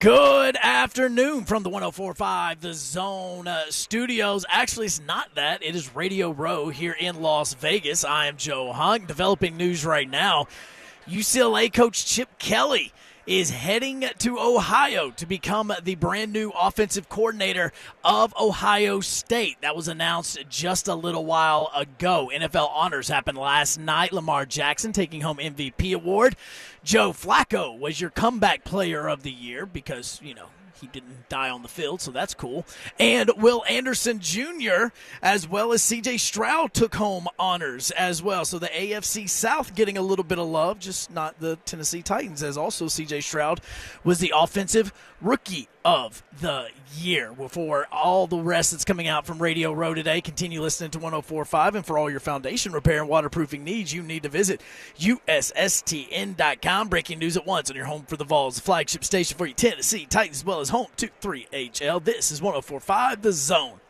Good afternoon from the 104.5 The Zone studios. Actually, it's not that. It is Radio Row here in Las Vegas. I am Joe Hunk. Developing news right now. UCLA coach Chip Kelly is heading to Ohio to become the brand new offensive coordinator of Ohio State. That was announced just a little while ago. NFL honors happened last night. Lamar Jackson taking home MVP award. Joe Flacco was your comeback player of the year because, he didn't die on the field, so that's cool. And Will Anderson Jr. as well as C.J. Stroud took home honors as well. So the AFC South getting a little bit of love, just not the Tennessee Titans, as also C.J. Stroud was the offensive rookie of the year. For all the rest that's coming out from Radio Row today, continue listening to 104.5. And for all your foundation repair and waterproofing needs, you need to visit USSTN.com. Breaking news at once on your home for the Vols, the flagship station for your Tennessee Titans, as well as home to 3HL. This is 104.5 The Zone.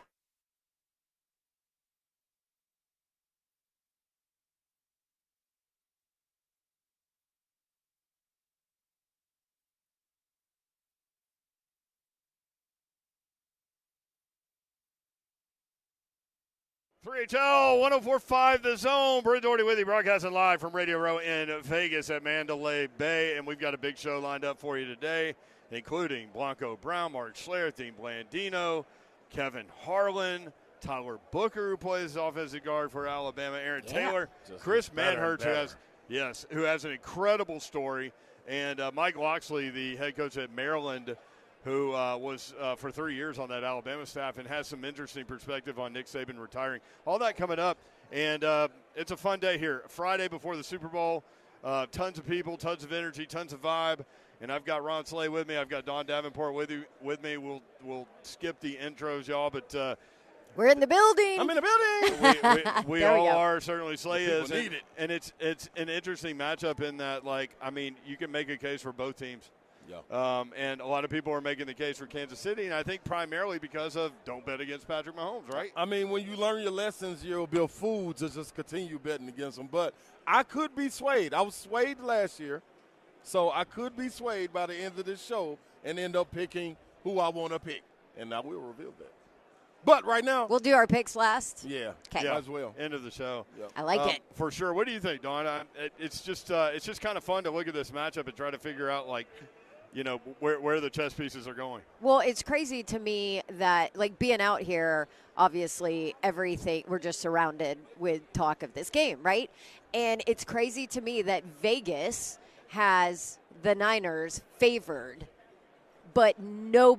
HL 104.5 The Zone. Brent Doherty with you, broadcasting live from Radio Row in Vegas at Mandalay Bay. And we've got a big show lined up for you today, including Blanco Brown, Mark Schlereth, Dean Blandino, Kevin Harlan, Tyler Booker, who plays offensive guard for Alabama, Aaron Taylor, Chris Manhertz, who has an incredible story, and Mike Loxley, the head coach at Maryland, who was for 3 years on that Alabama staff and has some interesting perspective on Nick Saban retiring. All that coming up, and it's a fun day here. Friday before the Super Bowl, tons of people, tons of energy, tons of vibe, and I've got Ron Slay with me. I've got Don Davenport with me. We'll skip the intros, y'all, but we're in the building. I'm in the building. We all are. Certainly Slay is. Need it. And it's an interesting matchup in that, you can make a case for both teams. Yeah. And a lot of people are making the case for Kansas City, and I think primarily because of don't bet against Patrick Mahomes, right? I mean, when you learn your lessons, you'll be a fool to just continue betting against them. But I could be swayed. I was swayed last year, so I could be swayed by the end of this show and end up picking who I want to pick. And I will reveal that. But right now, we'll do our picks last. Yeah, okay. Yeah, as well. End of the show. Yep. I like it. For sure. What do you think, Dawn? It's just kind of fun to look at this matchup and try to figure out, where the chess pieces are going. Well, it's crazy to me that, being out here, obviously everything, we're just surrounded with talk of this game, right? And it's crazy to me that Vegas has the Niners favored, but no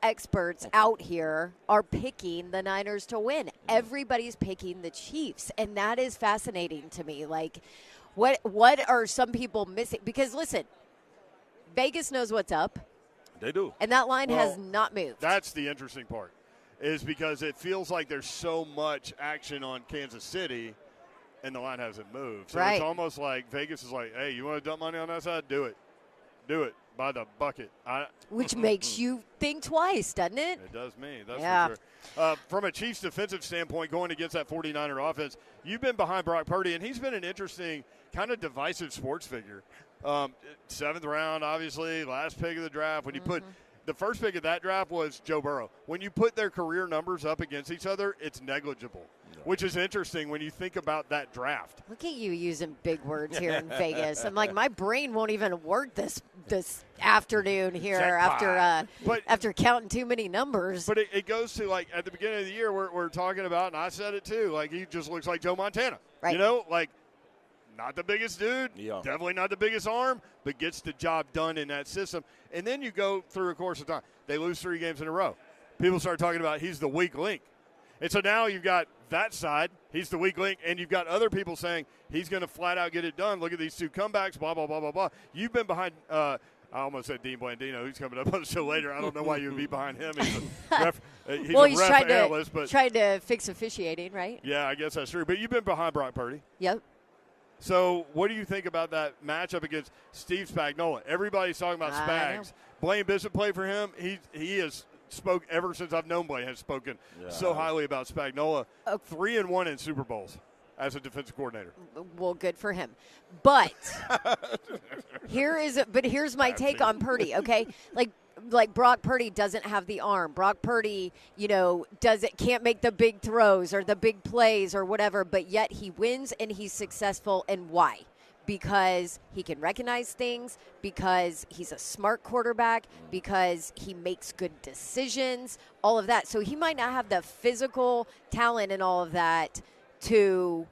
experts out here are picking the Niners to win. Everybody's picking the Chiefs, and that is fascinating to me. What are some people missing? Because, listen, Vegas knows what's up. They do. And that line has not moved. That's the interesting part, is because it feels like there's so much action on Kansas City, and the line hasn't moved. So right. It's almost like Vegas is like, hey, you want to dump money on that side? Do it. Do it by the bucket. Which makes you think twice, doesn't it? It does me. That's yeah. for sure. From a Chiefs defensive standpoint, going against that 49er offense, you've been behind Brock Purdy, and he's been an interesting kind of divisive sports figure. 7th round, obviously, last pick of the draft. When you put the first pick of that draft was Joe Burrow. When you put their career numbers up against each other, it's negligible, which is interesting when you think about that draft. Look at you using big words here in Vegas. I'm like, my brain won't even work this afternoon here after counting too many numbers. But it goes to, at the beginning of the year, we're talking about, and I said it too, he just looks like Joe Montana. Right. Not the biggest dude, definitely not the biggest arm, but gets the job done in that system. And then you go through a course of time. They lose 3 games in a row. People start talking about he's the weak link. And so now you've got that side, he's the weak link, and you've got other people saying he's going to flat out get it done. Look at these 2 comebacks, blah, blah, blah, blah, blah. You've been behind I almost said Dean Blandino, who's coming up on the show later. I don't know why you would be behind him. He's trying to fix officiating, right? Yeah, I guess that's true. But you've been behind Brock Purdy. Yep. So what do you think about that matchup against Steve Spagnuolo? Everybody's talking about Spags. Blaine Bishop played for him. He has spoke ever since I've known Blaine has spoken so highly about Spagnuolo. 3-1 in Super Bowls as a defensive coordinator. Well, good for him. But Here's my take on Purdy, okay? Like Brock Purdy doesn't have the arm. Brock Purdy, can't make the big throws or the big plays or whatever, but yet he wins and he's successful. And why? Because he can recognize things, because he's a smart quarterback, because he makes good decisions, all of that. So he might not have the physical talent and all of that to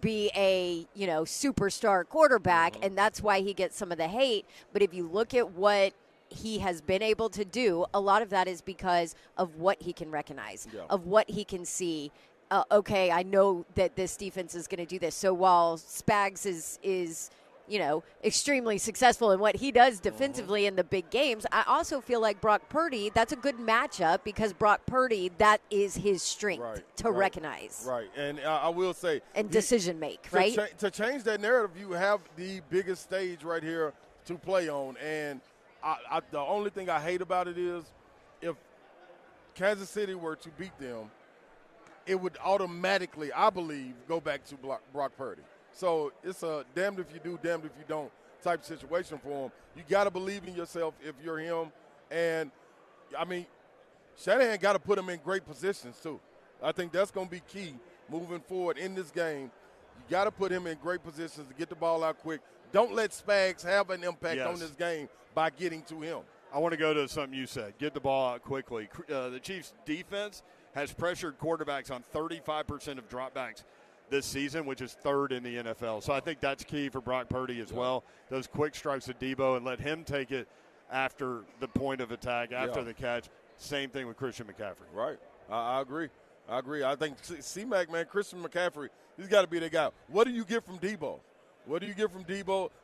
be a, superstar quarterback, and that's why he gets some of the hate. But if you look at what he has been able to do, a lot of that is because of what he can recognize, of what he can see. Okay, I know that this defense is going to do this. So while Spags is extremely successful in what he does defensively in the big games, I also feel like Brock Purdy, that's a good matchup because Brock Purdy, that is his strength to recognize. Right, and I will say. And decision make, right? To change that narrative, you have the biggest stage right here to play on. And the only thing I hate about it is if Kansas City were to beat them, it would automatically, I believe, go back to Brock Purdy. So it's a damned if you do, damned if you don't type situation for him. You got to believe in yourself if you're him. And, Shanahan got to put him in great positions too. I think that's going to be key moving forward in this game. You got to put him in great positions to get the ball out quick. Don't let Spags have an impact on this game by getting to him. I want to go to something you said. Get the ball out quickly. The Chiefs' defense has pressured quarterbacks on 35% of dropbacks this season, which is third in the NFL. So I think that's key for Brock Purdy as well. Those quick strikes to Debo and let him take it after the point of attack, after the catch. Same thing with Christian McCaffrey. Right. I agree. I think C-Mac, man, Christian McCaffrey, he's got to be the guy. What do you get from Debo?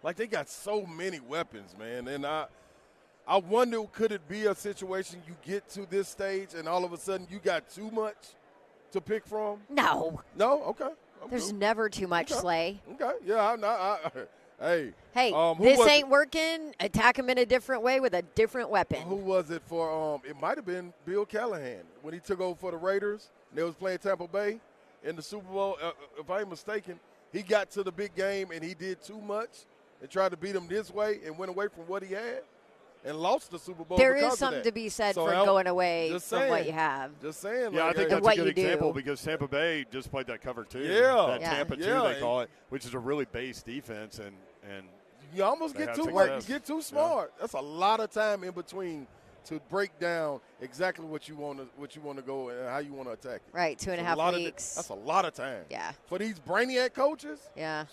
Like, they got so many weapons, man. And I wonder, could it be a situation you get to this stage and all of a sudden you got too much to pick from? No. Okay. There's never too much, Slay. Okay. Yeah, hey. This ain't working. Attack him in a different way with a different weapon. Who was it for? It might have been Bill Callahan when he took over for the Raiders. They was playing Tampa Bay in the Super Bowl. If I ain't mistaken, he got to the big game and he did too much and tried to beat him this way and went away from what he had. And lost the Super Bowl. There is something to be said for going away from what you have. Just saying. Yeah, I think that's a good example because Tampa Bay just played that cover 2. Yeah. That Tampa 2 they call it, which is a really base defense. And you almost get too smart. That's a lot of time in between to break down exactly what you want to go and how you want to attack it. Right, 2.5 weeks. That's a lot of time. Yeah. For these brainiac coaches. Yeah.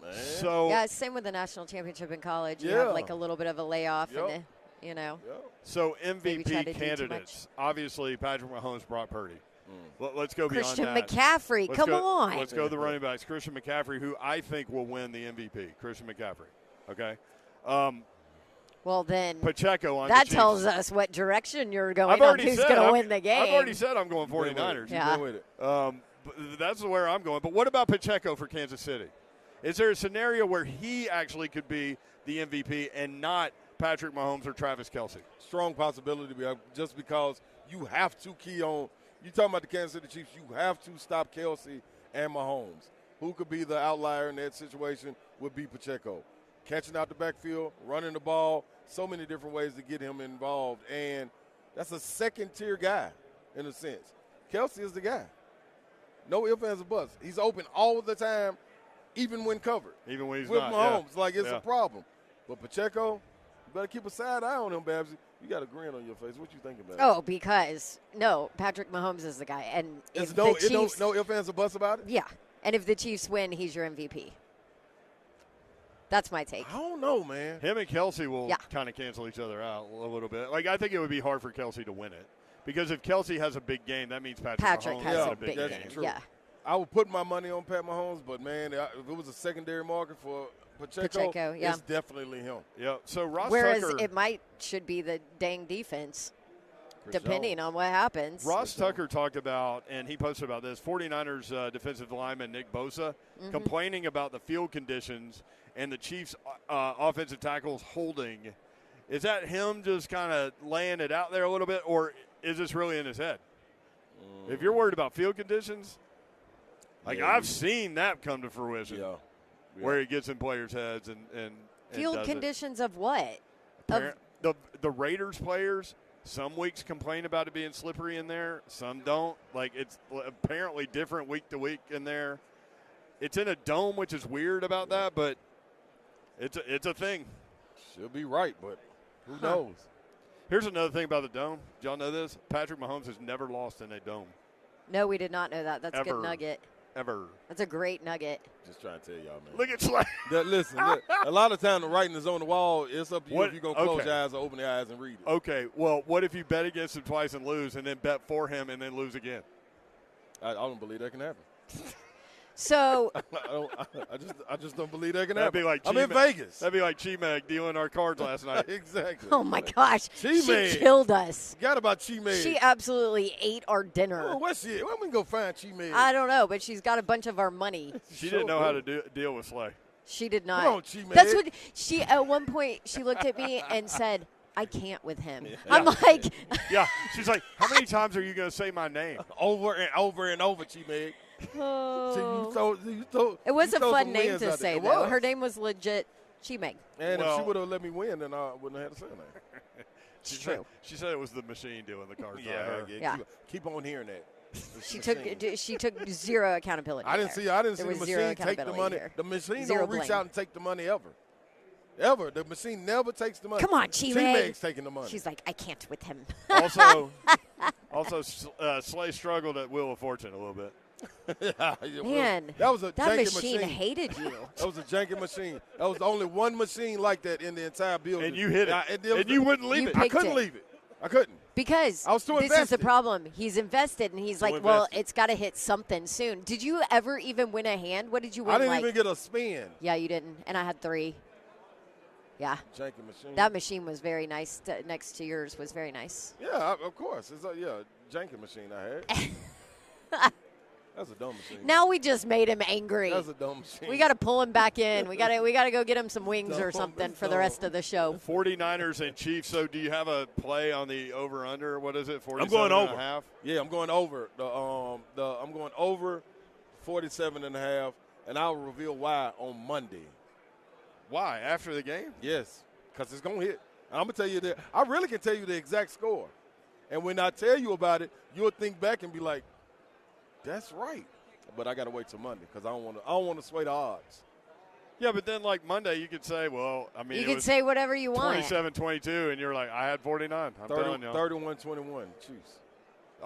Man. So it's same with the national championship in college. You have like a little bit of a layoff, and So MVP candidates, obviously Patrick Mahomes, Brock Purdy. Let's go beyond Christian that. McCaffrey, come on. Let's go to the running backs. Christian McCaffrey, who I think will win the MVP. Christian McCaffrey. Okay. Well, then Pacheco on that the tells us what direction you're going on. Who's going to win the game? I've already said I'm going 49ers. Yeah. That's where I'm going. But what about Pacheco for Kansas City? Is there a scenario where he actually could be the MVP and not Patrick Mahomes or Travis Kelce? Strong possibility, just because you have to key on. You're talking about the Kansas City Chiefs. You have to stop Kelce and Mahomes. Who could be the outlier in that situation would be Pacheco. Catching out the backfield, running the ball, so many different ways to get him involved. And that's a second-tier guy in a sense. Kelce is the guy. No ifs, ands, or buts. He's open all the time. Even when covered. Even when he's with not. Mahomes, it's a problem. But Pacheco, you better keep a side eye on him, Babsy. You got a grin on your face. What you thinking about? Oh, because Patrick Mahomes is the guy, and if no the Chiefs, no ifs, ands, or buts about it. Yeah, and if the Chiefs win, he's your MVP. That's my take. I don't know, man. Him and Kelce will kind of cancel each other out a little bit. Like I think it would be hard for Kelce to win it because if Kelce has a big game, that means Patrick Mahomes has a big game. True. Yeah. I would put my money on Pat Mahomes, but, man, if it was a secondary market for Pacheco it's definitely him. Yeah. So Ross Whereas Tucker, it should be the dang defense, depending on what happens. Ross Tucker talked about, and he posted about this, 49ers defensive lineman Nick Bosa complaining about the field conditions and the Chiefs' offensive tackles holding. Is that him just kind of laying it out there a little bit, or is this really in his head? If you're worried about field conditions – I've seen that come to fruition, where he gets in players' heads, and Field conditions of what? The Raiders players, some weeks complain about it being slippery in there. Some don't. Like, it's apparently different week to week in there. It's in a dome, which is weird about that, but it's a thing. She'll be right, but who knows? Here's another thing about the dome. Did y'all know this? Patrick Mahomes has never lost in a dome. No, we did not know that. That's a good nugget. Ever. That's a great nugget. Just trying to tell y'all, man. Look at Slay. Listen, a lot of time the writing is on the wall. It's up to you if you're going to close your eyes or open your eyes and read it. Okay, well, what if you bet against him twice and lose, and then bet for him and then lose again? I don't believe that can happen. So I just don't believe that can That'd happen. be like I'm in Vegas. That'd be like Chi-Meg dealing our cards last night. Exactly. Oh my gosh, Chi-Meg. she killed us. Forgot about Chi-Meg. She absolutely ate our dinner. Oh, what's she? Where we go find Chi-Meg? I don't know, but she's got a bunch of our money. She didn't know how to deal with Slay. She did not. Come on, Chi-Meg. That's what she. At one point, she looked at me and said, "I can't with him." Yeah. I'm like, Yeah, she's like, how many times are you going to say my name? Over and over and over, Chi-Meg. oh. So It was a throw fun some name wins to out there. say, It though. was. Her name was legit Chi-Meg. And if Well- she would have let me win, then I wouldn't have had to say her name. It's true. She said it was the machine doing the cards. not Yeah, her. Yeah. Keep on hearing that. She took zero accountability. I didn't there. see There the was zero machine take the accountability money. here. The machine Zero don't reach blame. out and take the money ever. Ever. The machine never takes the money. Come on, Chi-Meg. Chi-Meg's taking the money. She's like, I can't with him. Also, Slay struggled at Wheel of Fortune a little bit. Man, that was a that janky machine hated you. That was a janky machine. That was the only one machine like that in the entire building. And you hit it. And you wouldn't leave You it. picked I couldn't it. leave it. I couldn't. Because I was too this is the invested. problem. He's invested, and he's Too like, well, invested. it's got to hit something soon. Did you ever even win a hand? What did you win? I didn't like? even get a spin. Yeah, you didn't. And I had 3. Yeah. Janky machine. That machine was very nice. Next to yours was very nice. Yeah, of course. It's a janky machine I had. That's a dumb machine. Now we just made him angry. That's a dumb machine. We got to pull him back in. We got to go get him some wings or Dumb, something it's for the dumb. rest of the show. 49ers and Chiefs. So do you have a play on the over-under? What is it, 47 I'm going over. and a half? Yeah, I'm going over. I'm going over 47 and a half, and I'll reveal why on Monday. Why? After the game? Yes, because it's going to hit. I'm going to tell you that. I really can tell you the exact score. And when I tell you about it, you'll think back and be like, that's right. But I got to wait till Monday because I don't want to sway the odds. Yeah, but then like Monday you could say, well, I mean, You it can was say whatever you want. 27-22, and you're like, I had 49. I'm telling you. 31-21, Chiefs.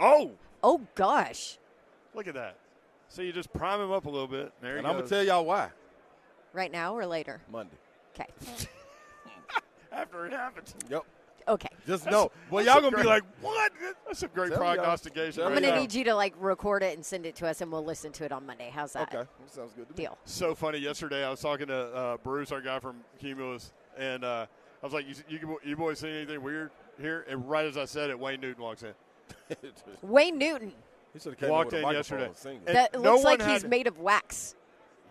Oh, Oh, gosh. look at that. So you just prime him up a little bit. There And he I'm goes. going to tell y'all why. Right now or later? Monday. Okay. After it happens. Yep. Okay. Just know. Well, that's y'all a going to be great- like, what? That's a great Tell y'all. prognostication. I'm right going to now. need you to, like, record it and send it to us, and we'll listen to it on Monday. How's that? Okay. That sounds good to me. Deal. So funny. Yesterday I was talking to Bruce, our guy from Cumulus, and I was like, you boys see anything weird here? And right as I said it, Wayne Newton walks in. Wayne Newton. He should have came Walked with a in microphone yesterday. and sing it. And That no looks one like he's had- made of wax.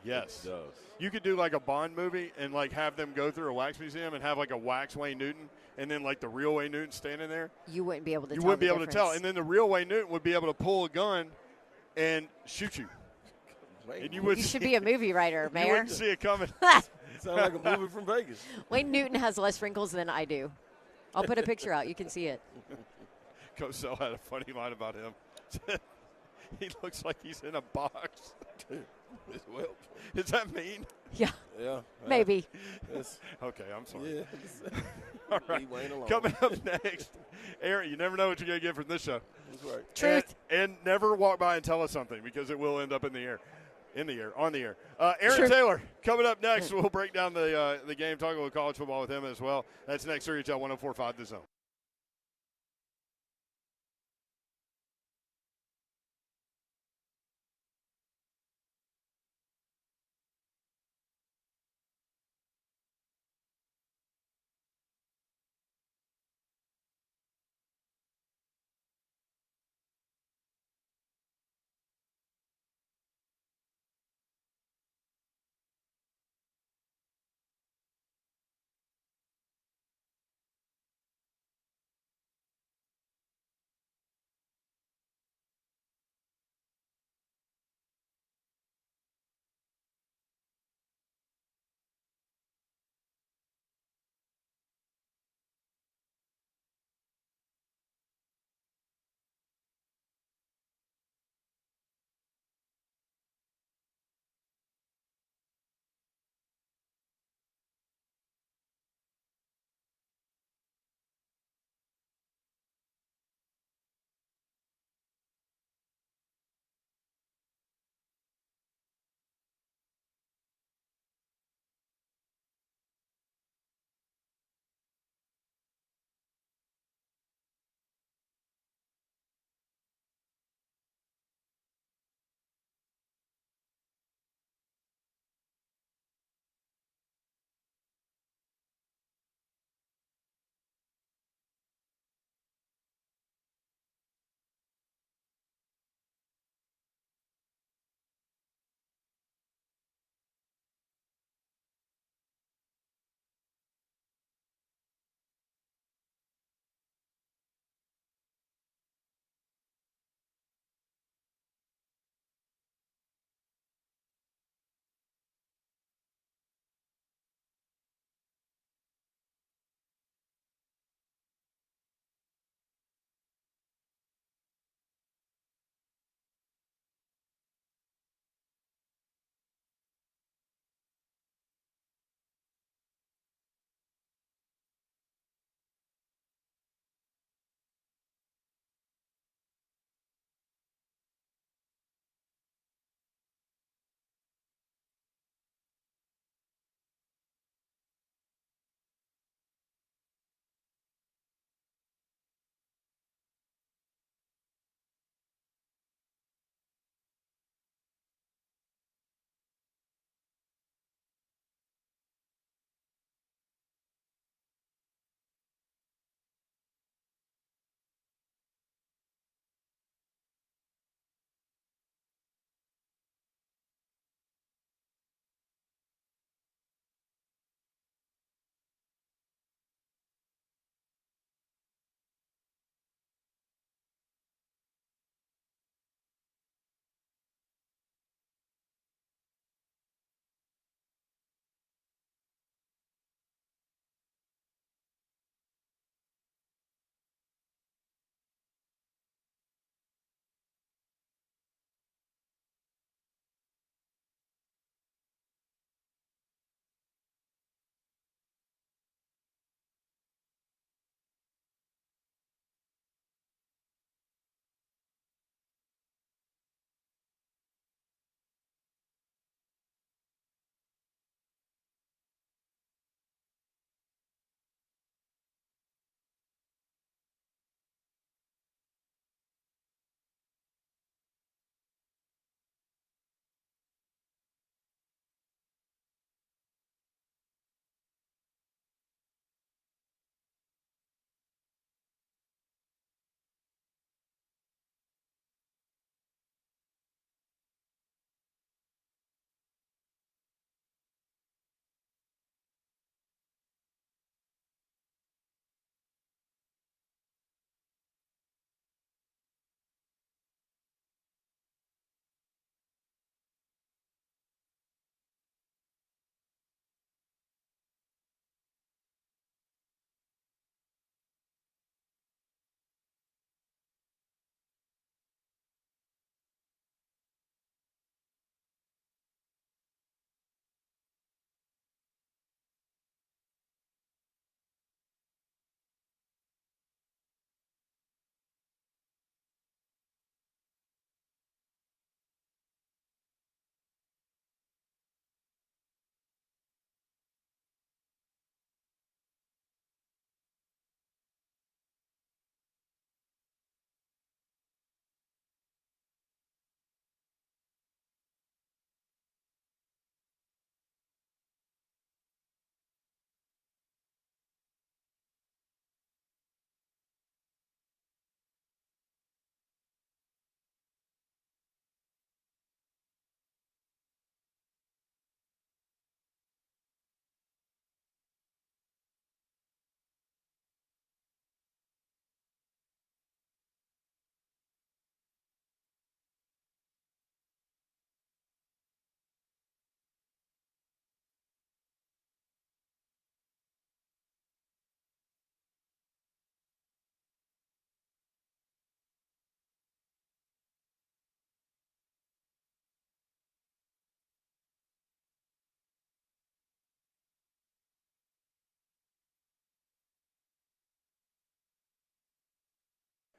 Yes. It does. You could do like a Bond movie and like have them go through a wax museum and have like a wax Wayne Newton and then like the real Wayne Newton standing there. You wouldn't be able to You tell wouldn't the be able to tell. difference. And then the real Wayne Newton would be able to pull a gun and shoot you. Wait, And you would You should be a movie writer, you Mayor. wouldn't see it coming. sound like a movie from Vegas. Wayne Newton has less wrinkles than I do. I'll put a picture out. You can see it. Cosell had a funny line about him. He looks like he's in a box. Well, Does that mean? Yeah, yeah. maybe. It's, Okay, I'm sorry. yeah. All right. Leave Wayne alone. Coming up next, Aaron, you never know what you're going to get from this show. That's right. Truth. And never walk by and tell us something because it will end up in the air. On the air. Aaron Sure. Taylor, coming up next, we'll break down the game, talking about college football with him as well. That's next, RHL 104.5 The Zone.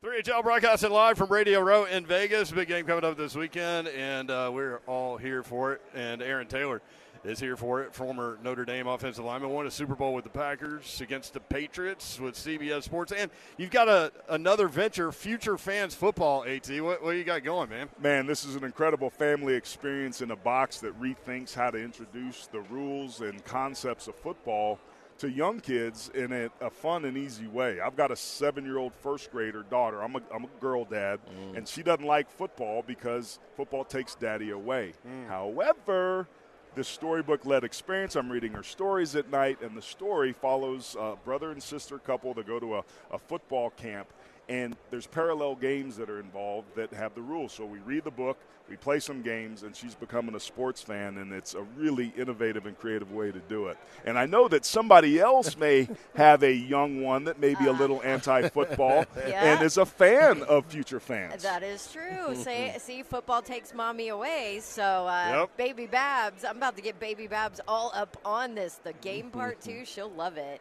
3HL broadcasting live from Radio Row in Vegas. Big game coming up this weekend, and we're all here for it. And Aaron Taylor is here for it, former Notre Dame offensive lineman, won a Super Bowl with the Packers against the Patriots with CBS Sports. And you've got another venture, Future Fans Football, AT. What you got going, man? Man, this is an incredible family experience in a box that rethinks how to introduce the rules and concepts of football to young kids in a fun and easy way. I've got a 7-year-old first grader daughter. I'm a girl dad, and she doesn't like football because football takes daddy away. However, this storybook-led experience, I'm reading her stories at night, and the story follows a brother and sister couple that go to a football camp, and there's parallel games that are involved that have the rules. So we read the book, we play some games, and she's becoming a sports fan, and it's a really innovative and creative way to do it. And I know that somebody else may have a young one that may be a little anti-football and is a fan of Future Fans. That is true. See, football takes mommy away. So, Baby Babs, I'm about to get Baby Babs all up on this. The game part, too, she'll love it.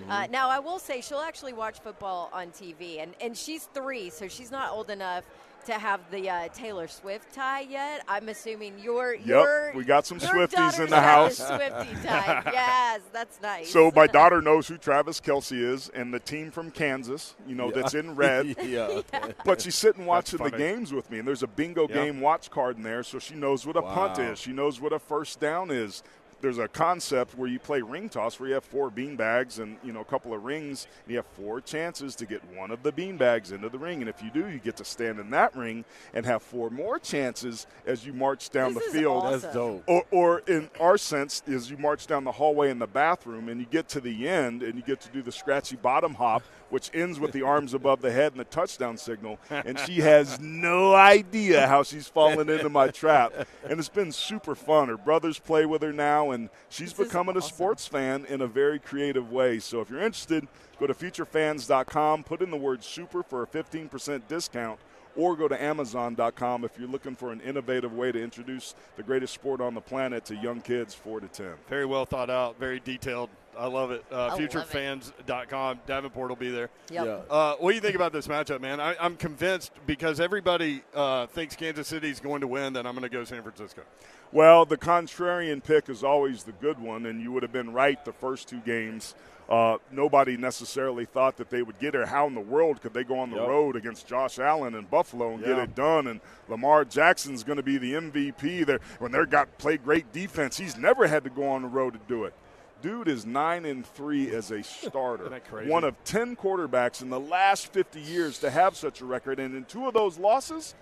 Now, I will say she'll actually watch football on TV, and she's 3, so she's not old enough to have the Taylor Swift tie yet. I'm assuming we got some Swifties in the house. Swiftie tie. Yes, that's nice. So my daughter knows who Travis Kelce is and the team from Kansas, that's in red. But she's sitting watching the games with me, and there's a bingo game watch card in there, so she knows what a punt is. She knows what a first down is. There's a concept where you play ring toss where you have 4 beanbags and, a couple of rings. And you have 4 chances to get one of the beanbags into the ring. And if you do, you get to stand in that ring and have 4 more chances as you march down the field. Awesome. That's dope. Or in our sense is you march down the hallway in the bathroom and you get to the end and you get to do the scratchy bottom hop, which ends with the arms above the head and the touchdown signal. And she has no idea how she's fallen into my trap. And it's been super fun. Her brothers play with her now, and she's becoming a sports fan in a very creative way. So if you're interested, go to futurefans.com, put in the word super for a 15% discount, or go to amazon.com if you're looking for an innovative way to introduce the greatest sport on the planet to young kids 4 to 10. Very well thought out, very detailed. I love it. Futurefans.com. Davenport will be there. Yep. What do you think about this matchup, man? I'm convinced because everybody thinks Kansas City's going to win that I'm going to go San Francisco. Well, the contrarian pick is always the good one, and you would have been right the first 2 games. Nobody necessarily thought that they would get it. How in the world could they go on the road against Josh Allen and Buffalo and get it done? And Lamar Jackson's going to be the MVP there when they're played great defense. He's never had to go on the road to do it. Dude is 9-3 as a starter. Isn't that crazy? One of 10 quarterbacks in the last 50 years to have such a record. And in 2 of those losses,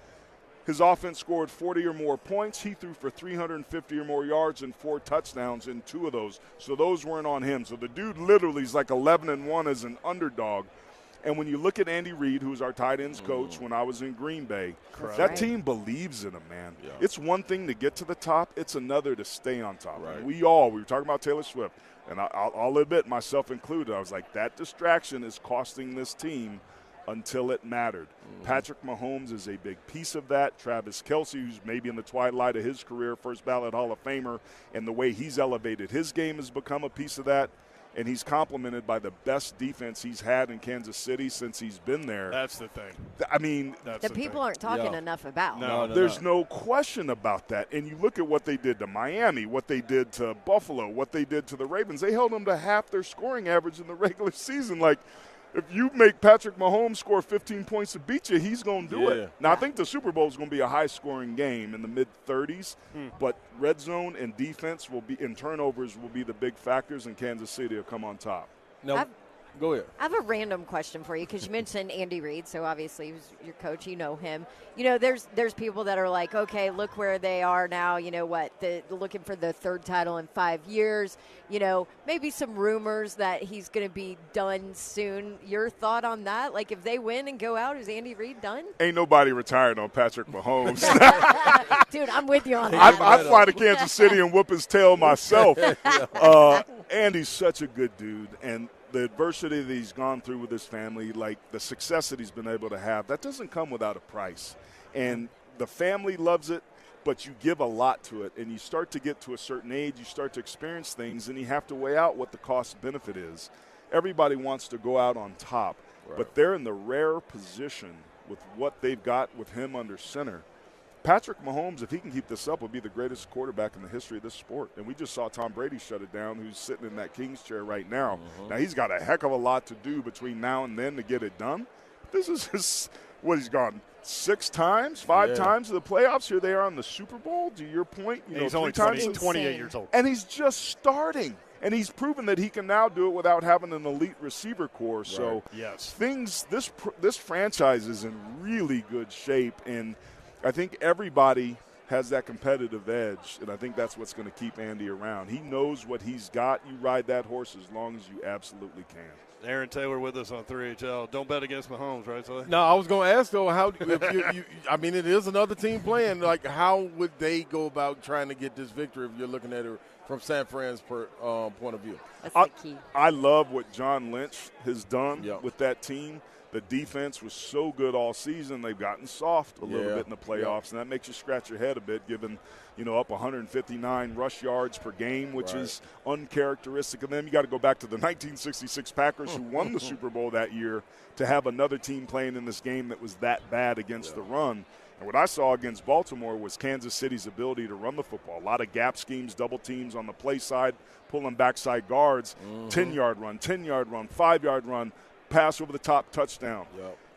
his offense scored 40 or more points. He threw for 350 or more yards and 4 touchdowns in 2 of those. So those weren't on him. So the dude literally is like 11-1 as an underdog. And when you look at Andy Reid, who's our tight ends coach when I was in Green Bay, that team believes in him, man. Yeah. It's one thing to get to the top. It's another to stay on top. Right. We were talking about Taylor Swift, and I'll admit, myself included, I was like, that distraction is costing this team until it mattered. Patrick Mahomes is a big piece of that. Travis Kelce, who's maybe in the twilight of his career, first ballot Hall of Famer, and the way he's elevated his game has become a piece of that. And he's complemented by the best defense he's had in Kansas City since he's been there. That's the thing. I mean, the people aren't talking enough about. There's no question about that. And you look at what they did to Miami, what they did to Buffalo, what they did to the Ravens. They held them to half their scoring average in the regular season. Like, if you make Patrick Mahomes score 15 points to beat you, he's going to do it. Now, I think the Super Bowl is going to be a high-scoring game in the mid-30s, but red zone and defense and turnovers will be the big factors, and Kansas City will come on top. Now, go ahead. I have a random question for you because you mentioned Andy Reid, so obviously he was your coach. You know him. There's people that are like, okay, look where they are now. You know what? Looking for the 3rd title in 5 years. Maybe some rumors that he's going to be done soon. Your thought on that? Like, if they win and go out, is Andy Reid done? Ain't nobody retiring on Patrick Mahomes. Dude, I'm with you on that. I fly to Kansas City and whoop his tail myself. Andy's such a good dude, and the adversity that he's gone through with his family, like the success that he's been able to have, that doesn't come without a price. And the family loves it, but you give a lot to it. And you start to get to a certain age, you start to experience things, and you have to weigh out what the cost benefit is. Everybody wants to go out on top. But they're in the rare position with what they've got with him under center. Patrick Mahomes, if he can keep this up, will be the greatest quarterback in the history of this sport. And we just saw Tom Brady shut it down, who's sitting in that King's chair right now. Now, he's got a heck of a lot to do between now and then to get it done. This is he's gone 6 times, 5 times to the playoffs. Here they are in the Super Bowl, to your point. He's only 28 years old. And he's just starting. And he's proven that he can now do it without having an elite receiver core. So this franchise is in really good shape. And I think everybody has that competitive edge, and I think that's what's going to keep Andy around. He knows what he's got. You ride that horse as long as you absolutely can. Aaron Taylor with us on 3HL. Don't bet against Mahomes, right, Sully? No, I was going to ask, though, how if I mean, it is another team playing. Like, how would they go about trying to get this victory if you're looking at it from San Fran's point of view? That's the key. I love what John Lynch has done with that team. The defense was so good all season. They've gotten soft a little bit in the playoffs, and that makes you scratch your head a bit, given, up 159 rush yards per game, which is uncharacteristic of them. You got to go back to the 1966 Packers, who won the Super Bowl that year, to have another team playing in this game that was that bad against the run. And what I saw against Baltimore was Kansas City's ability to run the football. A lot of gap schemes, double teams on the play side, pulling backside guards, 10-yard run, 10-yard run, 5-yard run, pass over the top, touchdown.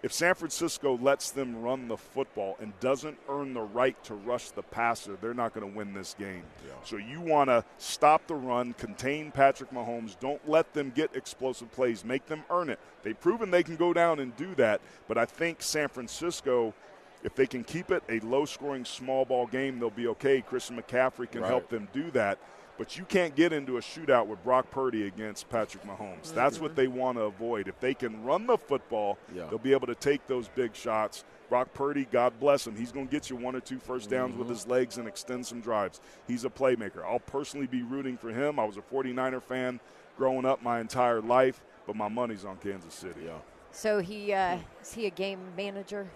If San Francisco lets them run the football and doesn't earn the right to rush the passer, they're not going to win this game. So you want to stop the run, contain Patrick Mahomes. Don't let them get explosive plays. Make them earn it. They've proven they can go down and do that. But I think San Francisco, if they can keep it a low-scoring, small ball game, they'll be okay. Christian McCaffrey can help them do that. But you can't get into a shootout with Brock Purdy against Patrick Mahomes. That's what they want to avoid. If they can run the football, they'll be able to take those big shots. Brock Purdy, God bless him, he's going to get you 1 or 2 first downs with his legs and extend some drives. He's a playmaker. I'll personally be rooting for him. I was a 49er fan growing up my entire life, but my money's on Kansas City. So is he a game manager?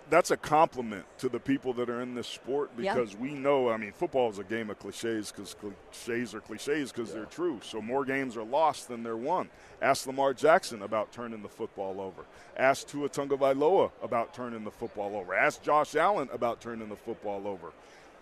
That's a compliment to the people that are in this sport, because we know, football is a game of cliches, because cliches are cliches because they're true. So more games are lost than they're won. Ask Lamar Jackson about turning the football over. Ask Tua Tagovailoa about turning the football over. Ask Josh Allen about turning the football over.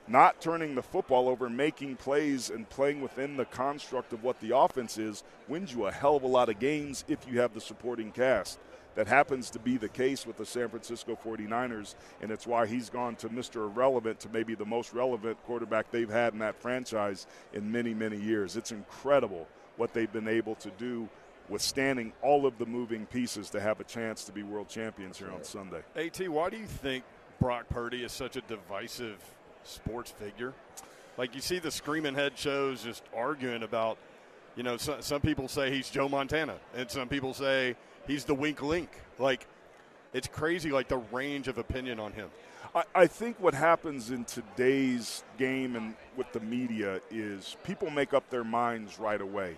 Not turning the football over, making plays and playing within the construct of what the offense is, wins you a hell of a lot of games if you have the supporting cast. That happens to be the case with the San Francisco 49ers, and it's why he's gone to Mr. Irrelevant, to maybe the most relevant quarterback they've had in that franchise in many, many years. It's incredible what they've been able to do, withstanding all of the moving pieces, to have a chance to be world champions here on Sunday. AT, why do you think Brock Purdy is such a divisive sports figure? Like, you see the screaming head shows just arguing about, some people say he's Joe Montana, and some people say he's the weak link. Like, it's crazy, like, the range of opinion on him. I think what happens in today's game and with the media is people make up their minds right away.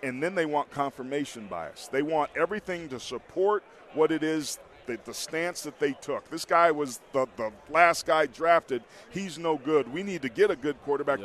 And then they want confirmation bias. They want everything to support what it is, the stance that they took. This guy was the last guy drafted. He's no good. We need to get a good quarterback.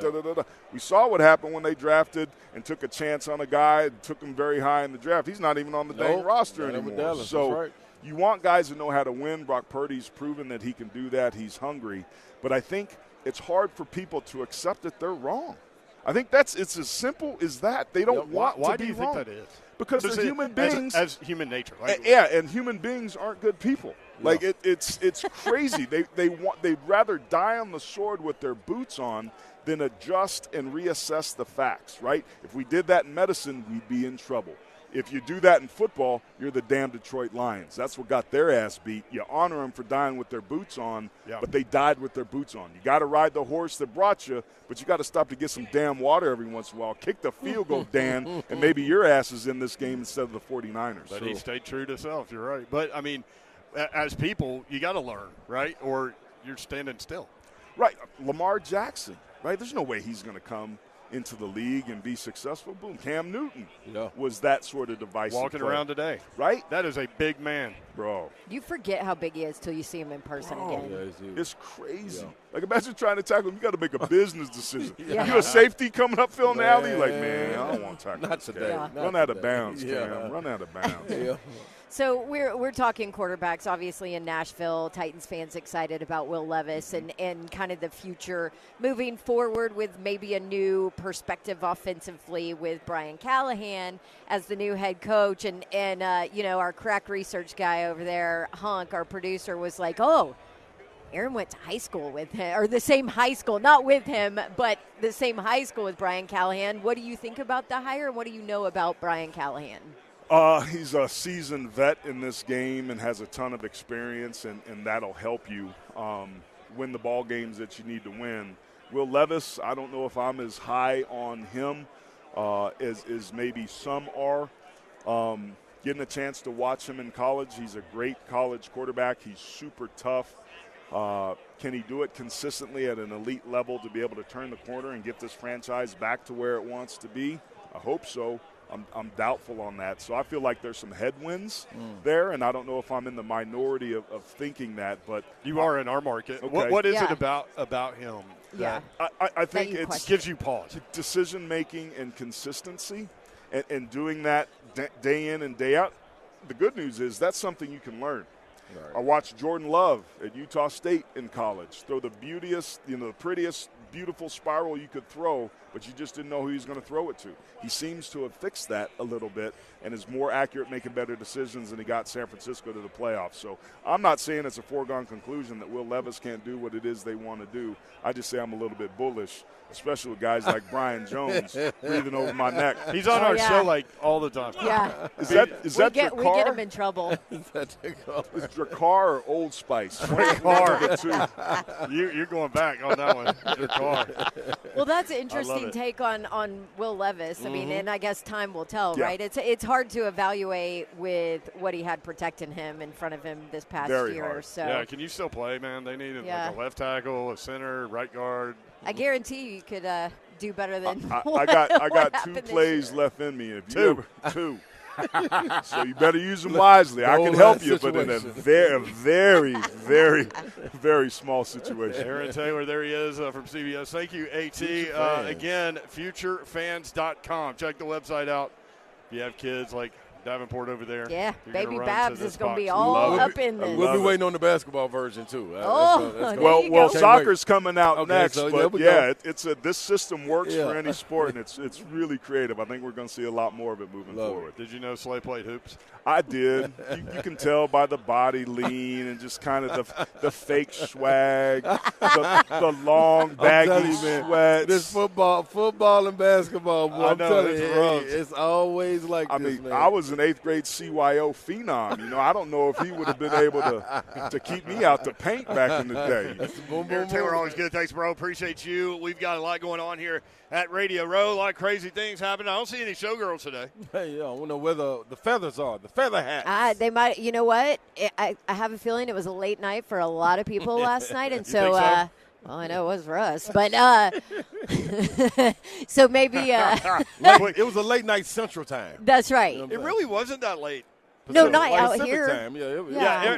We saw what happened when they drafted and took a chance on a guy and took him very high in the draft. He's not even on the dang roster anymore. So you want guys who know how to win. Brock Purdy's proven that he can do that. He's hungry. But I think it's hard for people to accept that they're wrong. I think it's as simple as that. They don't want to be wrong. Why do you think that is? Because they're human beings. As human nature, right? And human beings aren't good people. Like, it's crazy. They'd rather die on the sword with their boots on than adjust and reassess the facts, right? If we did that in medicine, we'd be in trouble. If you do that in football, you're the damn Detroit Lions. That's what got their ass beat. You honor them for dying with their boots on, but they died with their boots on. You got to ride the horse that brought you, but you got to stop to get some damn water every once in a while. Kick the field goal, Dan, and maybe your ass is in this game instead of the 49ers. But he stayed true to himself. You're right. But, as people, you got to learn, right? Or you're standing still. Right. Lamar Jackson, right? There's no way he's going to come into the league and be successful. Boom. Cam Newton was that sort of divisive walking around today. Right? That is a big man. Bro. You forget how big he is till you see him in person again. It's crazy. Like, imagine trying to tackle him. You got to make a business decision. Yeah. You a safety coming up filling the alley? Like, man, I don't want to tackle Not this today. guy. Yeah. Run out of bounds, Cam. Run out of bounds. Yeah. So we're talking quarterbacks, obviously, in Nashville. Titans fans excited about Will Levis and kind of the future moving forward with maybe a new perspective offensively with Brian Callahan as the new head coach. And our crack research guy over there, Hunk, our producer, was like, oh, Aaron went to high school with him, or the same high school, not with him, but the same high school with Brian Callahan. What do you think about the hire, and what do you know about Brian Callahan? He's a seasoned vet in this game and has a ton of experience, and that'll help you win the ball games that you need to win. Will Levis, I don't know if I'm as high on him as maybe some are. Getting a chance to watch him in college, he's a great college quarterback. He's super tough. Can he do it consistently at an elite level to be able to turn the corner and get this franchise back to where it wants to be? I hope so. I'm doubtful on that. So I feel like there's some headwinds there, and I don't know if I'm in the minority of thinking that. But you are in our market. Okay. What is it about him? Yeah. I think it gives you pause. Decision-making and consistency, and doing that day in and day out. The good news is that's something you can learn. Right. I watched Jordan Love at Utah State in college throw the prettiest, beautiful spiral you could throw, but you just didn't know who he was going to throw it to. He seems to have fixed that a little bit and is more accurate, making better decisions, and he got San Francisco to the playoffs. So I'm not saying it's a foregone conclusion that Will Levis can't do what it is they want to do. I just say I'm a little bit bullish, especially with guys like Brian Jones breathing over my neck. He's on our show like all the time. Yeah. Is that Drakkar? We get him in trouble. Is Drakkar or Old Spice? Drakkar. You're going back on that one. Drakkar. Well, that's an interesting take on Will Levis. I mean, and I guess time will tell, right? It's hard to evaluate with what he had protecting him in front of him this past Very year. hard. So Yeah, can you still play, man? They needed like a left tackle, a center, right guard. I guarantee you could do better than I got 2 plays left in me. Two. So you better use them wisely. I can help you, but in a very, very, very, very small situation. Aaron Taylor, there he is from CBS. Thank you, AT. Again, futurefans.com. Check the website out. If you have kids like Davenport over there. Yeah, Baby run Babs to this is going to be box. all up in this. We'll be waiting on the basketball version, too. Well, soccer's coming out next, so but this system works for any sport, and it's really creative. I think we're going to see a lot more of it moving forward. Did you know Slay played hoops? I did. You can tell by the body lean and just kind of the fake swag, the long baggy sweats. This football and basketball, boy, I'm telling you, it's always like this, man. I was an 8th grade CYO phenom. I don't know if he would have been able to keep me out the paint back in the day. Aaron Taylor, always good. Thanks, bro. Appreciate you. We've got a lot going on here at Radio Row. A lot of crazy things happening. I don't see any showgirls today. Hey, I don't know where the feathers are. The feather hats. They might. You know what? I have a feeling it was a late night for a lot of people last night, and so. Well, I know it was for us, but so maybe it was a late night Central Time. That's right. It really wasn't that late. No, not like out here. Time.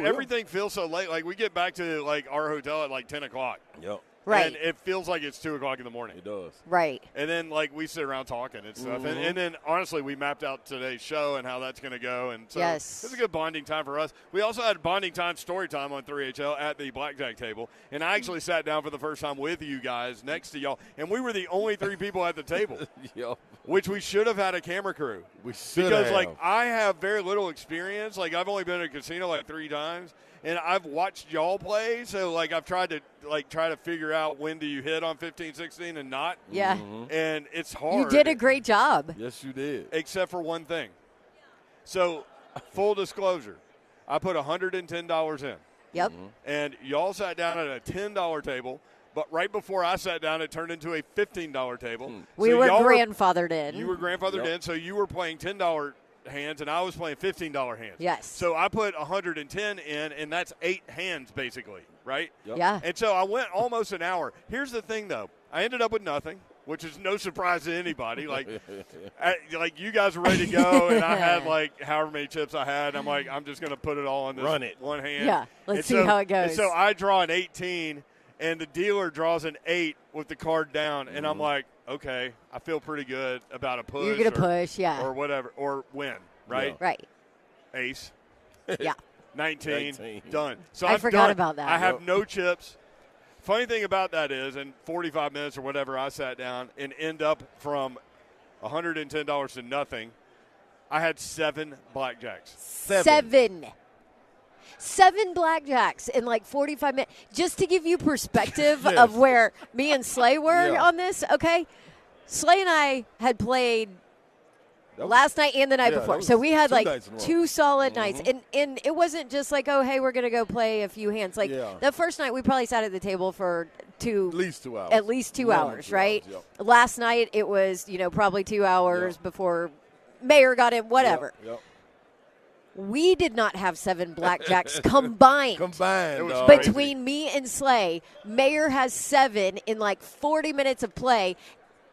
Everything feels so late. Like we get back to like our hotel at like 10 o'clock. Yep. Right. And it feels like it's 2 o'clock in the morning. It does. Right. And then, like, we sit around talking and stuff. And then, honestly, we mapped out today's show and how that's going to go. And so yes. It's a good bonding time for us. We also had bonding time, story time on 3HL at the blackjack table. And I actually sat down for the first time with you guys next to y'all. And we were the only 3 people at the table, yep. Which we should have had a camera crew. We should Because, have. like, I have very little experience. Like, I've only been in a casino like 3 times. And I've watched y'all play, so, like, I've tried to figure out when do you hit on 15, 16 and not. Yeah. And it's hard. You did a great job. Yes, you did. Except for one thing. So, full disclosure, I put $110 in. Yep. And y'all sat down at a $10 table, but right before I sat down, it turned into a $15 table. We were grandfathered in. You were grandfathered in, so you were playing $10 hands, and I was playing $15 hands. Yes. So I put 110 in, and that's 8 hands basically, right? Yep. Yeah. And so I went almost an hour. Here's the thing, though. I ended up with nothing, which is no surprise to anybody. Like, like you guys were ready to go, and I had like however many chips I had. I'm like, I'm just going to put it all on this one hand. Yeah. Let's see how it goes. And so I draw an 18. and the dealer draws an 8 with the card down, and I'm like, okay, I feel pretty good about a push. You're going to push, yeah. Or whatever, or win, right? Yeah. Right. Ace. Yeah. 19, done. So I I'm forgot done. about that. I have no chips. Funny thing about that is, in 45 minutes or whatever, I sat down and end up from $110 to nothing. I had 7 blackjacks. 7 blackjacks in like 45 minutes. Just to give you perspective Yes. of where me and Slay were Yeah. on this, okay? Slay and I had played That was- last night and the night yeah, before. that was So we had 2 like nights in a row. 2 solid nights. And it wasn't just like, oh, hey, we're going to go play a few hands. Like Yeah. the first night we probably sat at the table for At least 2 hours. at least 2 Minimum hours, 2 right? Yep. Last night it was, probably 2 hours before Mayor got in, whatever. Yep. We did not have 7 blackjacks combined. Combined. It was dog. crazy. Between me and Slay, Mayor has 7 in like 40 minutes of play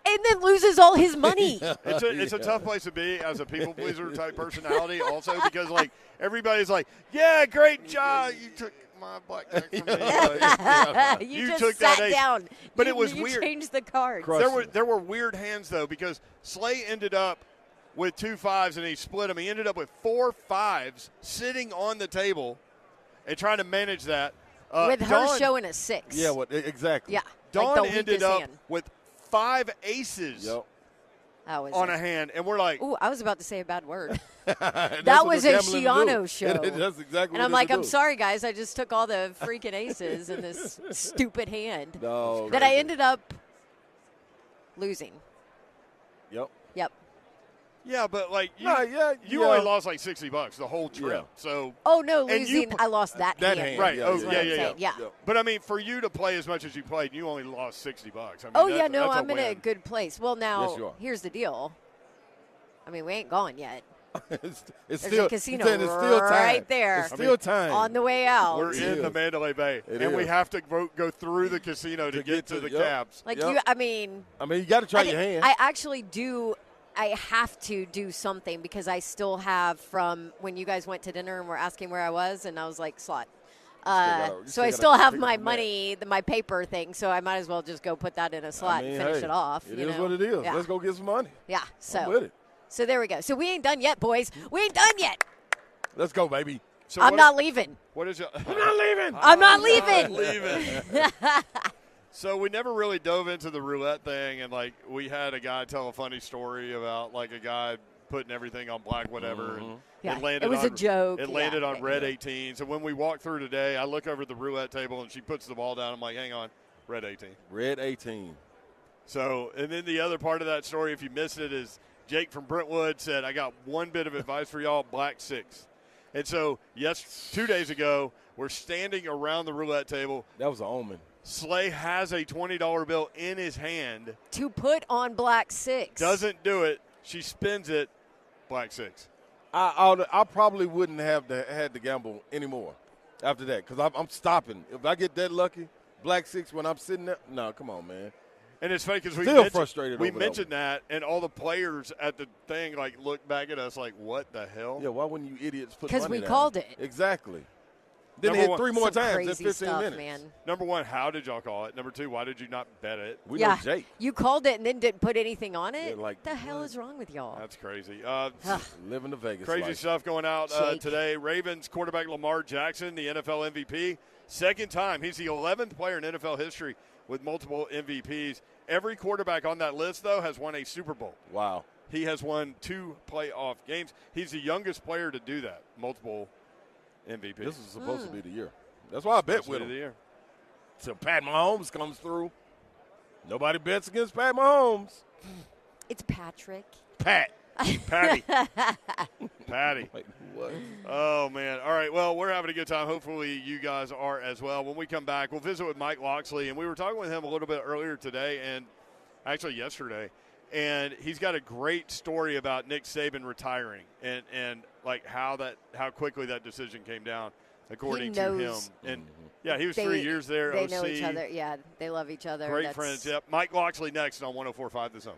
and then loses all his money. It's a tough place to be as a people pleaser type personality, also because like everybody's like, yeah, great job, you took my blackjack from me. Like, you You just took that sat ace. down. But You- it was you weird. changed the cards. Crushed. there were weird hands though, because Slay ended up with 2 5s and he split them. He ended up with 4 5s sitting on the table and trying to manage that. With her Dawn, showing a 6. Yeah, exactly. Yeah. Dawn like the ended weakest up hand. with 5 aces Yep. That was on it. a hand, and we're like, Ooh, I was about to say a bad word. That's That what was they're a gambling to Shiano do. show. That's exactly And I'm what like, they I'm do. sorry, guys. I just took all the freaking aces in this stupid hand No, that I crazy. ended up losing. Yep. Yep. yeah, but like you, No, yeah, you yeah. only lost like $60 the whole trip. Yeah. So, Oh, no, And you losing. pu- I lost that, That hand. hand. Right. Yeah, Oh, is what yeah, I'm yeah, saying. yeah. Yeah. but I mean, for you to play as much as you played, you only lost $60. I mean, Oh, that's, yeah, no, that's I'm in a win. good place. Well, now, Yes, you are. here's the deal. I mean, we ain't gone yet. it's There's still a casino it's still time. right there. It's still time. On the way out. We're It in the is. Mandalay Bay, It and we is. have to go through the casino to get to the yep. cabs. Like, Yep. I mean, I mean, you got to try I your think- hand. I actually do. I have to do something because I still have from when you guys went to dinner and were asking where I was, and I was like, slot. gotta- you So still I gotta still have pick my up from that. money, my paper thing. So I might as well just go put that in a slot and finish hey, it off. It you is know? what it is. Yeah. Let's go get some money. Yeah. I'm with it. So there we go. So we ain't done yet, boys. We ain't done yet. Let's go, baby. So I'm what- not leaving. What is your? I'm not leaving. I'm not leaving. leaving. So we never really dove into the roulette thing, and like we had a guy tell a funny story about like a guy putting everything on black whatever, and Yeah, it landed it was on, a joke. It Yeah. landed on red 18s, and when we walk through today, I look over at the roulette table and she puts the ball down. I'm like, hang on, red 18. Red 18. So, and then the other part of that story, if you missed it, is Jake from Brentwood said, I got one bit of advice for y'all, black 6. And so, yes, 2 days ago, we're standing around the roulette table. That was an omen. Slay has a $20 bill in his hand, To put on black 6. doesn't do it. She spins it, black 6. I probably wouldn't have had to gamble anymore after that because I'm stopping. If I get that lucky, black 6 when I'm sitting there, no, come on, man. And it's funny because Still frustrated we over that mentioned that, and all the players at the thing like look back at us like, what the hell? Yeah, why wouldn't you idiots put 'Cause money we down? called it. Exactly. Then Number hit one- 3 more Some times in crazy 15 stuff, minutes. man. Number one, how did y'all call it? Number two, why did you not bet it? We Yeah. know Jake. You called it and then didn't put anything on it? Yeah, like, what the hell what? is wrong with y'all? That's crazy. Living the Vegas Crazy life. stuff going out Jake. today. Ravens quarterback Lamar Jackson, the NFL MVP. Second time. He's the 11th player in NFL history with multiple MVPs. Every quarterback on that list, though, has won a Super Bowl. Wow. He has won 2 playoff games. He's the youngest player to do that, multiple MVPs. This is supposed to be the year. That's why I bet with of the him. year. Till Pat Mahomes comes through. Nobody bets against Pat Mahomes. It's Patrick. Pat. Patty. Patty. Like, what? Oh, man. All right, well, we're having a good time. Hopefully you guys are as well. When we come back, we'll visit with Mike Loxley, and we were talking with him a little bit earlier today, and actually yesterday, and he's got a great story about Nick Saban retiring and like how quickly that decision came down, according to him. knows. And, yeah, he was 3 years there, They OC. know each other. Yeah, they love each other. Great That's- friends, yep. Mike Loxley next on 104.5 The Zone.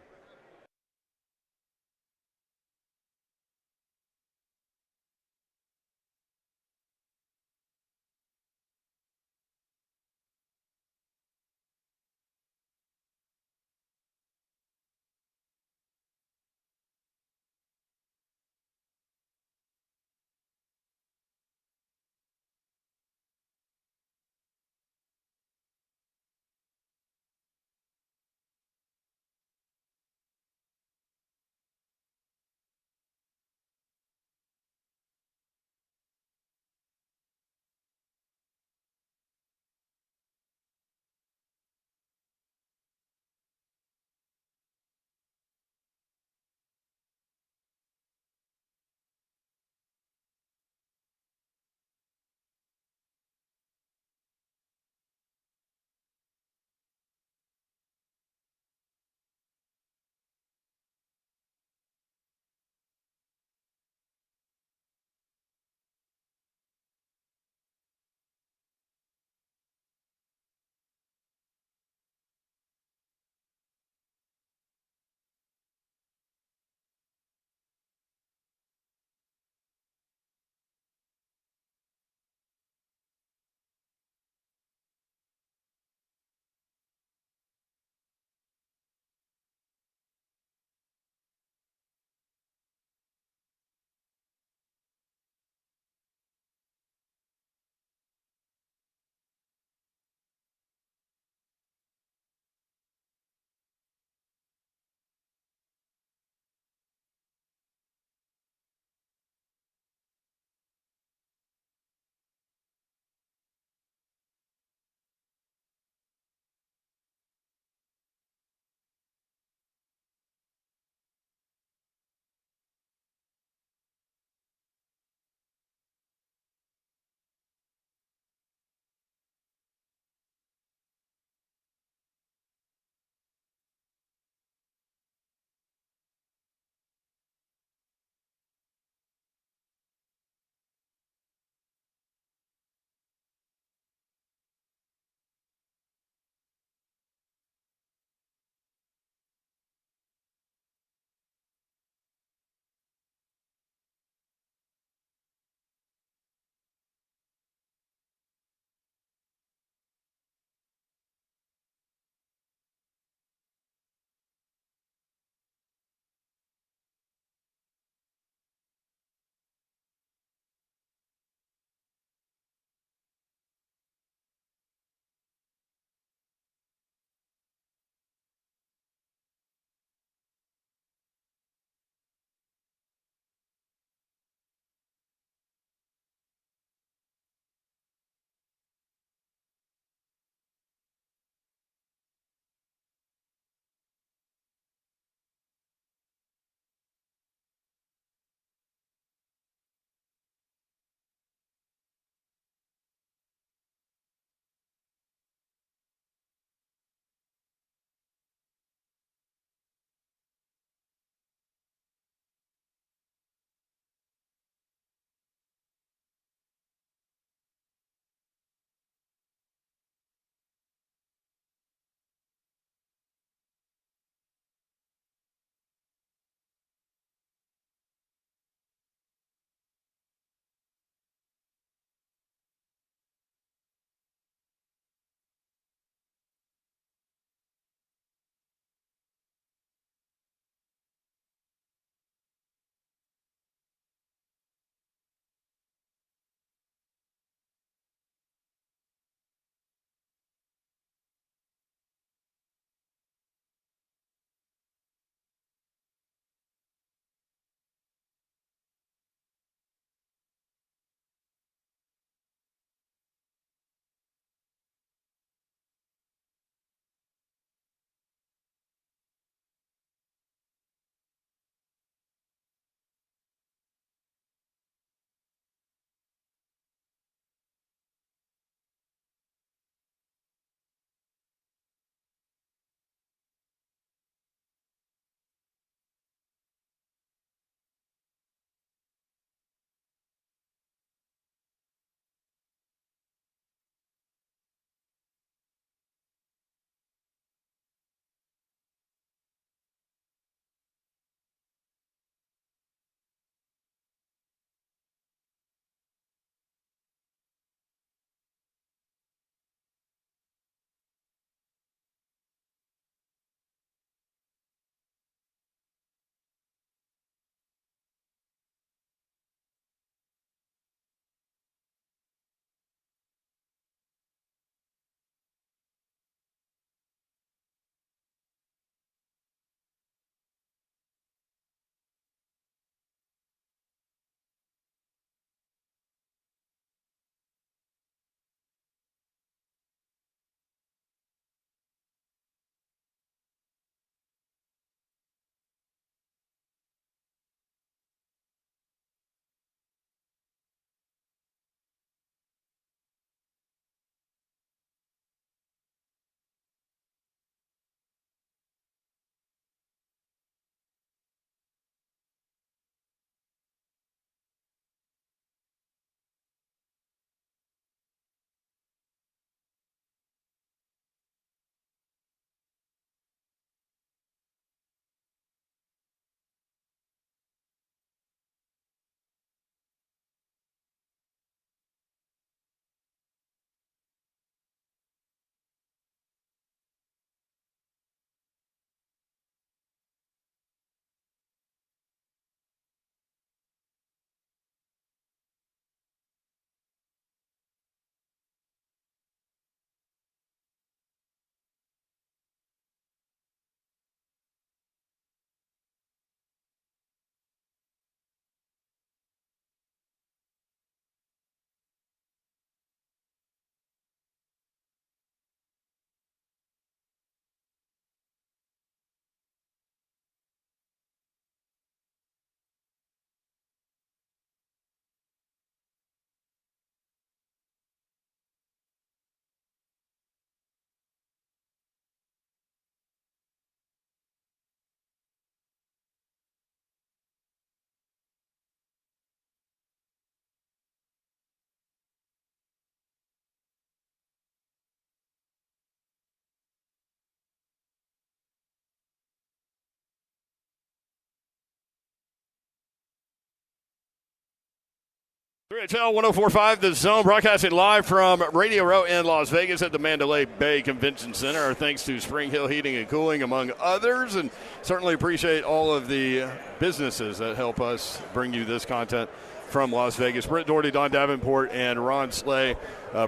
3HL 104.5 The Zone, broadcasting live from Radio Row in Las Vegas at the Mandalay Bay Convention Center. Our thanks to Spring Hill Heating and Cooling, among others, and certainly appreciate all of the businesses that help us bring you this content from Las Vegas. Brent Doherty, Don Davenport, and Ron Slay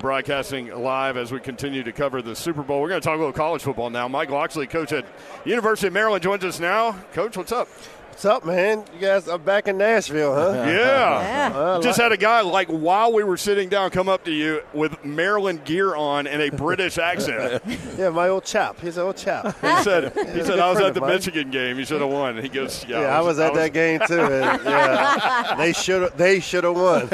broadcasting live as we continue to cover the Super Bowl. We're going to talk a little college football now. Mike Loxley, coach at University of Maryland, joins us now. Coach, what's up? What's up, man? You guys are back in Nashville, huh? Yeah. Just had a guy, like, while we were sitting down, come up to you with Maryland gear on and a British accent. Yeah, my old chap. He's an old chap. He said I was at the Michigan game. You should have won. He goes, I was at that game, too. And, yeah, they should have won.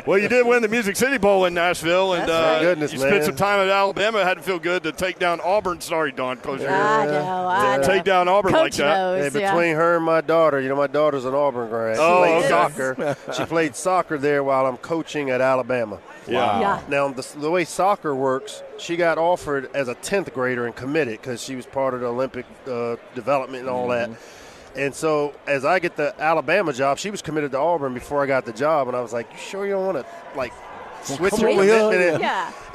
Well, you did win the Music City Bowl in Nashville, and goodness, you man. spent some time at Alabama. It had to feel good to take down Auburn. Sorry, Don, close your ears. I know. Take down Auburn Coach like that. knows, Between her and my daughter, my daughter's an Auburn grad. She played soccer. She played soccer there while I'm coaching at Alabama. Yeah. Now, the way soccer works, she got offered as a 10th grader and committed because she was part of the Olympic development and all that. And so as I get the Alabama job, she was committed to Auburn before I got the job. And I was like, you sure you don't want to, like, switch your commitment?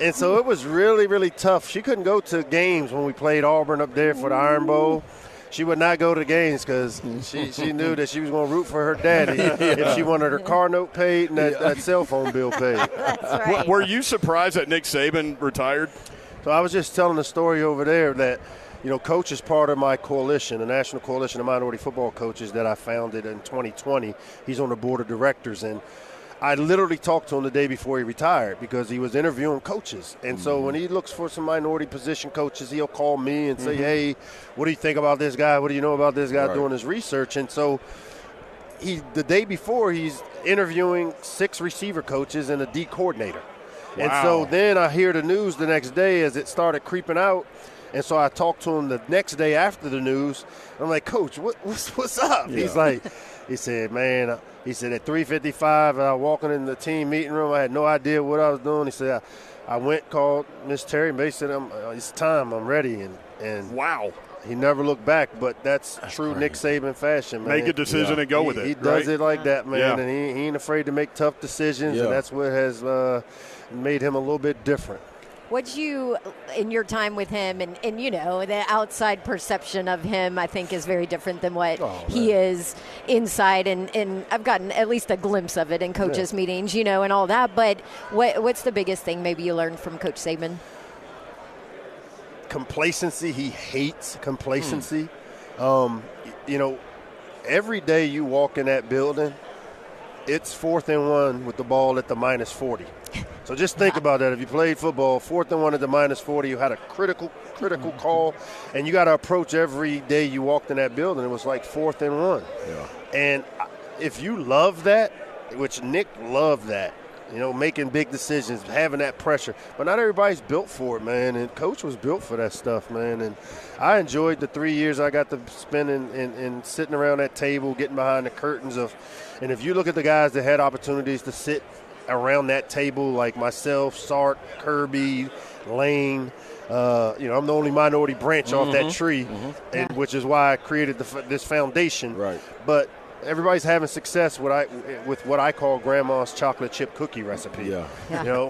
And so it was really, really tough. She couldn't go to games when we played Auburn up there for the Iron Bowl. She would not go to games because she knew that she was going to root for her daddy if she wanted her car note paid and that cell phone bill paid. That's right. Were you surprised that Nick Saban retired? So I was just telling a story over there that, Coach is part of my coalition, the National Coalition of Minority Football Coaches that I founded in 2020. He's on the board of directors, and I literally talked to him the day before he retired because he was interviewing coaches. And so when he looks for some minority position coaches, he'll call me and say, hey, what do you think about this guy? What do you know about this guy doing his research? And so the day before, he's interviewing 6 receiver coaches and a D coordinator. Wow. And so then I hear the news the next day as it started creeping out. And so I talked to him the next day after the news. I'm like, Coach, what's up? Yeah. He said, man, he said at 3:55, I was walking in the team meeting room. I had no idea what I was doing. He said, I went, called Miss Terry, and basically said, it's time, I'm ready. And wow. He never looked back, but that's true Nick Saban fashion, man. Make a decision and go with it. He does it like that, man, and he ain't afraid to make tough decisions, and that's what has made him a little bit different. What'd you, in your time with him, and the outside perception of him, I think, is very different than what he is inside, and I've gotten at least a glimpse of it in coaches' meetings, and all that, but what's the biggest thing maybe you learned from Coach Saban? Complacency. He hates complacency. Every day you walk in that building, it's 4th and 1 with the ball at the -40. So just think about that. If you played football, 4th and 1 at the -40, you had a critical call, and you got to approach every day you walked in that building. It was like 4th and 1. Yeah. And if you love that, which Nick loved that, making big decisions, having that pressure. But not everybody's built for it, man. And Coach was built for that stuff, man. And I enjoyed the 3 years I got to spend in sitting around that table, getting behind the curtains of. And if you look at the guys that had opportunities to sit around that table, like myself, Sark, Kirby, Lane, I'm the only minority branch off that tree, and which is why I created this foundation. Right. But everybody's having success with what I call Grandma's chocolate chip cookie recipe. Yeah.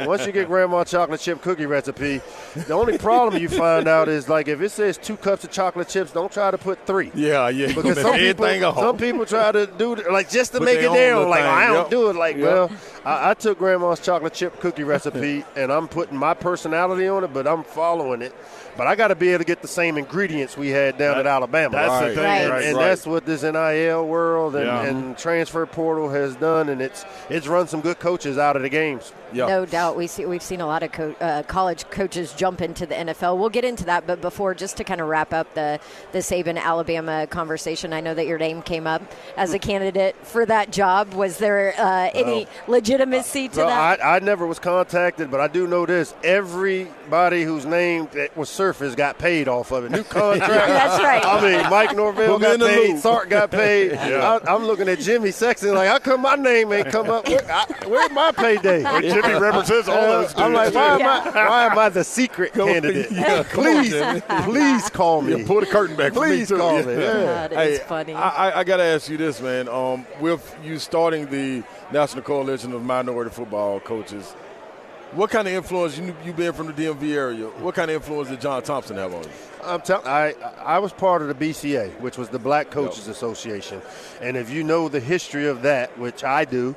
Once you get Grandma's chocolate chip cookie recipe, the only problem you find out is, like, if it says 2 cups of chocolate chips, don't try to put 3. Yeah. Because some people try to do just to make it their own. Like, I don't do it. Like, well, I took Grandma's chocolate chip cookie recipe and I'm putting my personality on it, but I'm following it. But I got to be able to get the same ingredients we had down at Alabama. That's the thing, and that's what this NIL world and transfer portal has done, and it's run some good coaches out of the games. Yeah. No doubt. We've seen a lot of college coaches jump into the NFL. We'll get into that, but before, just to kind of wrap up the Saban-Alabama conversation, I know that your name came up as a candidate for that job. Was there any legitimacy to that? I never was contacted, but I do know this. Everybody whose name that was surfaced got paid off of it. New contract. That's right. I mean, Mike Norvell got paid. Sark got paid. I'm looking at Jimmy Sexton like, how come my name ain't come up? Where's my payday? Jimmy represents all those dudes. I'm like, why am I the secret candidate? Please call me. Pull the curtain back. Please call me. God, it's funny. I got to ask you this, man. With you starting the National Coalition of minority football coaches. What kind of influence, you being from the DMV area, what kind of influence did John Thompson have on you? I was part of the BCA, which was the Black Coaches Association. And if you know the history of that, which I do,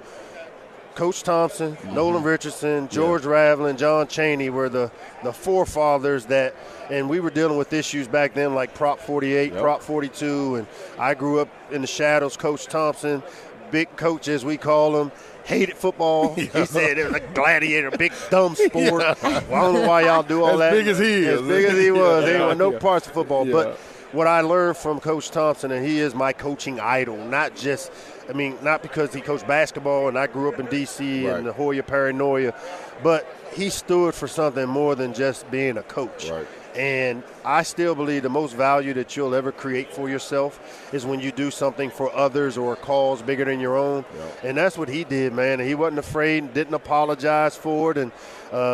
Coach Thompson, Nolan Richardson, George Raveling, John Chaney were the forefathers that, and we were dealing with issues back then like Prop 48, Prop 42, and I grew up in the shadows. Coach Thompson, big coach as we call him, hated football. He said it was a gladiator, big dumb sport. Well, I don't know why y'all do all that. As big as he is. As big as he was. There were no parts of football. But what I learned from Coach Thompson, and he is my coaching idol, not because he coached basketball and I grew up in D.C. and La Jolla, Paranoia, but he stood for something more than just being a coach. Right. And I still believe the most value that you'll ever create for yourself is when you do something for others or a cause bigger than your own. Yep. And that's what he did, man. And he wasn't afraid, didn't apologize for it. And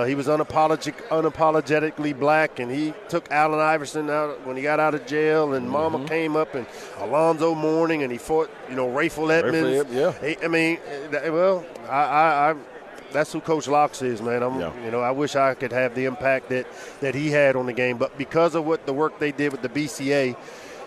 he was unapologetically black. And he took Allen Iverson out when he got out of jail. And Mama came up, and Alonzo Mourning, and he fought, Rayful Edmonds. That's who Coach Loxley is, man. I wish I could have the impact that he had on the game. But because of the work they did with the BCA,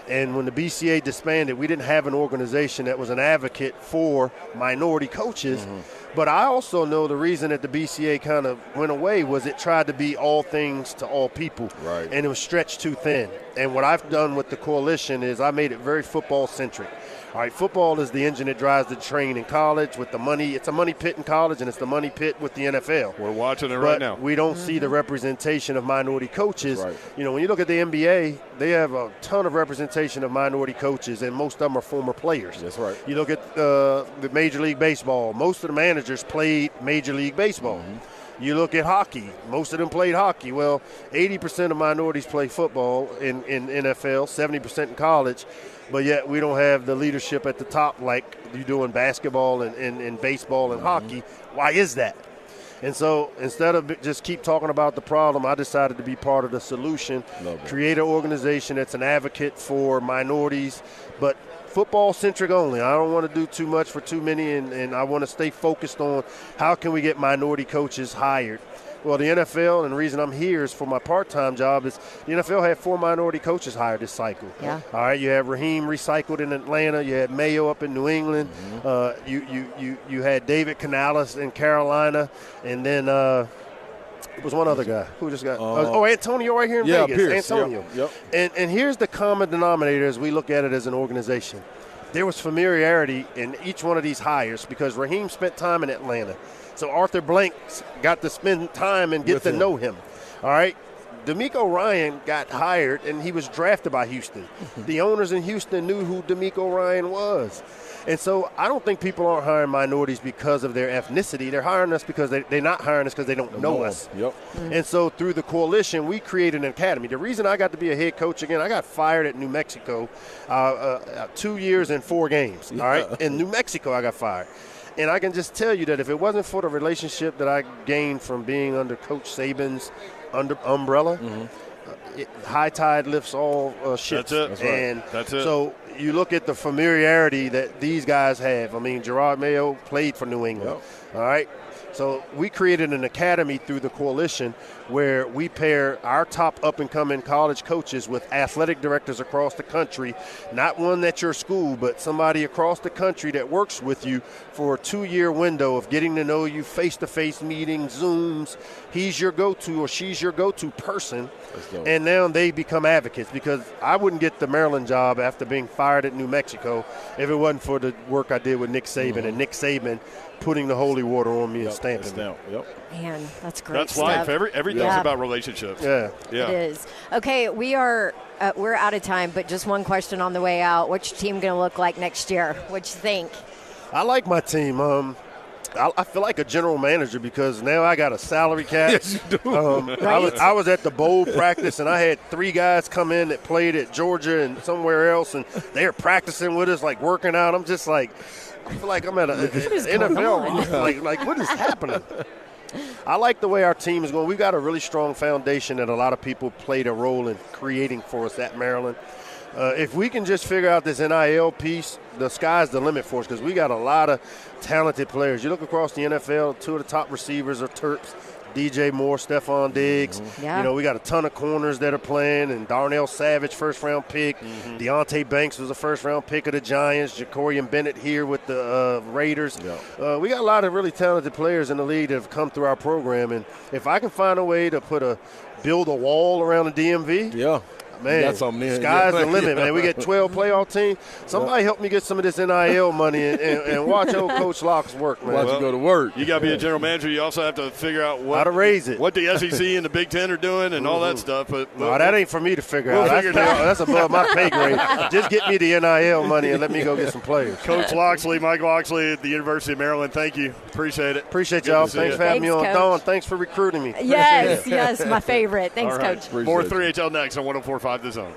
and when the BCA disbanded, we didn't have an organization that was an advocate for minority coaches. But I also know the reason that the BCA kind of went away was it tried to be all things to all people. Right. And it was stretched too thin. And what I've done with the coalition is I made it very football-centric. All right, football is the engine that drives the train in college with the money. It's a money pit in college, and it's the money pit with the NFL. We're watching it right now. We don't see the representation of minority coaches. Right. When you look at the NBA, they have a ton of representation of minority coaches, and most of them are former players. That's right. You look at the Major League Baseball. Most of the managers played Major League Baseball. You look at hockey. Most of them played hockey. Well, 80% of minorities play football in NFL, 70% in college. But yet we don't have the leadership at the top like you do in basketball and baseball and hockey. Why is that? And so instead of just keep talking about the problem, I decided to be part of the solution, create an organization that's an advocate for minorities, but football-centric only. I don't want to do too much for too many, and I want to stay focused on how can we get minority coaches hired. Well, the NFL, and the reason I'm here is for my part-time job, is the NFL had 4 minority coaches hired this cycle. Yeah. All right, you have Raheem recycled in Atlanta. You had Mayo up in New England. You had David Canales in Carolina. And then it was one other guy who just got Antonio right here in Vegas. Pierce. Antonio. Yep. And here's the common denominator as we look at it as an organization. There was familiarity in each one of these hires because Raheem spent time in Atlanta. So Arthur Blank got to spend time and get to know him. All right. D'Amico Ryan got hired, and he was drafted by Houston. The owners in Houston knew who D'Amico Ryan was. And so I don't think people aren't hiring minorities because of their ethnicity. They're hiring us because they're not hiring us because they don't know us. Yep. And so through the coalition, we created an academy. The reason I got to be a head coach again, I got fired at New Mexico 2 years and 4 games. All right. In New Mexico, I got fired. And I can just tell you that if it wasn't for the relationship that I gained from being under Coach Saban's umbrella, high tide lifts all ships. That's it. That's right. And that's it. So you look at the familiarity that these guys have. I mean, Gerard Mayo played for New England. Yep. All right. So we created an academy through the coalition where we pair our top up-and-coming college coaches with athletic directors across the country, not one at your school, but somebody across the country that works with you for a 2-year window of getting to know you, face-to-face meetings, Zooms. He's your go-to or she's your go-to person, and now they become advocates because I wouldn't get the Maryland job after being fired at New Mexico if it wasn't for the work I did with Nick Saban and Nick Saban putting the holy water on me and stamping me. Man, that's great. That's stuff. life. Everything's about relationships. Yeah. It is. Okay, we're out of time, but just one question on the way out. What's your team going to look like next year? What you think? I like my team. I feel like a general manager because now I got a salary cap. Yes, you do. Right? I was at the bowl practice, and I had 3 guys come in that played at Georgia and somewhere else, and they're practicing with us, like working out. I'm just like, I feel like I'm at an NFL. Like, what is happening? I like the way our team is going. We've got a really strong foundation that a lot of people played a role in creating for us at Maryland. If we can just figure out this NIL piece, the sky's the limit for us because we got a lot of talented players. You look across the NFL, 2 of the top receivers are Terps. DJ Moore, Stephon Diggs. Yeah. You know, we got a ton of corners that are playing, and Darnell Savage, first-round pick. Deontay Banks was a first-round pick of the Giants. Jacorian Bennett here with the Raiders. Yeah. We got a lot of really talented players in the league that have come through our program, and if I can find a way to build a wall around the DMV, man, got something there. Sky's the limit, man. We get 12 playoff teams. Somebody help me get some of this NIL money and watch old Coach Locke's work, man. Watch you go to work. You got to be a general manager. You also have to figure out how to raise it, what the SEC and the Big Ten are doing, and all that stuff. But no, that ain't for me to figure out. That's above my pay grade. Just get me the NIL money and let me go get some players. Coach Loxley, Mike Loxley at the University of Maryland. Thank you. Appreciate it. Appreciate y'all. Thanks for having me on. Coach. Dawn, thanks for recruiting me. Yes, my favorite. Thanks, All right. Coach. More 3HL next on 104.5 The Zone.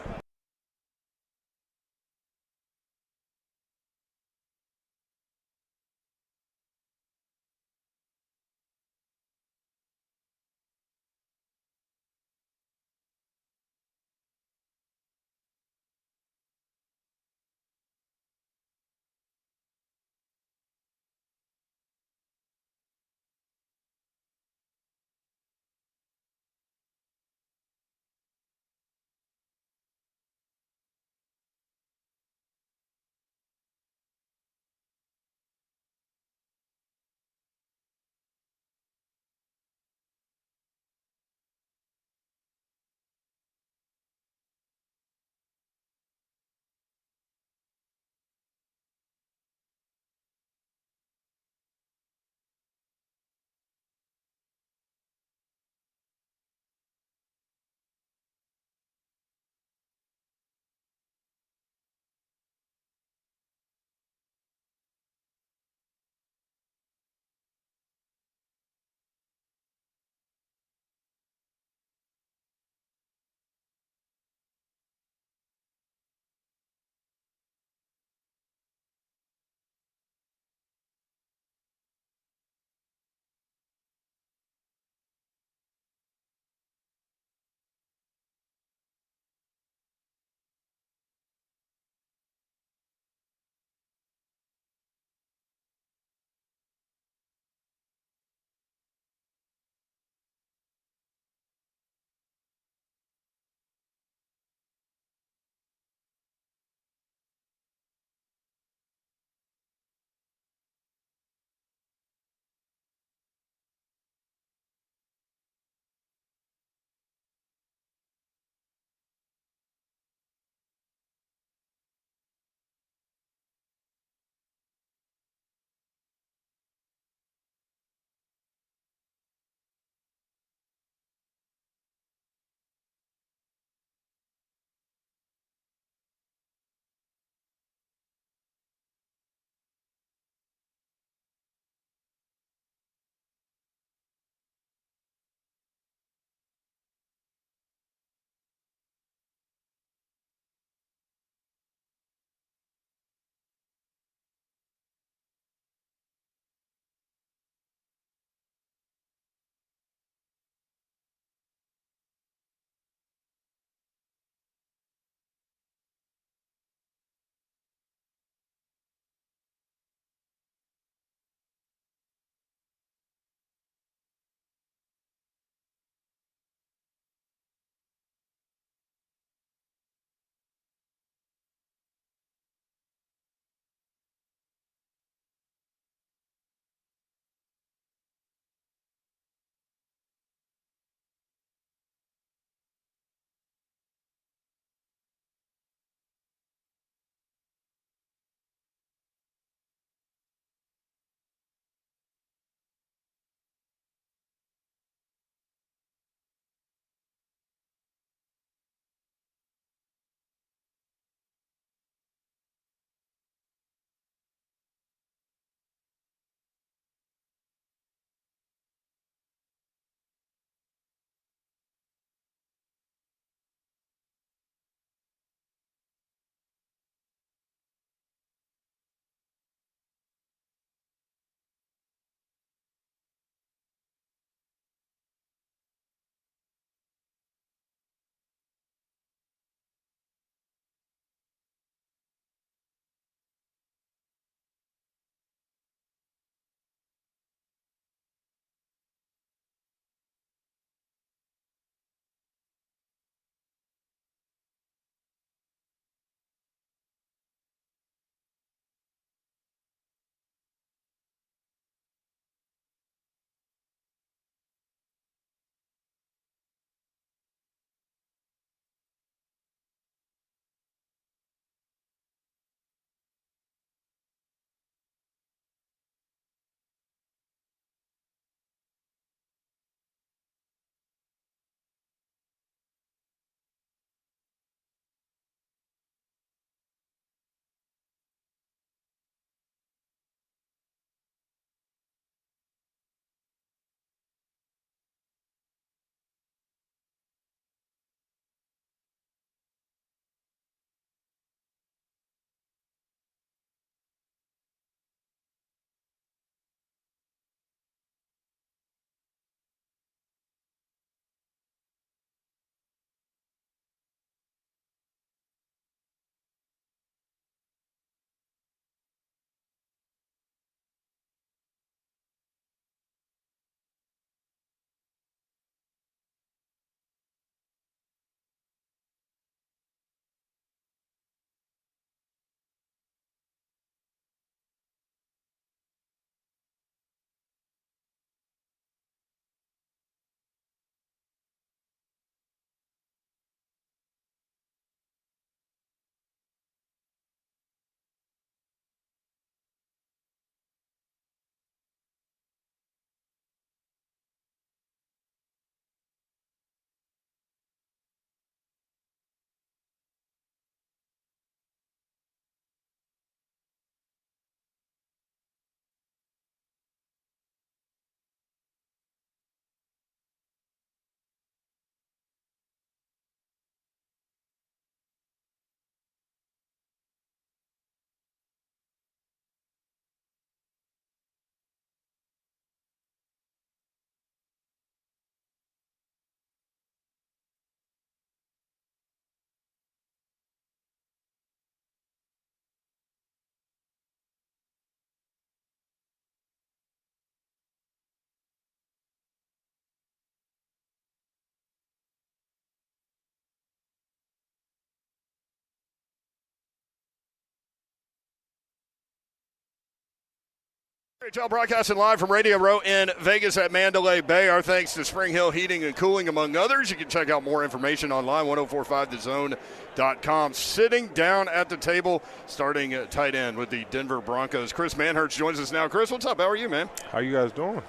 NHL broadcasting live from Radio Row in Vegas at Mandalay Bay. Our thanks to Spring Hill Heating and Cooling, among others. You can check out more information online, 1045thezone.com. Sitting down at the table, starting at tight end with the Denver Broncos. Chris Manhertz joins us now. Chris, what's up? How are you, man? How you guys doing?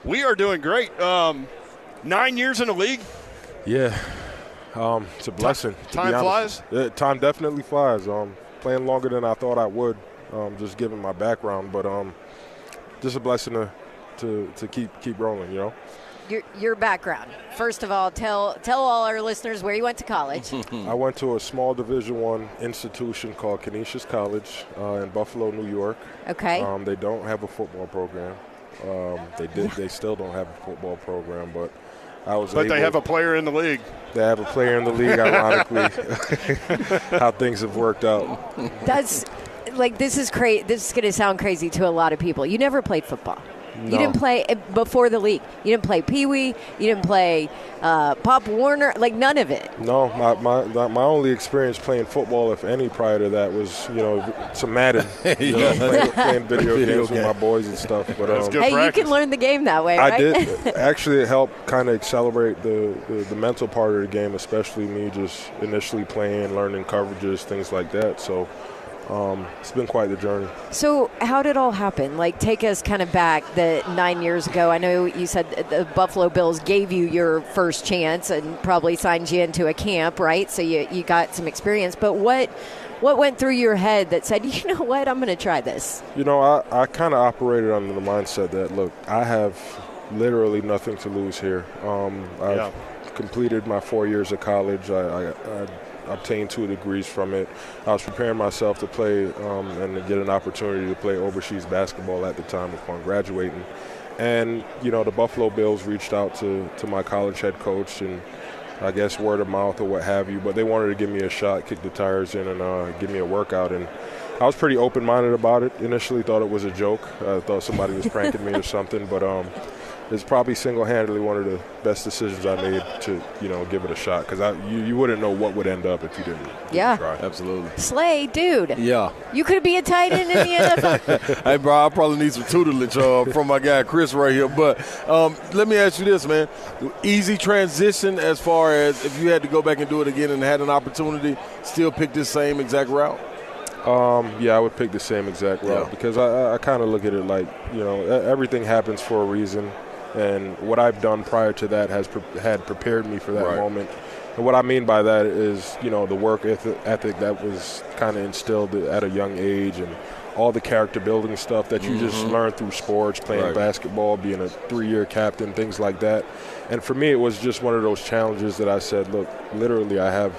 We are doing great. 9 years in the league. Yeah, it's a blessing. Time flies? Yeah, time definitely flies. Playing longer than I thought I would, just given my background. But just a blessing to keep rolling, you know. Your background. First of all, tell all our listeners where you went to college. I went to a small Division I institution called Canisius College in Buffalo, New York. Okay. They don't have a football program. They still don't have a football program, but I was. But they have a player in the league. They have a player in the league, ironically. How things have worked out. That's like, this is crazy. This is going to sound crazy to a lot of people. You never played football. No. You didn't play before the league. You didn't play Pee Wee. You didn't play Pop Warner. Like, none of it. No, my only experience playing football, if any, prior to that was, some Madden. Playing video games with my boys and stuff. But hey, practice. You can learn the game that way, right? I did. Actually, it helped kind of accelerate the mental part of the game, especially me just initially playing, learning coverages, things like that. So it's been quite the journey. So how did it all happen? Like, take us kind of back 9 years ago. I know you said the Buffalo Bills gave you your first chance and probably signed you into a camp, right? So you got some experience. But what went through your head that said, you know what, I'm going to try this? I kind of operated under the mindset that, look, I have literally nothing to lose here. I've completed my 4 years of college. I obtained 2 degrees from it. I was preparing myself to play and to get an opportunity to play overseas basketball at the time upon graduating. And, the Buffalo Bills reached out to my college head coach, and I guess word of mouth or what have you, but they wanted to give me a shot, kick the tires in, and give me a workout. And I was pretty open-minded about it. Initially thought it was a joke. I thought somebody was pranking me or something, but it's probably single-handedly one of the best decisions I made to, give it a shot, because you wouldn't know what would end up if you didn't try. Absolutely. Slay, dude. Yeah. You could be a tight end in the NFL. Hey, bro, I probably need some tutelage from my guy Chris right here. But let me ask you this, man. Easy transition as far as if you had to go back and do it again and had an opportunity, still pick this same exact route? I would pick the same exact route because I kind of look at it like, everything happens for a reason. And what I've done prior to that had prepared me for that moment. And what I mean by that is, the work ethic that was kind of instilled at a young age, and all the character building stuff that you just learn through sports, playing basketball, being a 3-year captain, things like that. And for me, it was just one of those challenges that I said, look, literally I have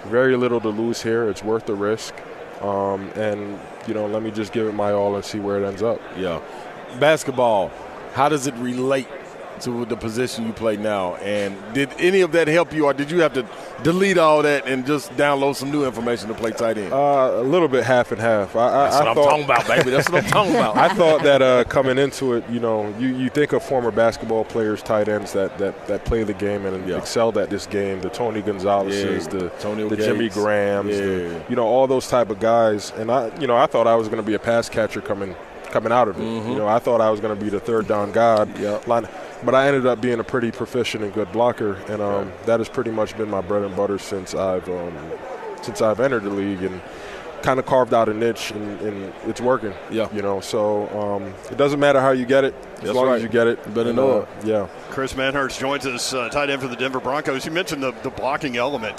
very little to lose here. It's worth the risk. And, let me just give it my all and see where it ends up. Yeah. Basketball. How does it relate to the position you play now? And did any of that help you, or did you have to delete all that and just download some new information to play tight end? A little bit half and half. That's what I'm talking about, baby. That's what I'm talking about. I thought that coming into it, you think of former basketball players, tight ends that play the game and excelled at this game, the Tony Gonzalez's, the Jimmy Grahams, all those type of guys. And I thought I was going to be a pass catcher coming out of it. I thought I was going to be the third down god. But I ended up being a pretty proficient and good blocker, and that has pretty much been my bread and butter since I've entered the league, and kind of carved out a niche, and it's working. So it doesn't matter how you get it, as long as you get it. You better know it. Chris Manhertz joins us, tight end for the Denver Broncos. You mentioned the blocking element.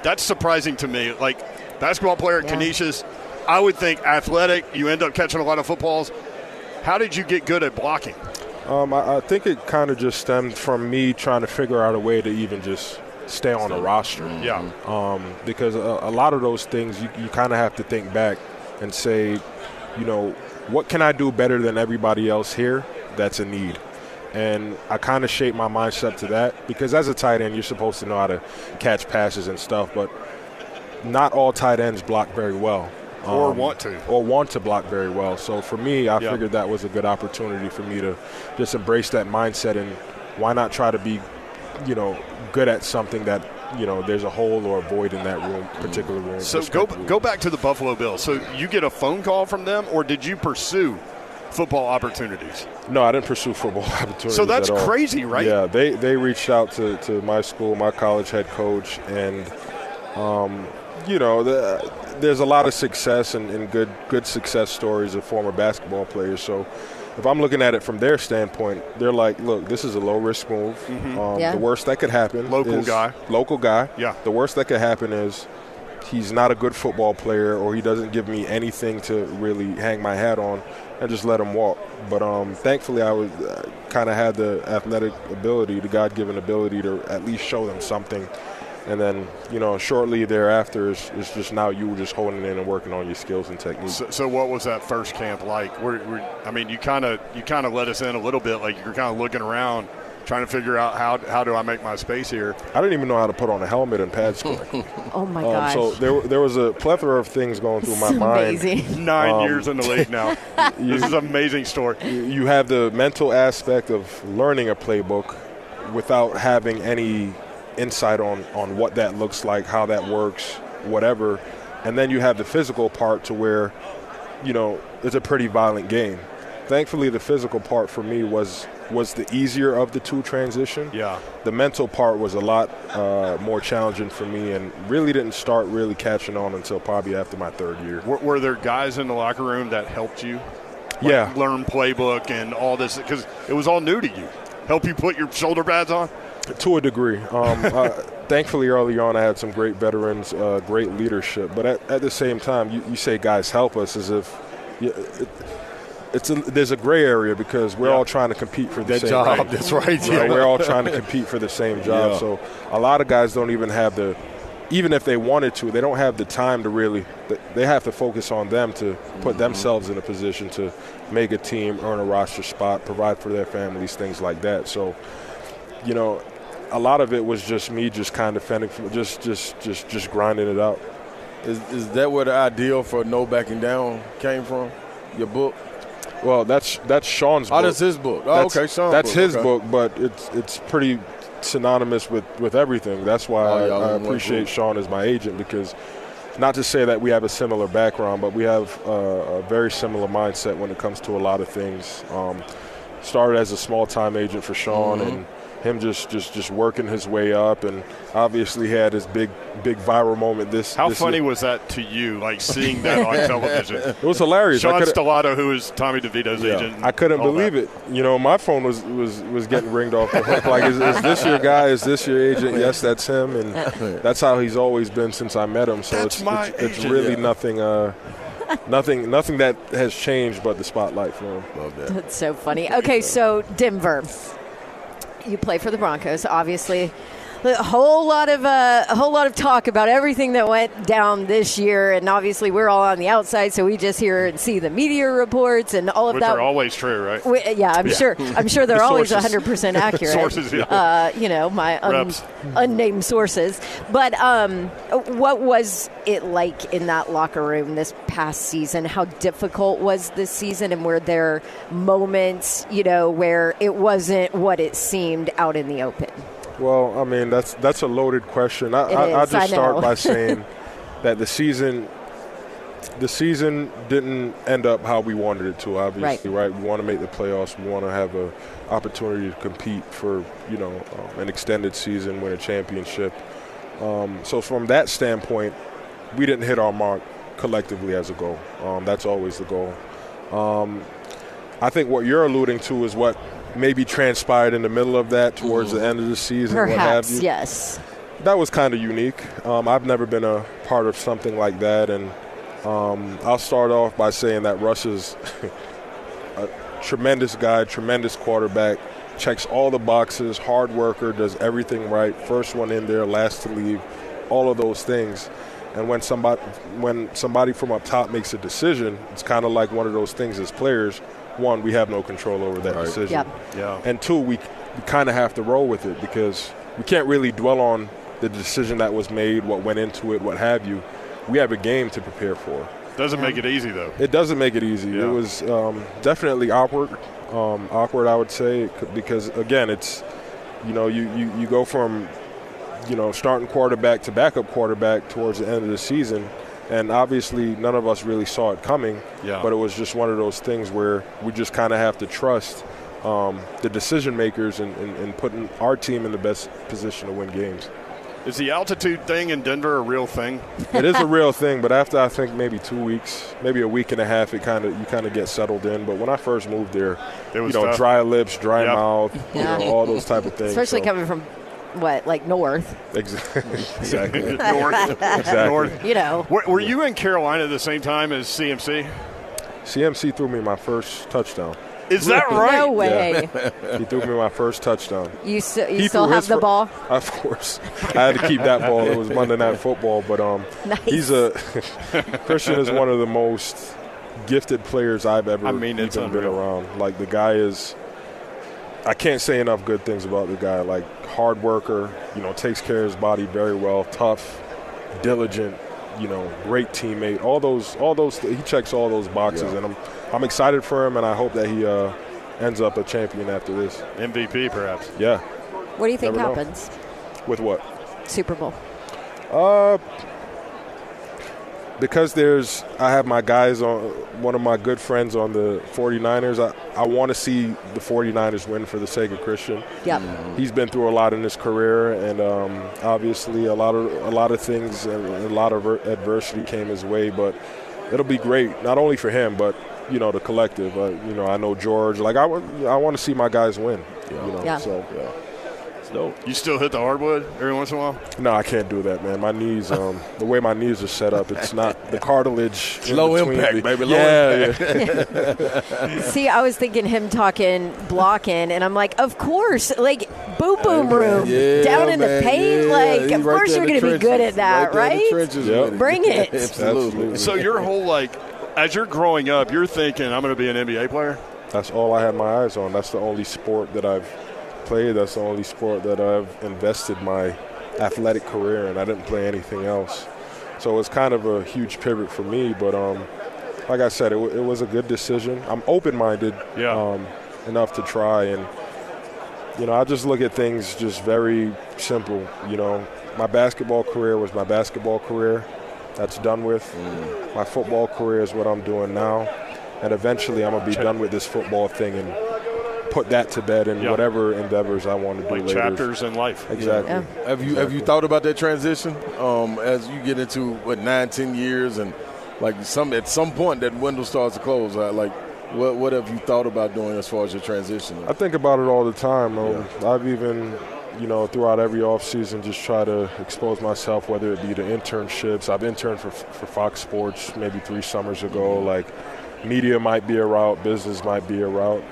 That's surprising to me. Like, basketball player at Canisius, I would think athletic, you end up catching a lot of footballs. How did you get good at blocking? I think it kind of just stemmed from me trying to figure out a way to even just stay on the roster. Because a lot of those things you kind of have to think back and say, what can I do better than everybody else here that's a need? And I kind of shaped my mindset to that, because as a tight end, you're supposed to know how to catch passes and stuff, but not all tight ends block very well. Or want to block very well. So for me, I figured that was a good opportunity for me to just embrace that mindset, and why not try to be, good at something that, there's a hole or a void in that particular room. So go back to the Buffalo Bills. So you get a phone call from them, or did you pursue football opportunities? No, I didn't pursue football opportunities. So that's at all. crazy, right? Yeah, they reached out to my school, my college head coach, and there's a lot of success and good success stories of former basketball players. So if I'm looking at it from their standpoint, they're like, look, this is a low-risk move. The worst that could happen Local guy. Yeah. The worst that could happen is he's not a good football player or he doesn't give me anything to really hang my hat on, and just let him walk. But thankfully I was kind of had the athletic ability, the God-given ability to at least show them something. And then, shortly thereafter, it's just now you were just holding in and working on your skills and techniques. So what was that first camp like? You kind of let us in a little bit, like you're kind of looking around, trying to figure out how do I make my space here. I didn't even know how to put on a helmet in pad school. Oh, my gosh. So there was a plethora of things going through my mind. Amazing. 9 years in the league now. This is an amazing story. You have the mental aspect of learning a playbook without having any insight on what that looks like, how that works, whatever. And then you have the physical part to where, it's a pretty violent game. Thankfully, the physical part for me was the easier of the two transition. Yeah. The mental part was a lot more challenging for me and really didn't start really catching on until probably after my third year. Were there guys in the locker room that helped you learn playbook and all this? Because it was all new to you. Help you put your shoulder pads on? To a degree. Thankfully, early on, I had some great veterans, great leadership. But at the same time, you say guys help us as if there's a gray area because we're all trying to compete for the same job. Right. That's right. Yeah. We're all trying to compete for the same job. Yeah. So a lot of guys don't even have even if they wanted to, they don't have the time to really – they have to focus on them to put themselves in a position to make a team, earn a roster spot, provide for their families, things like that. So, a lot of it was just me just kind of fending from just grinding it out. Is that where the ideal for no backing down came from? Your book? Well, that's Sean's book. Oh, that's his book. Oh, okay, Sean's that's book. his book, but it's pretty synonymous with everything. That's why I appreciate Sean as my agent, because not to say that we have a similar background, but we have a very similar mindset when it comes to a lot of things. Started as a small-time agent for Sean, and him just working his way up, and obviously had his big viral moment. How funny was that to you, like seeing that on television? It was hilarious. Sean Stellato, who is Tommy DeVito's agent. I couldn't believe it. My phone was getting ringed off the hook. Like, is this your guy? Is this your agent? Yes, that's him, and that's how he's always been since I met him. So it's really nothing. Nothing that has changed but the spotlight for him. Love that. That's so funny. Okay, so Denver. You play for the Broncos, obviously. A whole lot of talk about everything that went down this year, and obviously we're all on the outside, so we just hear and see the media reports and all of Which that. Which are always true, right? Sure. I'm sure they're always 100% accurate. Sources, yeah. My unnamed sources. But what was it like in that locker room this past season? How difficult was this season, and were there moments, where it wasn't what it seemed out in the open? Well, I mean, that's a loaded question. I'll just start by saying that the season didn't end up how we wanted it to, obviously, right? We want to make the playoffs. We want to have an opportunity to compete for, an extended season, win a championship. So from that standpoint, we didn't hit our mark collectively as a goal. That's always the goal. I think what you're alluding to is what maybe transpired in the middle of that towards the end of the season. Perhaps, what have you. Yes. That was kind of unique. I've never been a part of something like that, and I'll start off by saying that Russ is a tremendous guy, tremendous quarterback, checks all the boxes, hard worker, does everything right, first one in there, last to leave, all of those things. And when somebody from up top makes a decision, it's kind of like one of those things as players. One, we have no control over that decision. Yep. Yeah. And two, we kind of have to roll with it because we can't really dwell on the decision that was made, what went into it, what have you. We have a game to prepare for. Doesn't make it easy, though. It doesn't make it easy. Yeah. It was definitely awkward, I would say, because, again, it's, you go from, starting quarterback to backup quarterback towards the end of the season, And obviously, none of us really saw it coming, Yeah. but it was just one of those things where we just kind of have to trust the decision makers and putting our team in the best position to win games. Is the altitude thing in Denver a real thing? It is a real thing, but after I think maybe 2 weeks, maybe a week and a half, you kind of get settled in. But when I first moved there, It was you know, tough. dry lips, dry Yep. mouth, Yeah. you know, all those type of things. Especially So- coming from like north. Exactly. North. Exactly. North. You know. Were you in Carolina at the same time as CMC? CMC threw me my first touchdown. Is that right? No way. He threw me my first touchdown. You still He still threw have his the ball? Of course. I had to keep that ball. It was Monday Night Football. But Nice. Christian is one of the most gifted players I've ever I mean, it's even been unreal. around. Like, the guy is – I can't say enough good things about the guy. Like, hard worker, you know, takes care of his body very well, tough, diligent, you know, great teammate. All those he checks all those boxes, and I'm excited for him, and I hope that he ends up a champion after this. MVP, perhaps. Yeah. What do you think Never know. happens? With what? Super Bowl. Because I have my guys on, one of my good friends on the 49ers, I want to see the 49ers win for the sake of Christian. Yep. He's been through a lot in his career, and obviously a lot of things and a lot of adversity came his way, but it'll be great, not only for him, but, you know, the collective. You know, I know George. Like, I want to see my guys win. You know, Yeah. so, yeah. No. You still hit the hardwood every once in a while? No, I can't do that, man. My knees, the way my knees are set up, it's not the cartilage. in Low between impact, baby. Low Yeah. See, I was thinking him talking blocking, and I'm like, of course, like boom boom room Yeah, down in man, the paint. yeah. Like, He's of right course there you're in going the to be good at trenches. that, Right there in right? the trenches Yep. with it. Bring it. Absolutely. So your whole, like, as you're growing up, you're thinking, I'm going to be an NBA player? That's all I had my eyes on. That's the only sport that I've played. That's the only sport that I've invested my athletic career in. I didn't play anything else. So it's kind of a huge pivot for me. But like I said, it was a good decision. I'm open-minded enough to try. And, you know, I just look at things just very simple. You know, my basketball career was my basketball career. That's done with. My football career is what I'm doing now. And eventually I'm going to be done with this football thing and put that to bed in whatever endeavors I want to do Like later. chapters in life. Exactly. Yeah. Have you thought about that transition as you get into 9-10 years and like at some point that window starts to close? Like what have you thought about doing as far as your transition? I think about it all the time. I've even, you know, throughout every offseason just try to expose myself, whether it be the internships. I've interned for Fox Sports maybe 3 summers ago. Like, media might be a route, business might be a route.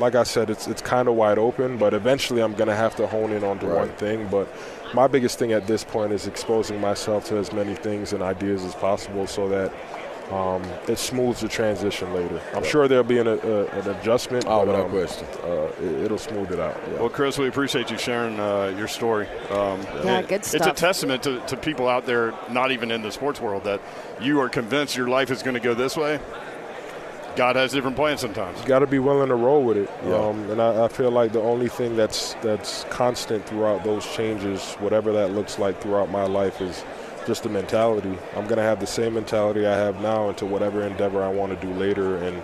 Like I said, it's kind of wide open, but eventually I'm going to have to hone in onto one thing. But my biggest thing at this point is exposing myself to as many things and ideas as possible so that it smooths the transition later. I'm sure there'll be an adjustment. Oh, but, without question. It'll smooth it out. Yeah. Well, Chris, we appreciate you sharing your story. Good It's a stuff. testament to people out there, not even in the sports world, that you are convinced your life is going to go this way. God has different plans sometimes. You got to be willing to roll with it. And I feel like the only thing that's constant throughout those changes, whatever that looks like throughout my life, is just the mentality. I'm going to have the same mentality I have now into whatever endeavor I want to do later, and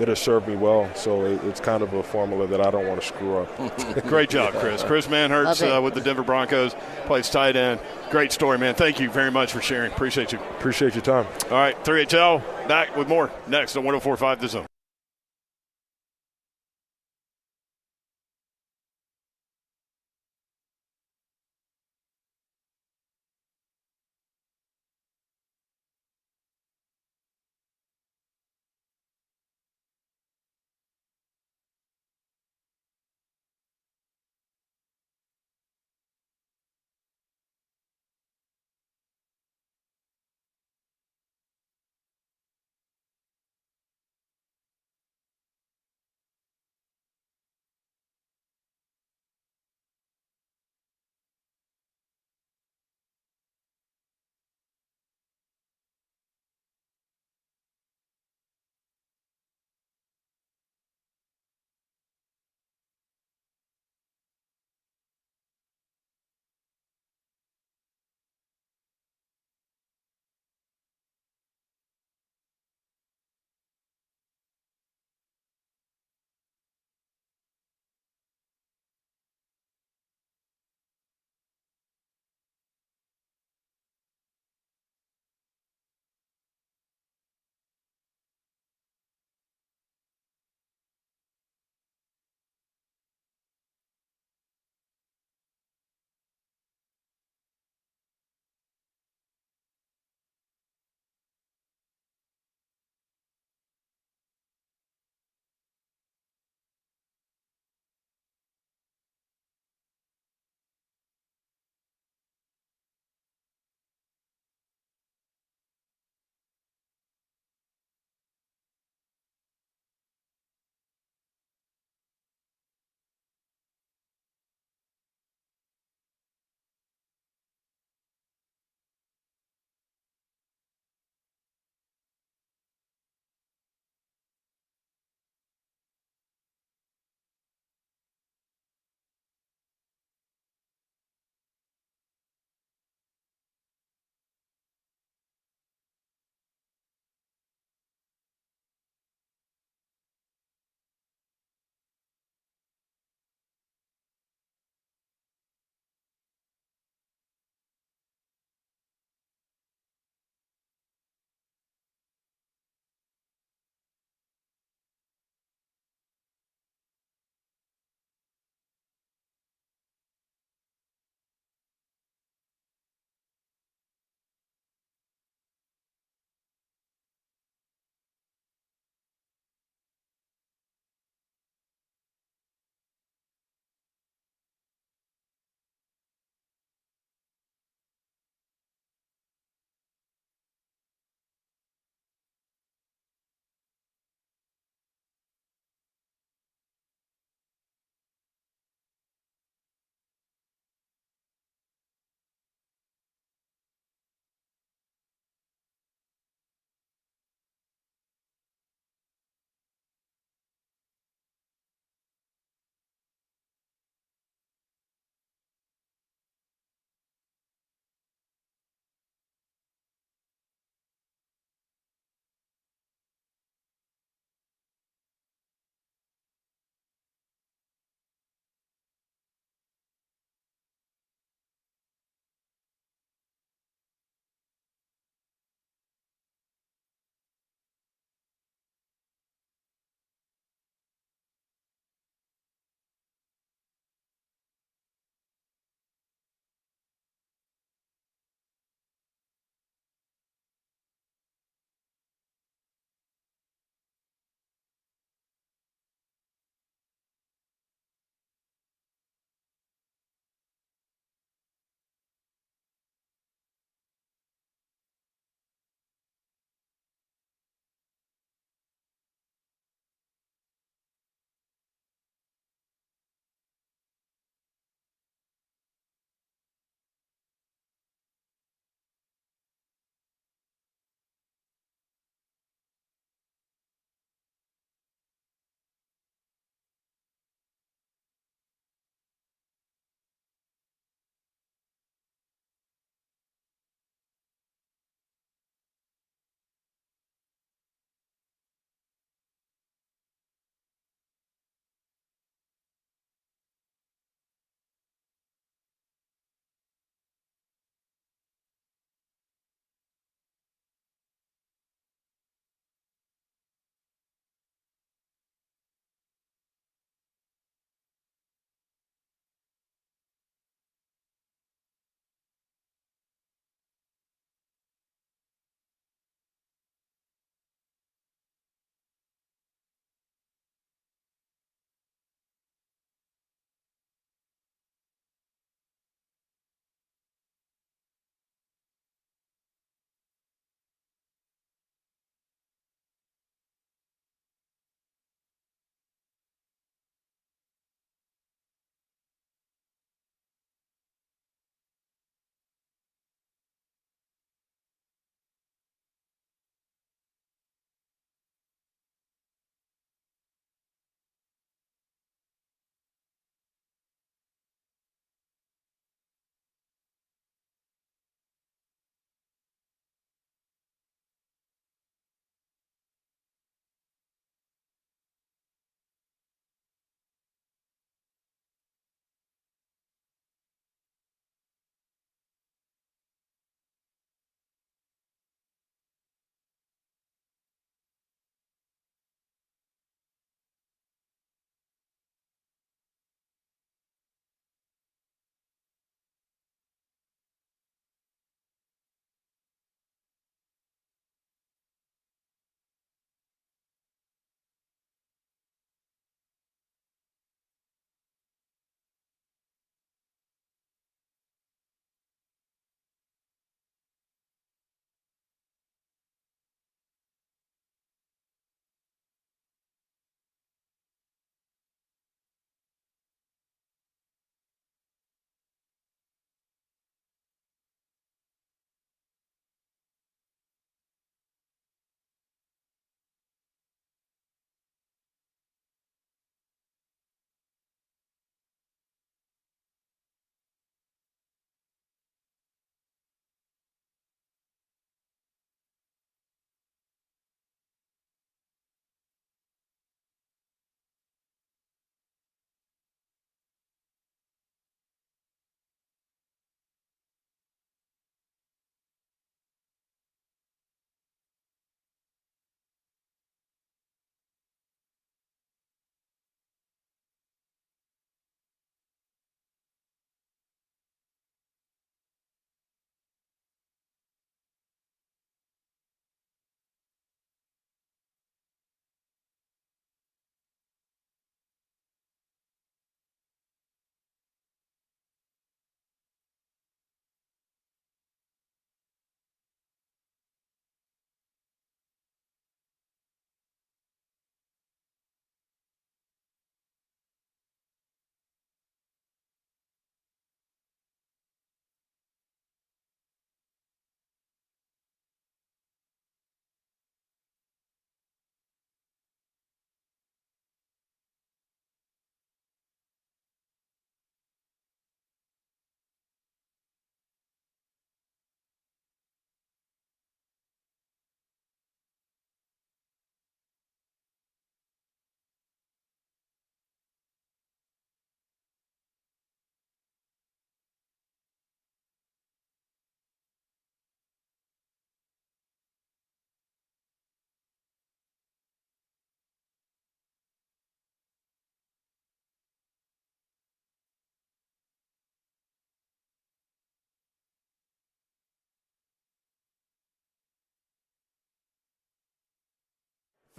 it has served me well. So it's kind of a formula that I don't want to screw up. Great job, Chris. Chris Manhertz with the Denver Broncos, plays tight end. Great story, man. Thank you very much for sharing. Appreciate you. Appreciate your time. All right, 3HL, back with more next on 104.5 The Zone.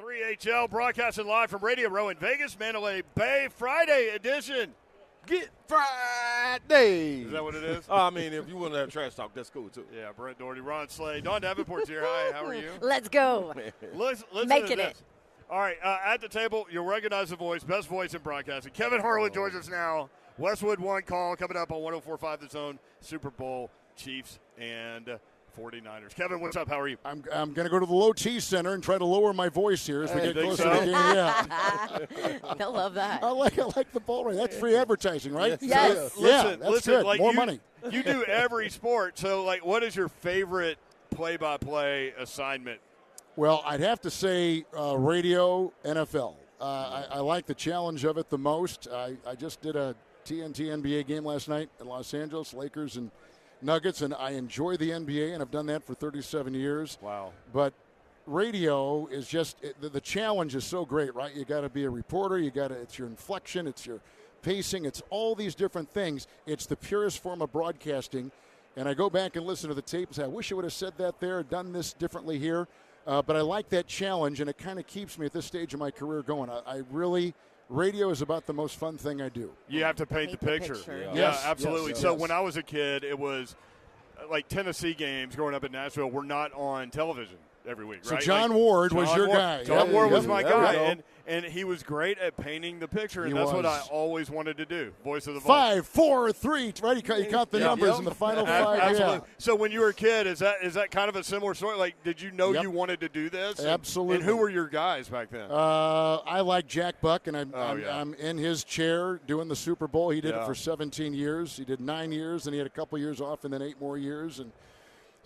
3HL broadcasting live from Radio Row in Vegas, Mandalay Bay, Friday edition. Get Friday. Is that what it is? I mean, if you want to have trash talk, that's cool, too. Yeah, Brent Doherty, Ron Slade. Don Davenport's here. Hi, how are you? Let's go. Listen Making to this. it. All right, at the table, you'll recognize the voice, best voice in broadcasting. Kevin Harlan joins us now. Westwood One Call coming up on 104.5 The Zone, Super Bowl, Chiefs, and 49ers. Kevin, what's up? How are you? I'm going to go to the Low T Center and try to lower my voice here as we get closer to the game. Yeah. They'll love that. I like the ball rate. That's free advertising, right? Yes. Yeah, that's listen, good. like More money. You do every sport, so like, what is your favorite play-by-play assignment? Well, I'd have to say radio, NFL. I like the challenge of it the most. I just did a TNT NBA game last night in Los Angeles, Lakers and Nuggets, and I enjoy the NBA, and I've done that for 37 years. Wow. But radio is just the challenge is so great, right? You got to be a reporter. It's your inflection, it's your pacing, it's all these different things. It's the purest form of broadcasting. And I go back and listen to the tape and say, I wish I would have said that there, done this differently here. But I like that challenge, and it kind of keeps me at this stage of my career going. Radio is about the most fun thing I do. You have to paint the picture. Yeah. Yeah, Yes, absolutely. yes, So yes. when I was a kid, it was like Tennessee games growing up in Nashville were not on television every week, So right? John Like, Ward was John your Ward- guy. John Yep. Ward was Yep. my There we guy, go. and he was great at painting the picture, and He that's what I was. always wanted to do. Voice of the Vault. 5, 4, 3. Right? You count the numbers in the final five. Absolutely. Yeah. So when you were a kid, is that kind of a similar story? Like, did you know Yep. you wanted to do this? Absolutely. And who were your guys back then? I like Jack Buck, and yeah. I'm in his chair doing the Super Bowl. He did Yeah. it for 17 years. He did 9 years, and he had a couple years off, and then 8 more years. And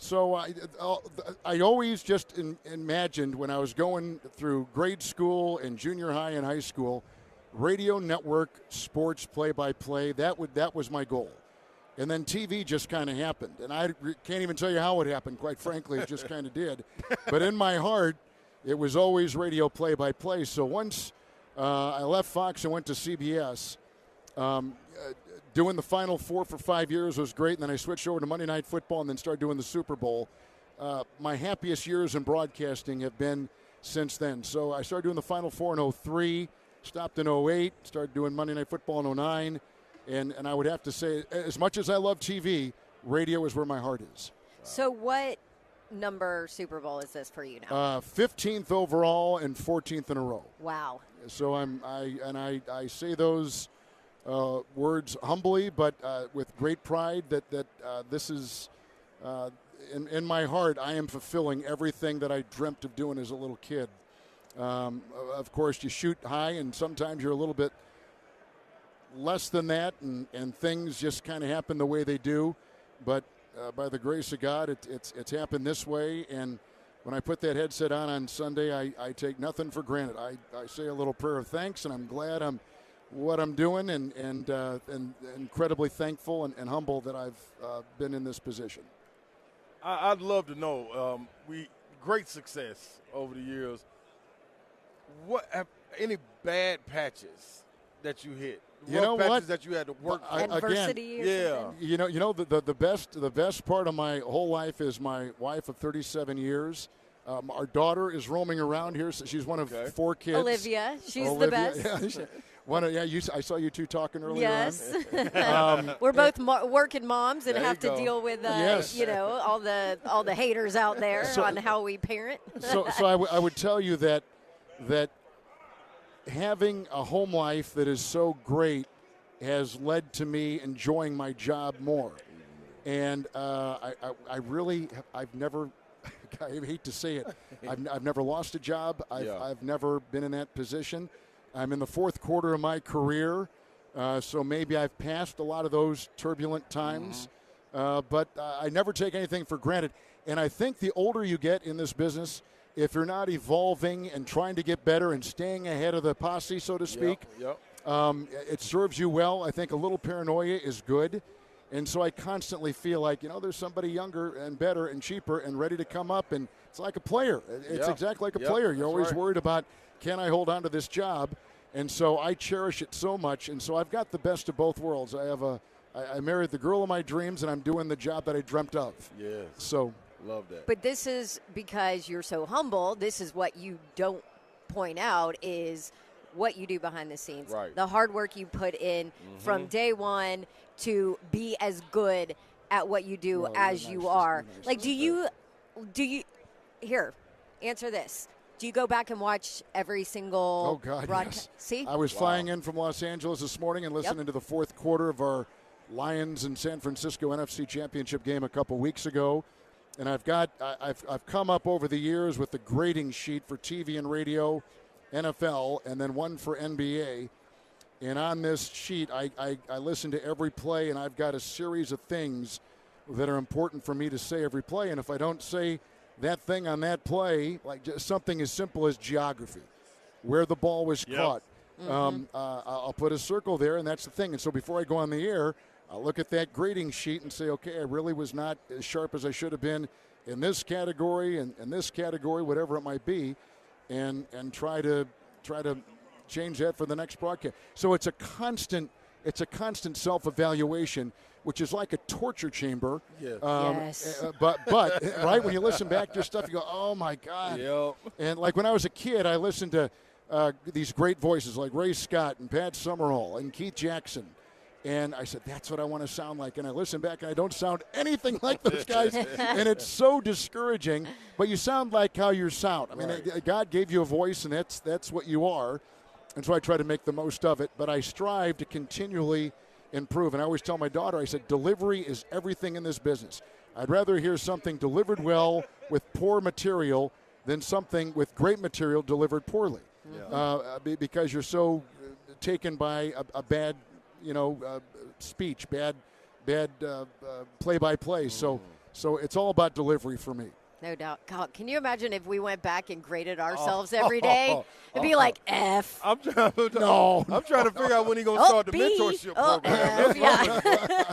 so I always just imagined when I was going through grade school and junior high and high school, radio network sports play-by-play. That was my goal. And then TV just kind of happened. And I can't even tell you how it happened, quite frankly. It just kind of did. But in my heart, it was always radio play-by-play. So once I left Fox and went to CBS, doing the Final Four for 5 years was great. And then I switched over to Monday Night Football and then started doing the Super Bowl. My happiest years in broadcasting have been since then. So I started doing the Final Four in 03, stopped in 08, started doing Monday Night Football in 09. And I would have to say, as much as I love TV, radio is where my heart is. So what number Super Bowl is this for you now? 15th overall and 14th in a row. Wow. So I say those words humbly, but with great pride that this is in my heart. I am fulfilling everything that I dreamt of doing as a little kid. Of course, you shoot high, and sometimes you're a little bit less than that, and things just kind of happen the way they do. But by the grace of God, it's happened this way. And when I put that headset on Sunday, I take nothing for granted. I say a little prayer of thanks, and I'm glad what I'm doing, and incredibly thankful and humble that I've been in this position. I'd love to know. Great success over the years. Any bad patches that you hit? You know patches what? that you had to work for? Adversity again, or something? You know the best part of my whole life is my wife of 37 years. Our daughter is roaming around here. So she's one of 4 kids. Olivia. She's the best. Yeah, I saw you two talking earlier Yes. on. We're both working moms and There have you to go. deal with Yes. all the haters out there So- on how we parent. So I would tell you that having a home life that is so great has led to me enjoying my job more. And I've never, I hate to say it, I've never lost a job. I've never been in that position. I'm in the 4th quarter of my career, so maybe I've passed a lot of those turbulent times. But I never take anything for granted. And I think the older you get in this business, if you're not evolving and trying to get better and staying ahead of the posse, so to speak, it serves you well. I think a little paranoia is good. And so I constantly feel like, there's somebody younger and better and cheaper and ready to come up. And it's like a player. It's exactly like a player. You're always worried about, can I hold on to this job? And so I cherish it so much. And so I've got the best of both worlds. I married the girl of my dreams, and I'm doing the job that I dreamt of. Yes. So Love that. But this is because you're so humble. This is what you don't point out is what you do behind the scenes, Right. the hard work you put in from day one to be as good at what you do as you are. Like, do you here, answer this. Do you go back and watch every single broadcast? Yes. See? I was flying in from Los Angeles this morning and listening to the fourth quarter of our Lions and San Francisco NFC Championship game a couple weeks ago. And I've come up over the years with the grading sheet for TV and radio, NFL, and then one for NBA. And on this sheet, I listen to every play, and I've got a series of things that are important for me to say every play. And if I don't say that thing on that play, like just something as simple as geography, where the ball was caught, I'll put a circle there, and that's the thing. And so before I go on the air, I'll look at that grading sheet and say, okay, I really was not as sharp as I should have been in this category and this category, whatever it might be, and try to change that for the next broadcast. So it's a constant self-evaluation, which is like a torture chamber. Yes. But right, when you listen back to your stuff, you go, oh my God. Yep. And like when I was a kid, I listened to these great voices like Ray Scott and Pat Summerall and Keith Jackson. And I said, that's what I want to sound like. And I listen back, and I don't sound anything like those guys. And it's so discouraging. But you sound like how you sound. I mean, God gave you a voice, and that's what you are. And so I try to make the most of it. But I strive to continually improve. And I always tell my daughter, I said, delivery is everything in this business. I'd rather hear something delivered well with poor material than something with great material delivered poorly. Because you're so taken by a bad speech, bad play-by-play. So it's all about delivery for me. No doubt. God, can you imagine if we went back and graded ourselves every day? It'd be like F. I'm trying to figure out when he's going to start the mentorship program.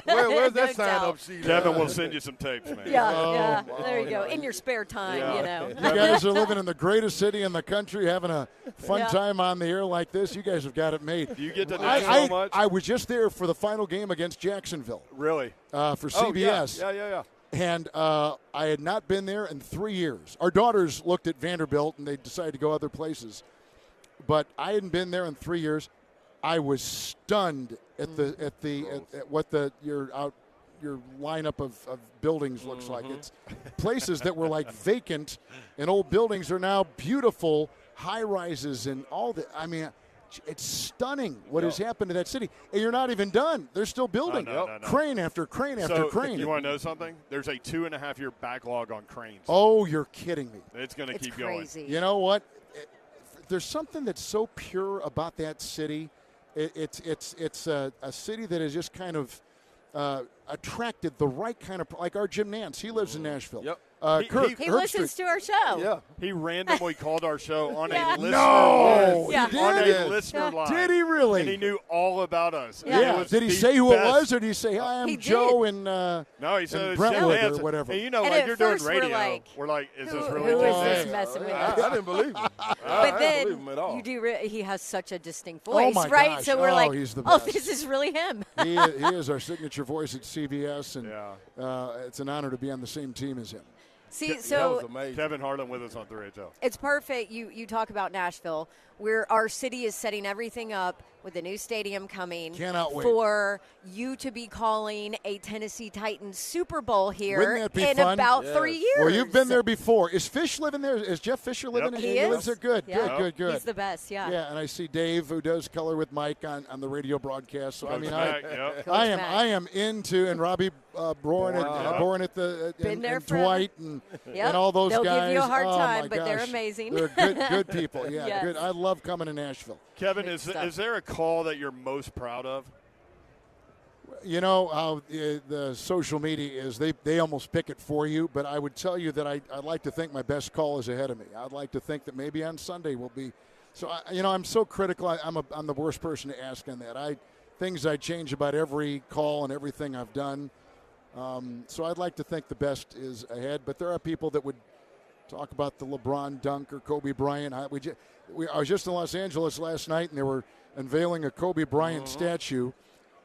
Where's that sign-up sheet? Kevin will send you some tapes, man. Yeah, there you go. In your spare time, You guys are living in the greatest city in the country, having a fun time on the air like this. You guys have got it made. Do you get to know so much? I was just there for the final game against Jacksonville. Really? For CBS. Yeah. And I had not been there in 3 years. Our daughters looked at Vanderbilt, and they decided to go other places. But I hadn't been there in 3 years. I was stunned at what your lineup of buildings looks like. It's places that were like vacant, and old buildings are now beautiful high rises and all that. I mean, it's stunning what has happened to that city. And you're not even done. They're still building. No. Crane after crane after crane. You want to know something? There's a 2.5-year backlog on cranes. Oh, you're kidding me. It's going to keep crazy. going. You know what? There's something that's so pure about that city. It's a city that has just kind of attracted the right kind of, like our Jim Nance. He lives in Nashville. Yep. He listens to our show. Yeah. He randomly called our show on a listener No! line. He On did? a listener line. Did he really? And he knew all about us. Yeah. Did he say who it was, or did he say, hi, I'm He Joe did. in No, he said in Brentwood Jim or whatever? And you know, And like at you're doing first we're radio. like, Is this really who Jim is this Nance? messing with I us? didn't believe him. But I didn't then believe him at all. you do. He has such a distinct Oh, voice, my right? gosh. So we're Oh, like, he's the oh, best. this is really him. he is our signature voice at CBS, and Yeah. it's an honor to be on the same team as him. See, That was so amazing. Kevin Harlan with us on 3HL. it's perfect. You talk about Nashville, where our city is setting everything up with a new stadium coming. Cannot wait. For you to be calling a Tennessee Titans Super Bowl here Wouldn't that be in fun? about Yes. 3 years. Well, you've been there before. Is Fish living there? Is Jeff Fisher living Yep. there? He lives is. there? Good, Yeah. good. He's the best, yeah. Yeah, and I see Dave, who does color with Mike on the radio broadcast. So Coach I mean, Mack, yep. Coach I Mack. am into, and Robbie Bourne at the Been and, there and forever. Dwight and Yep. all those They'll guys. give you a hard Oh, time, my but they're gosh. amazing. They're good people. Yeah, Yes. good. I love coming to Nashville. Kevin, Good is stuff. there a call that you're most proud of? You know how the social media is. They almost pick it for you, but I would tell you that I'd like to think my best call is ahead of me. I'd like to think that maybe on Sunday will be. So I'm so critical. I'm the worst person to ask on that. Things I change about every call and everything I've done. So I'd like to think the best is ahead, but there are people that would talk about the LeBron dunk or Kobe Bryant. I was just in Los Angeles last night, and they were unveiling a Kobe Bryant statue.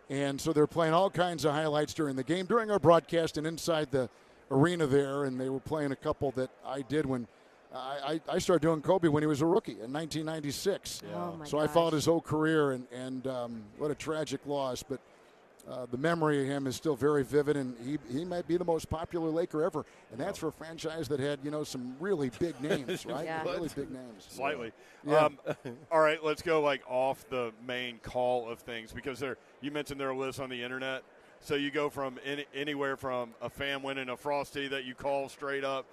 And so they're playing all kinds of highlights during the game, during our broadcast and inside the arena there. And they were playing a couple that I did when I started doing Kobe when he was a rookie in 1996. Oh my So I gosh. followed his whole career, and what a tragic loss. But the memory of him is still very vivid, and he might be the most popular Laker ever. And that's for a franchise that had, some really big names, right? Yeah. Really big names. Slightly. Yeah. All right, let's go off the main call of things, because you mentioned there are lists on the internet. So you go from anywhere from a fan winning a Frosty that you call straight up,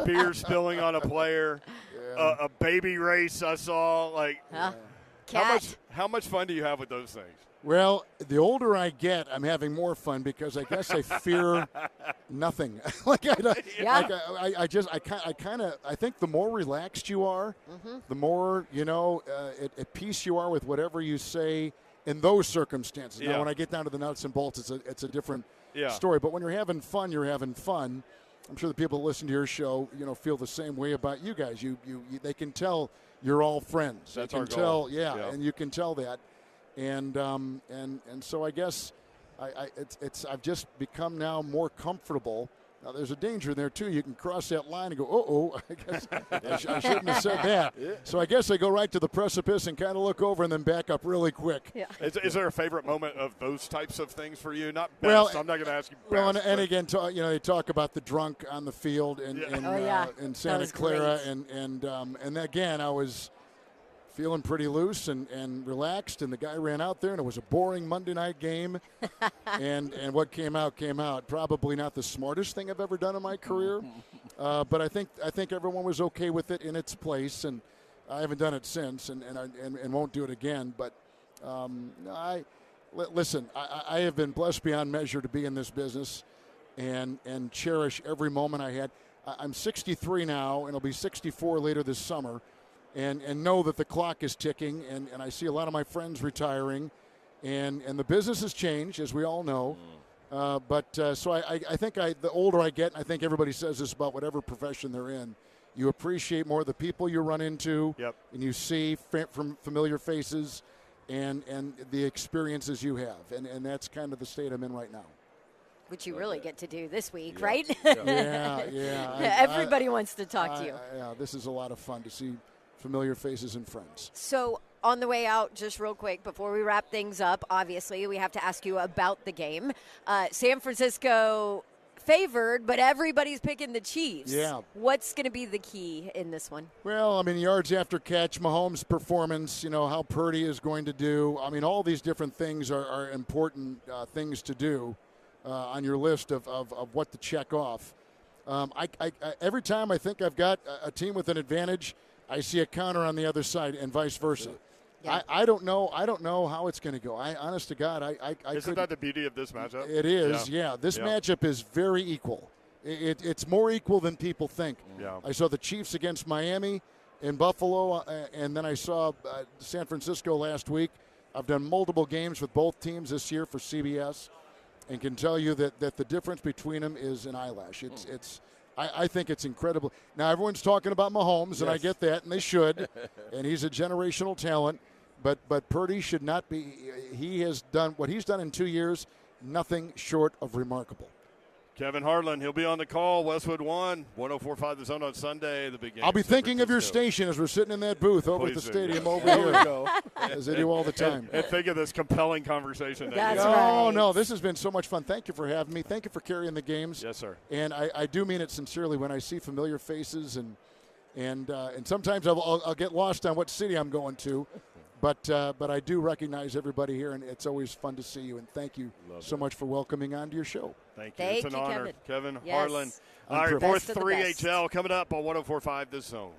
beer spilling on a player, a baby race I saw. Cat. How much fun do you have with those things? Well, the older I get, I'm having more fun because I guess I fear nothing. I think the more relaxed you are, the more at peace you are with whatever you say in those circumstances. Yeah. Now, when I get down to the nuts and bolts, it's a different Yeah. story. But when you're having fun, you're having fun. I'm sure the people that listen to your show, feel the same way about you guys. They can tell you're all friends. That's they our can goal. tell, Yeah. and you can tell that. And so I guess I've just become now more comfortable. Now there's a danger there too. You can cross that line and go, I guess I shouldn't have said that. Yeah. So I guess I go right to the precipice and kind of look over and then back up really quick. Yeah. Is there a favorite moment of those types of things for you? Not best. Well, I'm not going to ask you best. Well, and but- again, they talk about the drunk on the field in That Santa was Clara, great. and again, I was feeling pretty loose and relaxed, and the guy ran out there, and it was a boring Monday night game, and what came out. Probably not the smartest thing I've ever done in my career, but I think everyone was okay with it in its place, and I haven't done it since, and won't do it again. But listen, I have been blessed beyond measure to be in this business, and cherish every moment I had. I'm 63 now, and I'll be 64 later this summer. And know that the clock is ticking, and I see a lot of my friends retiring, and the business has changed, as we all know. So I think the older I get, and I think everybody says this about whatever profession they're in, you appreciate more the people you run into, and you see from familiar faces, and the experiences you have, and that's kind of the state I'm in right now. Which you really get to do this week, right? Yeah. Everybody wants to talk to you. Yeah, this is a lot of fun to see familiar faces and friends. So on the way out, just real quick, before we wrap things up, obviously we have to ask you about the game. San Francisco favored, but everybody's picking the Chiefs. Yeah. What's going to be the key in this one? Well, yards after catch, Mahomes' performance, how Purdy is going to do. All these different things are important things to do on your list of what to check off. Every time I think I've got a team with an advantage, I see a counter on the other side, and vice versa. Yeah. I don't know how it's going to go. Honest to God, Isn't that the beauty of this matchup? It is, yeah. This matchup is very equal. It's more equal than people think. Yeah. I saw the Chiefs against Miami in Buffalo, and then I saw San Francisco last week. I've done multiple games with both teams this year for CBS, and can tell you that the difference between them is an eyelash. I think it's incredible. Now, everyone's talking about Mahomes, and I get that, and they should, and he's a generational talent, but Purdy should not be. He has done what he's done in 2 years, nothing short of remarkable. Kevin Harlan, he'll be on the call. Westwood 1, 104.5 The Zone on Sunday, the big game. I'll be thinking of your station as we're sitting in that booth over at the stadium over here. As I do all the time. And think of this compelling conversation. That's right. No, this has been so much fun. Thank you for having me. Thank you for carrying the games. Yes, sir. And I do mean it sincerely when I see familiar faces, and sometimes I'll get lost on what city I'm going to. But I do recognize everybody here, and it's always fun to see you. And thank you so much for welcoming onto your show. Thank you. It's an honor. Kevin Harlan. Yes. All right, fourth Best of the 3HL coming up on 104.5 The Zone.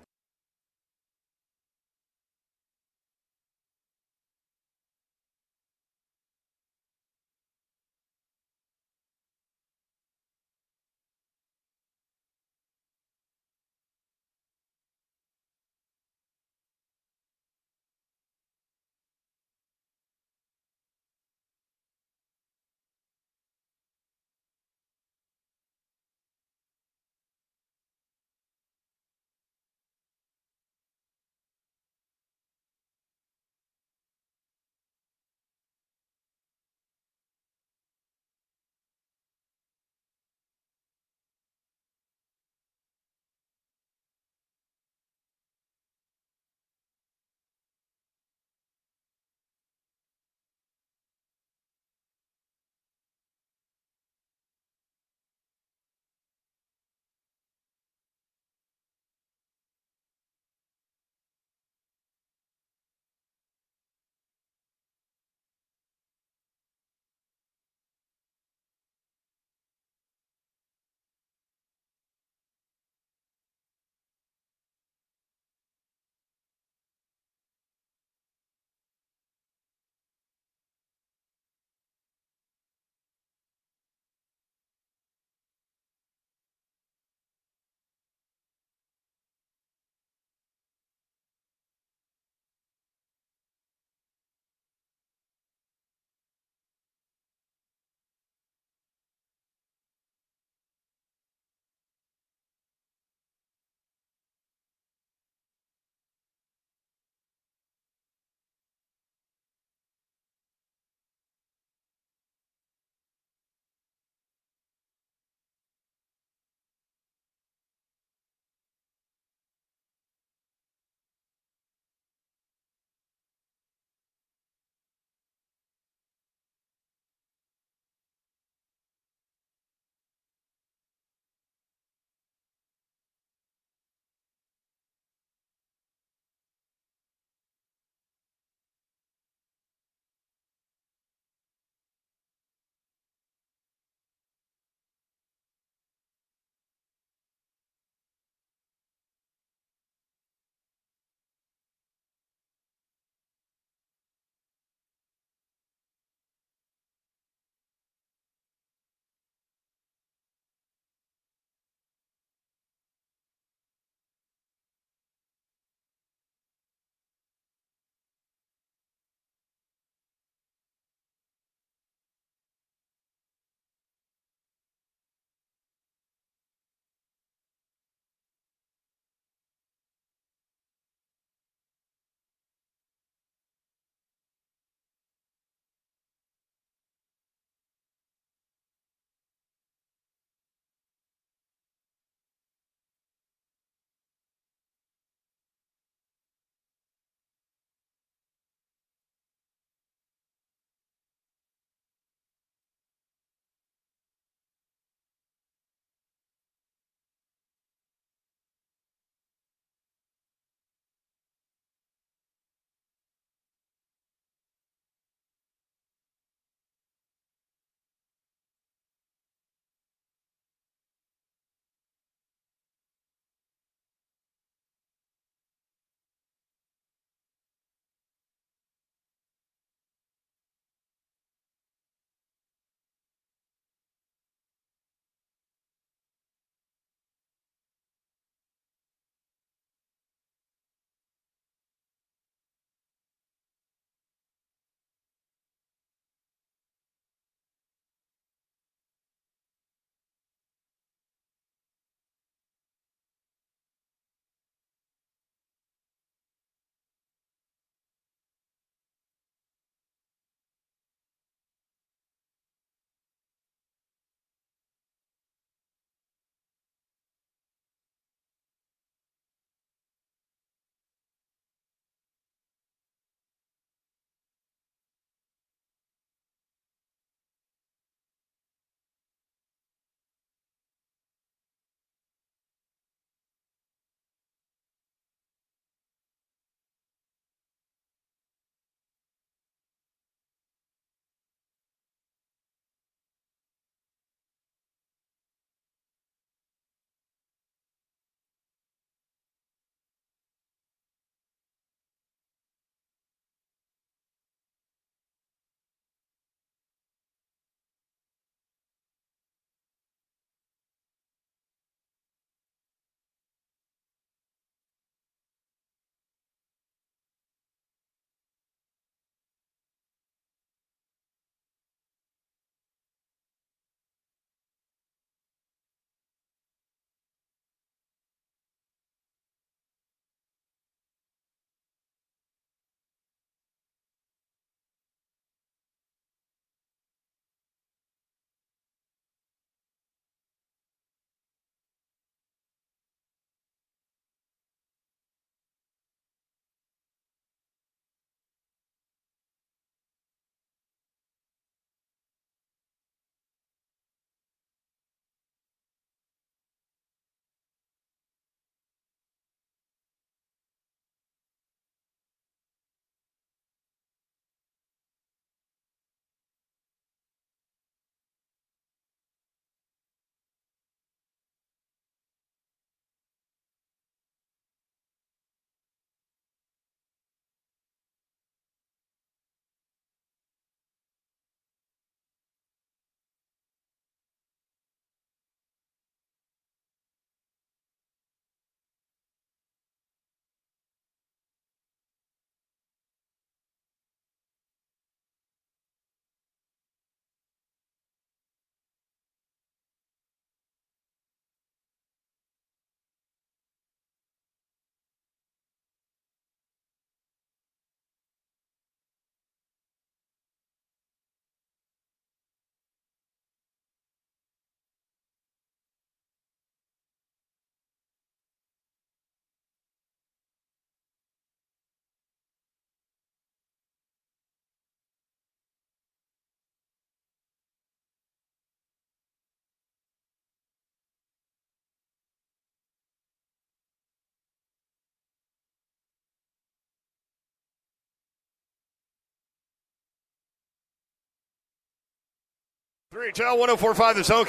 3HL 104.5 The Zone,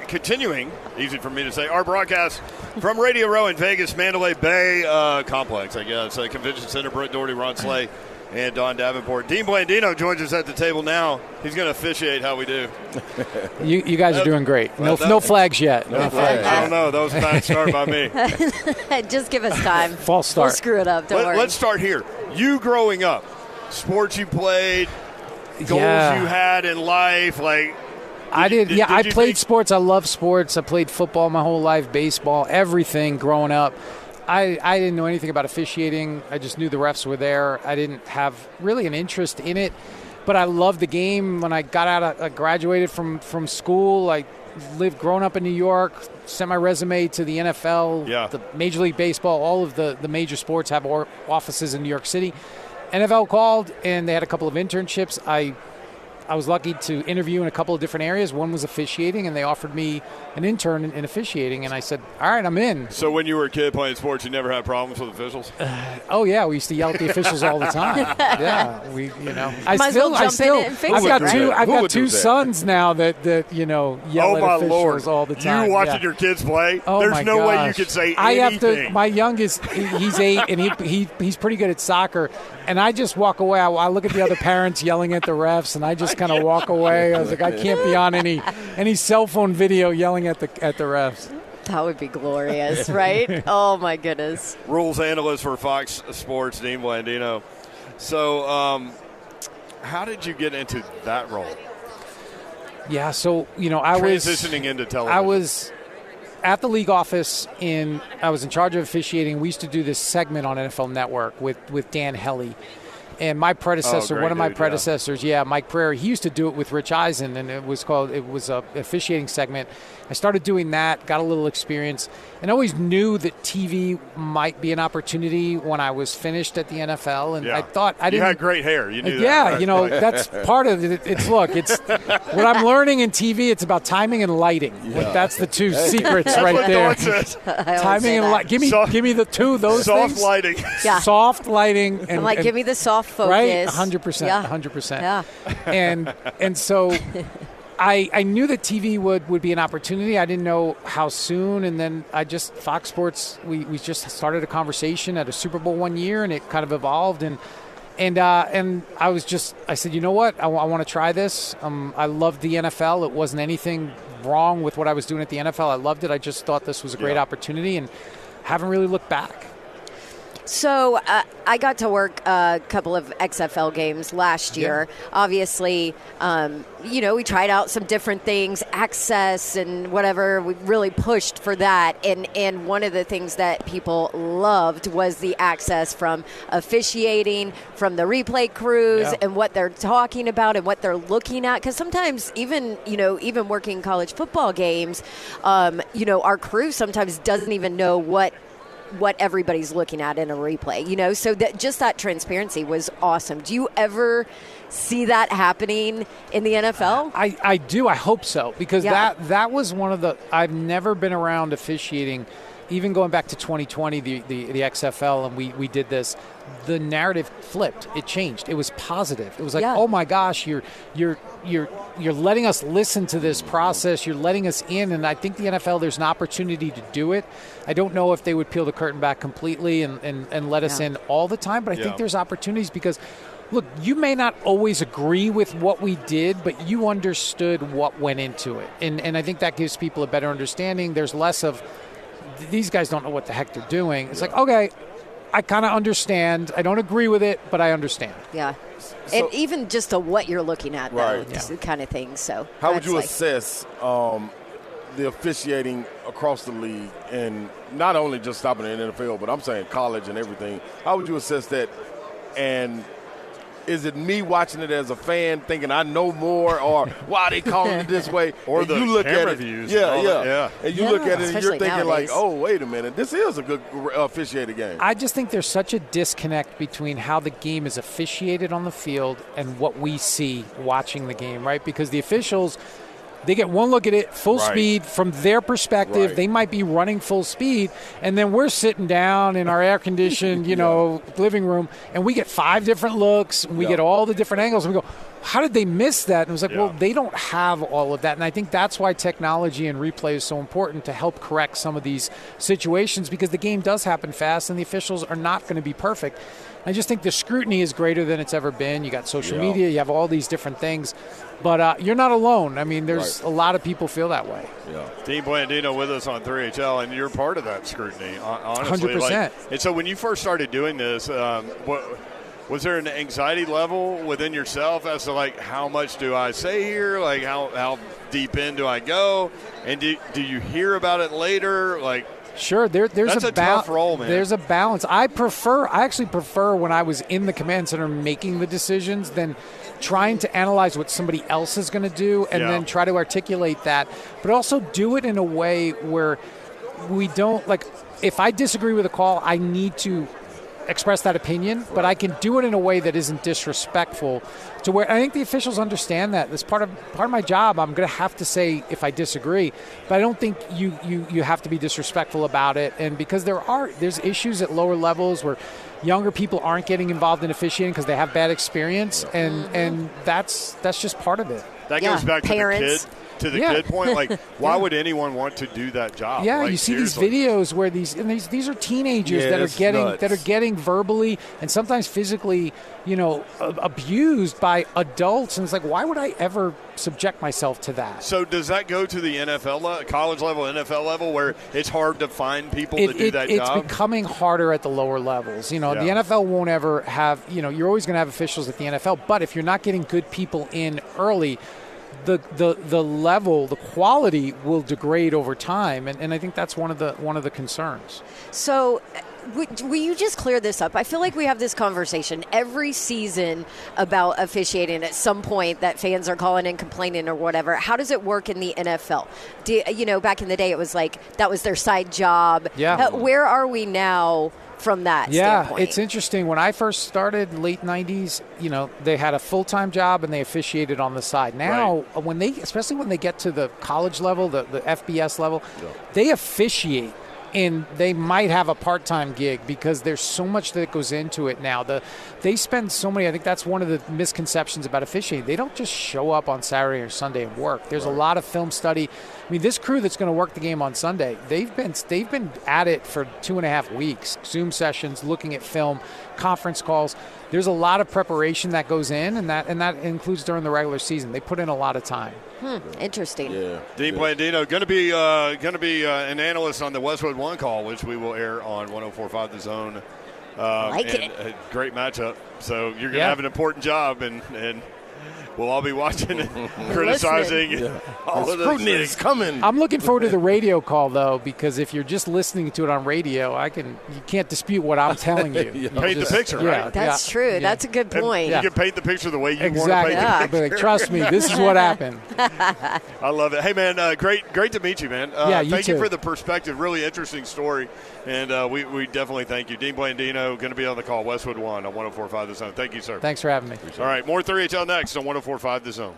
continuing, easy for me to say, our broadcast from Radio Row in Vegas, Mandalay Bay Complex, I guess, Convention Center. Brett Doherty, Ron Slay, and Don Davenport. Dean Blandino joins us at the table now. He's going to officiate how we do. You guys are doing great. No flags yet. No flags. I don't know. Those times start by me. Just give us time. False start. We'll screw it up. Don't worry. Let's start here. You growing up, sports you played, goals you had in life, like I did. I played sports. I love sports. I played football my whole life, baseball, everything growing up. I didn't know anything about officiating. I just knew the refs were there. I didn't have really an interest in it, but I loved the game. When I got out, I graduated from school. I growing up in New York, sent my resume to the NFL, the Major League Baseball, all of the major sports have offices in New York City. NFL called, and they had a couple of internships. I was lucky to interview in a couple of different areas. One was officiating, and they offered me an intern in officiating, and I said, all right, I'm in. So when you were a kid playing sports, you never had problems with officials? Oh, yeah, we used to yell at the officials all the time. Yeah, I've got two sons now that yell at officials all the time. You watching your kids play? Oh, there's no way you could say anything. My youngest, he's 8, and he's pretty good at soccer, and I just walk away. I look at the other parents yelling at the refs, and I just kind of walk away. I was like, I can't be on any cell phone video yelling at the refs. That would be glorious, right? Oh, my goodness. Rules analyst for Fox Sports, Dean Blandino. So how did you get into that role? Yeah, so, transitioning into television. I was at the league office I was in charge of officiating. We used to do this segment on NFL Network with Dan Hellie. And my predecessor, one of my predecessors, Mike Prairie, he used to do it with Rich Eisen, and it was a officiating segment. I started doing that, got a little experience, and always knew that TV might be an opportunity when I was finished at the NFL. And I thought I didn't. You had great hair. You knew that. Yeah, that's part of it. It's what I'm learning in TV. It's about timing and lighting. Yeah. Like, that's the two secrets right there. Timing and lighting. Give me the two those soft things. Lighting. Yeah. Soft lighting. And, I'm like, give me the soft focus. Right, 100%. 100%. Yeah. And so I knew that TV would be an opportunity. I didn't know how soon, and then Fox Sports, we just started a conversation at a Super Bowl one year, and it kind of evolved, and I said, you know what, I want to try this. I loved the NFL. It wasn't anything wrong with what I was doing at the NFL. I loved it. I just thought this was a great opportunity, and haven't really looked back. So I got to work a couple of XFL games last year. Obviously, we tried out some different things, access and whatever. We really pushed for that. And one of the things that people loved was the access from officiating, from the replay crews, and what they're talking about and what they're looking at. Because sometimes even working college football games, our crew sometimes doesn't even know what everybody's looking at in a replay, so that just that transparency was awesome. Do you ever see that happening in the NFL? I do. I hope so, because that was one of I've never been around officiating, even going back to 2020, the XFL, and we did this. The narrative flipped. It changed. It was positive. It was like, oh my gosh, you're letting us listen to this process. You're letting us in, and I think the NFL, there's an opportunity to do it. I don't know if they would peel the curtain back completely and let us in all the time, but I think there's opportunities because, look, you may not always agree with what we did, but you understood what went into it, and I think that gives people a better understanding. There's less of these guys don't know what the heck they're doing. It's like, okay, I kind of understand. I don't agree with it, but I understand. Yeah. And even just what you're looking at, though, kind of thing. So how would you assess the officiating across the league, and not only just stopping in the NFL, but I'm saying college and everything? How would you assess that? And is it me watching it as a fan thinking I know more, or why are they calling it this way? Or and the you look camera at it, views. And you look at it and you're thinking nowadays. like, oh, wait a minute, this is a good officiated game. I just think there's such a disconnect between how the game is officiated on the field and what we see watching the game, right? Because the officials, They get one look at it, full Right. speed. From their perspective, Right. they might be running full speed, and then we're sitting down in our air-conditioned, living room, and we get 5 different looks, and we get all the different angles, and we go, how did they miss that? And it was like, well, they don't have all of that, and I think that's why technology and replay is so important to help correct some of these situations, because the game does happen fast, and the officials are not going to be perfect. I just think the scrutiny is greater than it's ever been. You got social media, you have all these different things. But you're not alone. I mean, there's a lot of people feel that way. Yeah. Dean Blandino with us on 3HL, and you're part of that scrutiny, honestly. 100%. And so when you first started doing this, was there an anxiety level within yourself as to, like, how much do I say here? Like, how deep in do I go? And do you hear about it later? Like, Sure, there's that's a tough role, man. There's a balance. I actually prefer when I was in the command center making the decisions than trying to analyze what somebody else is going to do and then try to articulate that, but also do it in a way where we don't, like, if I disagree with a call, I need to express that opinion, but I can do it in a way that isn't disrespectful, to where I think the officials understand that. That's part of my job. I'm going to have to say if I disagree, but I don't think you have to be disrespectful about it. And because there's issues at lower levels where younger people aren't getting involved in officiating because they have bad experience, and that's just part of it. That goes back parents. to the kid point. Like, why would anyone want to do that job? Yeah, like, you see seriously. these videos where these are teenagers that are getting verbally and sometimes physically, abused by adults, and it's like, why would I ever subject myself to that? So does that go to the NFL college level, NFL level, where it's hard to find people to do that job? It's becoming harder at the lower levels. The NFL won't ever have, you're always going to have officials at the NFL, but if you're not getting good people in early, the level, the quality will degrade over time, and I think that's one of the concerns. So, will you just clear this up? I feel like we have this conversation every season about officiating at some point that fans are calling and complaining or whatever. How does it work in the NFL? Back in the day, it was like that was their side job. Yeah. Where are we now from that standpoint? It's interesting. When I first started, late 90s, they had a full-time job and they officiated on the side. Now, especially when they get to the college level, the FBS level, they officiate. And they might have a part-time gig because there's so much that goes into it now. They spend so many. I think that's one of the misconceptions about officiating. They don't just show up on Saturday or Sunday and work. There's a lot of film study. I mean, this crew that's going to work the game on Sunday, they've been at it for 2.5 weeks. Zoom sessions, looking at film, conference calls. There's a lot of preparation that goes in, and that includes during the regular season. They put in a lot of time. Interesting. Yeah. Dean Blandino going to be an analyst on the Westwood One call, which we will air on 104.5 The Zone. A great matchup. So you're going to have an important job, and we'll all be watching and criticizing all of this. Scrutiny is coming. I'm looking forward to the radio call, though, because if you're just listening to it on radio, you can't dispute what I'm telling you. Paint the picture, right? That's true. Yeah. That's a good point. You can paint the picture the way you want to exactly. paint the picture. Like, trust me, this is what happened. I love it. Hey, man, great to meet you, man. You thank too. you for the perspective. Really interesting story, and we definitely thank you. Dean Blandino going to be on the call, Westwood One on 104.5 The Zone. Thank you, sir. Thanks for having me. All right, more 3HL next on 104.5 The Zone.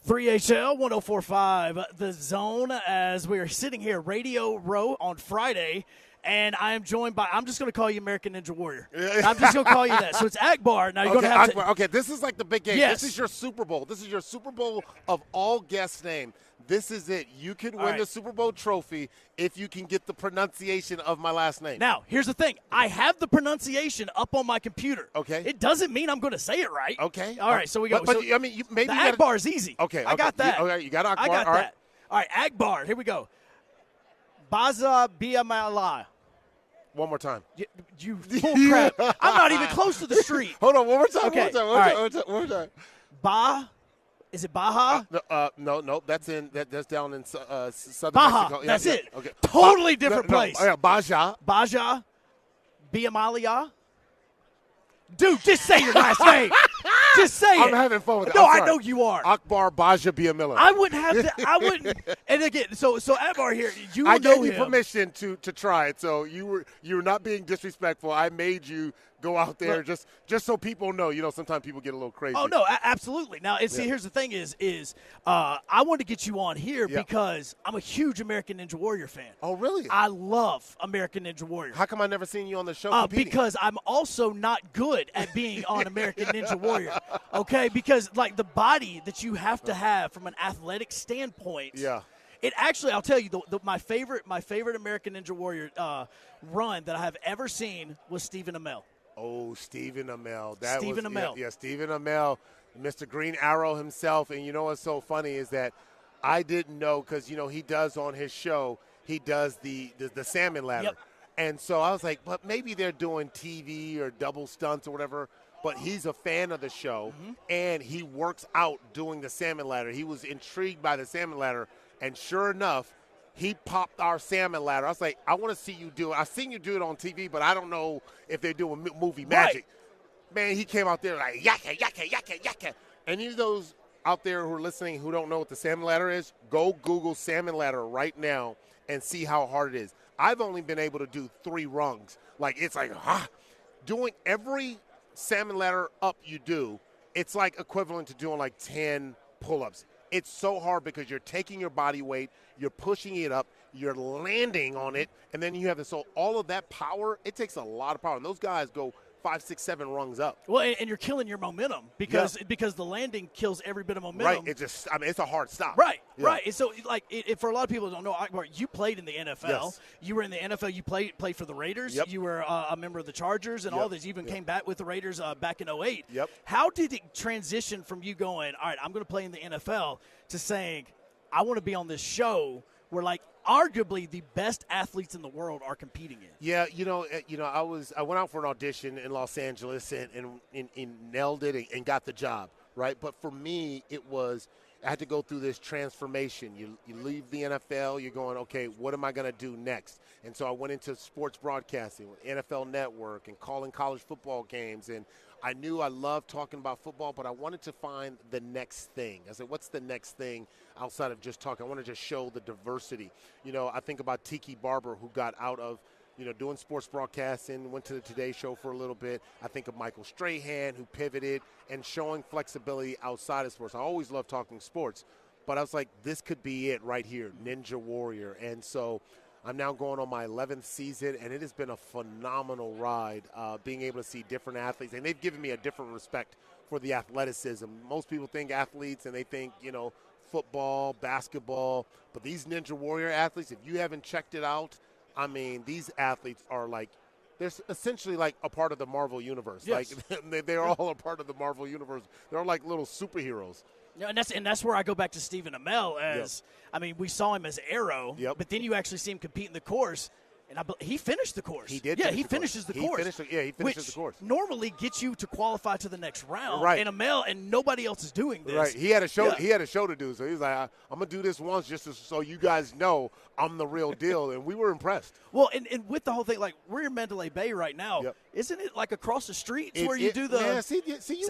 3HL 104.5 The Zone, as we are sitting here, Radio Row on Friday, and I am joined by, I'm just going to call you American Ninja Warrior. I'm just going to call you that. So it's Akbar. Now you're going to have Akbar, okay, this is like the big game. Yes. This is your Super Bowl. This is your Super Bowl of all guests' name. This is it. You can win the Super Bowl trophy if you can get the pronunciation of my last name. Now, here's the thing. I have the pronunciation up on my computer. Okay. It doesn't mean I'm going to say it right. Okay. All right, so we go. But so I mean, maybe the you Akbar is easy. Okay. I got that. You got Akbar. I got all that. right. All right, Akbar. Here we go. Gbajabiamila. One more time. You full crap. I'm not even close to the street. Hold on. One more time. Okay. One more time. Is it Baja? No. That's down in southern Baja. Mexico. Yeah, That's yeah. it. Okay. Totally different place. Yeah, Baja. Gbajabiamila. Dude, just say your last name. Just say it. I'm having fun with it. No, I'm I sorry. know you are. Akbar Gbajabiamila. I wouldn't have to. I wouldn't. And again, so Akbar here, you I know gave you him. permission to try it, so you were not being disrespectful. I made you go out there just so people know. You know, sometimes people get a little crazy. Oh no, absolutely. Now, see, here's the thing: is I wanted to get you on here because I'm a huge American Ninja Warrior fan. Oh, really? I love American Ninja Warrior. How come I never seen you on the show competing? Because I'm also not good at being on American Ninja Warrior. Okay, because like the body that you have to have from an athletic standpoint. Yeah. It actually, I'll tell you, my favorite American Ninja Warrior run that I have ever seen was Stephen Amell. Oh, Stephen Amell. Stephen Amell. Yeah, Stephen Amell, Mr. Green Arrow himself. And you know what's so funny is that I didn't know because, you know, he does on his show, he does the salmon ladder. Yep. And so I was like, but maybe they're doing TV or double stunts or whatever. But he's a fan of the show, and he works out doing the salmon ladder. He was intrigued by the salmon ladder, and sure enough, he popped our salmon ladder. I was like, I want to see you do it. I've seen you do it on TV, but I don't know if they're doing movie magic. Man, he came out there like, yakka, yakka, yakka, yakka. And you those out there who are listening who don't know what the salmon ladder is, go Google salmon ladder right now and see how hard it is. I've only been able to do 3 rungs. Like, it's like, doing every salmon ladder up you do, it's like equivalent to doing like 10 pull-ups. It's so hard because you're taking your body weight, you're pushing it up, you're landing on it, and then you have this. So all of that power, it takes a lot of power. And those guys go 5, 6, 7 rungs up. Well, and you're killing your momentum because the landing kills every bit of momentum. Right. It's a hard stop. Right. Yeah. Right. And so, like, for a lot of people who don't know, Akbar, you played in the NFL. Yes. You were in the NFL. You played for the Raiders. Yep. You were a member of the Chargers and all this. You even came back with the Raiders back in 2008. Yep. How did it transition from you going, all right, I'm going to play in the NFL, to saying, I want to be on this show where, like, arguably the best athletes in the world are competing in? Yeah, I went out for an audition in Los Angeles and nailed it and got the job, right? But for me, I had to go through this transformation. You leave the NFL, you're going, okay, what am I going to do next? And so I went into sports broadcasting with NFL Network and calling college football games. And I knew I loved talking about football, but I wanted to find the next thing. I said, what's the next thing outside of just talking? I want to just show the diversity. You know, I think about Tiki Barber, who got out of, doing sports broadcasting, went to the Today Show for a little bit. I think of Michael Strahan, who pivoted and showing flexibility outside of sports. I always love talking sports, but I was like, this could be it right here, Ninja Warrior. And so I'm now going on my 11th season, and it has been a phenomenal ride, being able to see different athletes. And they've given me a different respect for the athleticism. Most people think athletes, and they think, football, basketball. But these Ninja Warrior athletes, if you haven't checked it out, I mean, these athletes are like, they're essentially like a part of the Marvel universe. Yes. Like they're all a part of the Marvel universe. They're like little superheroes. Yeah, and that's where I go back to Stephen Amell as, I mean, we saw him as Arrow, but then you actually see him compete in the course. And he finished the course. He did. Yeah, he finishes the course. He finishes the course. Normally gets you to qualify to the next round. Right. And Amell and nobody else is doing this. Right. He had a show. Yeah. He had a show to do. So he was like, "I'm gonna do this once just so you guys know I'm the real deal." And we were impressed. Well, and with the whole thing, like we're in Mandalay Bay right now. Yep. Isn't it like across the street where you do the? Man, see,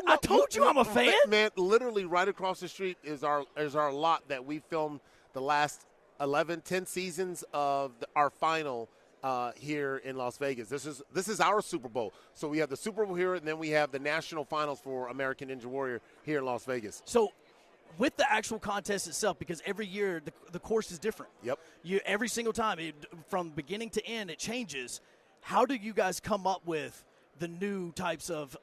I told you I'm a fan. Man, literally right across the street is our lot that we filmed the last 10 seasons of our final. Here in Las Vegas. This is our Super Bowl. So we have the Super Bowl here, and then we have the national finals for American Ninja Warrior here in Las Vegas. So with the actual contest itself, because every year the course is different. Yep. Every single time, from beginning to end, it changes. How do you guys come up with the new types of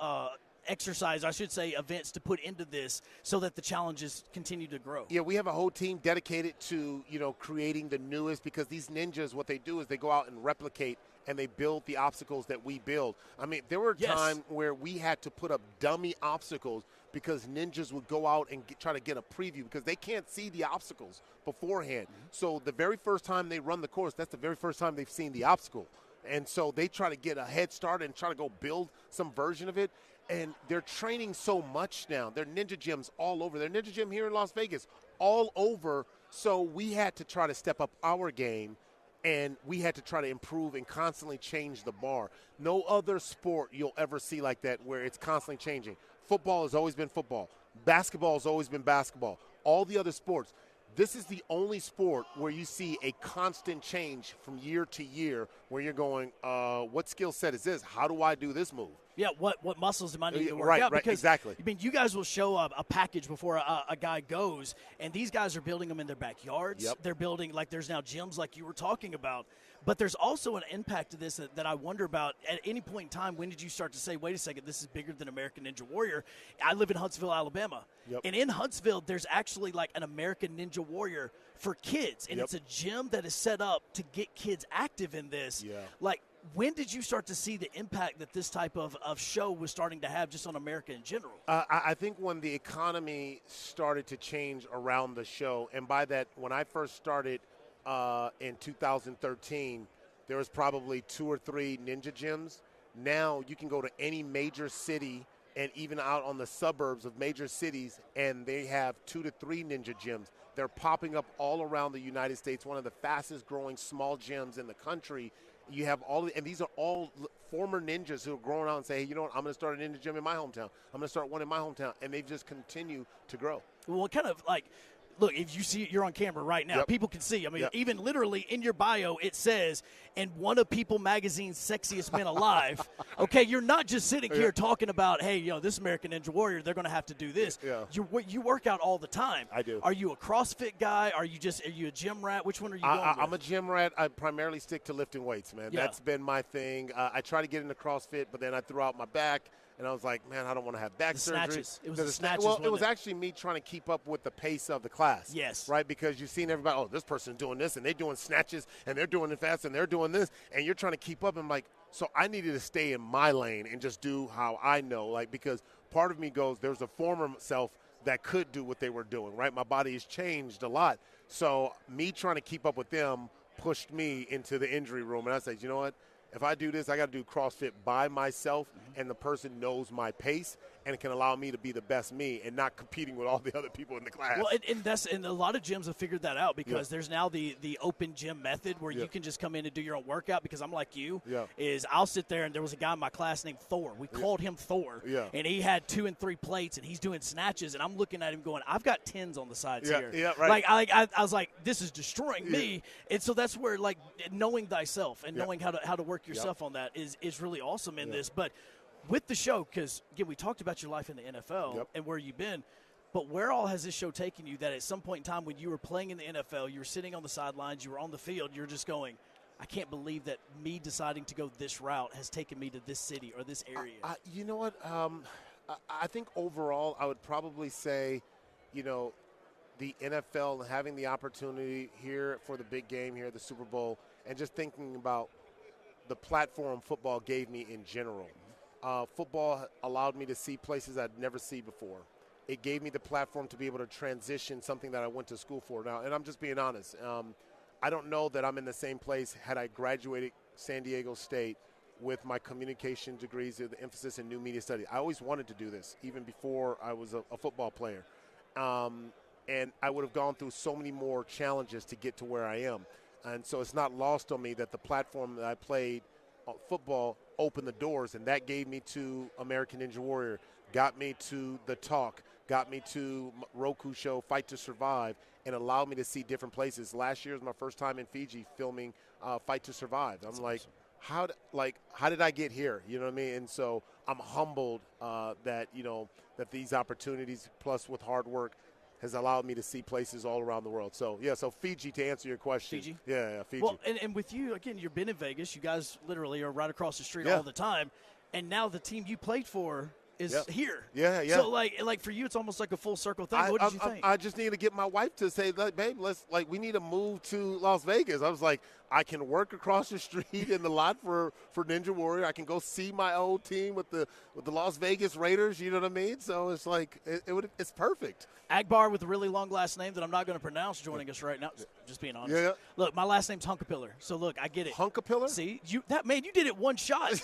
exercise, I should say, events to put into this so that the challenges continue to grow? Yeah, we have a whole team dedicated to, creating the newest, because these ninjas, what they do is they go out and replicate and they build the obstacles that we build. I mean, there were times where we had to put up dummy obstacles because ninjas would go out and try to get a preview because they can't see the obstacles beforehand. Mm-hmm. So the very first time they run the course, that's the very first time they've seen the obstacle. And so they try to get a head start and try to go build some version of it. And they're training so much now. There are ninja gyms all over. There's a ninja gym here in Las Vegas all over. So we had to try to step up our game, and we had to try to improve and constantly change the bar. No other sport you'll ever see like that where it's constantly changing. Football has always been football. Basketball has always been basketball. All the other sports. This is the only sport where you see a constant change from year to year where you're going, what skill set is this? How do I do this move? Yeah, what muscles am I need to work out? Right, because, exactly. I mean, you guys will show a package before a guy goes, and these guys are building them in their backyards. Yep. They're building, like there's now gyms like you were talking about. But there's also an impact to this that I wonder about. At any point in time, when did you start to say, wait a second, this is bigger than American Ninja Warrior? I live in Huntsville, Alabama. Yep. And in Huntsville, there's actually like an American Ninja Warrior for kids. And it's a gym that is set up to get kids active in this. Yeah. Like, when did you start to see the impact that this type of show was starting to have just on America in general? I think when the economy started to change around the show, and by that, when I first started in 2013, there was probably 2 or 3 ninja gyms. Now you can go to any major city and even out on the suburbs of major cities, and they have 2 to 3 ninja gyms. They're popping up all around the United States, one of the fastest growing small gyms in the country. You have and these are all former ninjas who are growing out and say, hey, you know what, I'm going to start a ninja gym in my hometown. I'm going to start one in my hometown. And they've just continued to grow. Well, kind of like, look, if you see, you're on camera right now. Yep. People can see. I mean, Yep. even literally in your bio, it says, and one of People Magazine's sexiest men alive. Okay, you're not just sitting here talking about, hey, this American Ninja Warrior, they're going to have to do this. Yeah. You work out all the time. I do. Are you a CrossFit guy? Are you a gym rat? Which one are you going with? I'm a gym rat. I primarily stick to lifting weights, man. Yeah. That's been my thing. I try to get into CrossFit, but then I threw out my back. And I was like, man, I don't want to have back surgery. Snatches. It was the snatches. Well, it was actually me trying to keep up with the pace of the class. Yes. Right? Because you've seen everybody, oh, this person's doing this, and they're doing snatches, and they're doing it fast, and they're doing this, and you're trying to keep up. And I'm like, so I needed to stay in my lane and just do how I know. Like, because part of me goes, there's a former self that could do what they were doing, right? My body has changed a lot. So me trying to keep up with them pushed me into the injury room. And I said, you know what? If I do this, I got to do CrossFit by myself, and the person knows my pace and it can allow me to be the best me and not competing with all the other people in the class. Well, and a lot of gyms have figured that out because there's now the open gym method where you can just come in and do your own workout. Because I'm like you, is I'll sit there, and there was a guy in my class named Thor. We called him Thor, and he had 2 and 3 plates, and he's doing snatches, and I'm looking at him going, I've got 10s on the sides here. Yeah, right. Like I was like, this is destroying me. And so that's where, like, knowing thyself and knowing how to work yourself on that is really awesome in this. But with the show, because, again, we talked about your life in the NFL and where you've been, but where all has this show taken you that at some point in time when you were playing in the NFL, you were sitting on the sidelines, you were on the field, you're just going, I can't believe that me deciding to go this route has taken me to this city or this area? You know what? I think overall I would probably say, the NFL and having the opportunity here for the big game here, the Super Bowl, and just thinking about the platform football gave me in general. Football allowed me to see places I'd never seen before. It gave me the platform to be able to transition something that I went to school for now. And I'm just being honest. I don't know that I'm in the same place had I graduated San Diego State with my communication degrees with the emphasis in new media studies. I always wanted to do this, even before I was a football player. And I would have gone through so many more challenges to get to where I am. And so it's not lost on me that the platform that I played football opened the doors, and that gave me to American Ninja Warrior, got me to The Talk, got me to Roku show Fight to Survive, and allowed me to see different places. Last year was my first time in Fiji filming Fight to Survive. I'm like, how did I get here? You know what I mean? And so I'm humbled that these opportunities, plus with hard work, has allowed me to see places all around the world. So, yeah, so Fiji, to answer your question. Fiji? Yeah, Fiji. Well, and with you, again, you've been in Vegas. You guys literally are right across the street Yeah. all the time. And now the team you played for is Yep. here. Yeah. So, like for you, it's almost like a full circle thing. What did you think? I just need to get my wife to say, like, babe, we need to move to Las Vegas. I was like, I can work across the street in the lot for Ninja Warrior. I can go see my old team with the Las Vegas Raiders. You know what I mean? So it's like it's perfect. Akbar with a really long last name that I'm not going to pronounce joining us right now. Just being honest. Yeah. Look, my last name's Hunkapiller. So look, I get it. Hunkapiller? See, you did it one shot.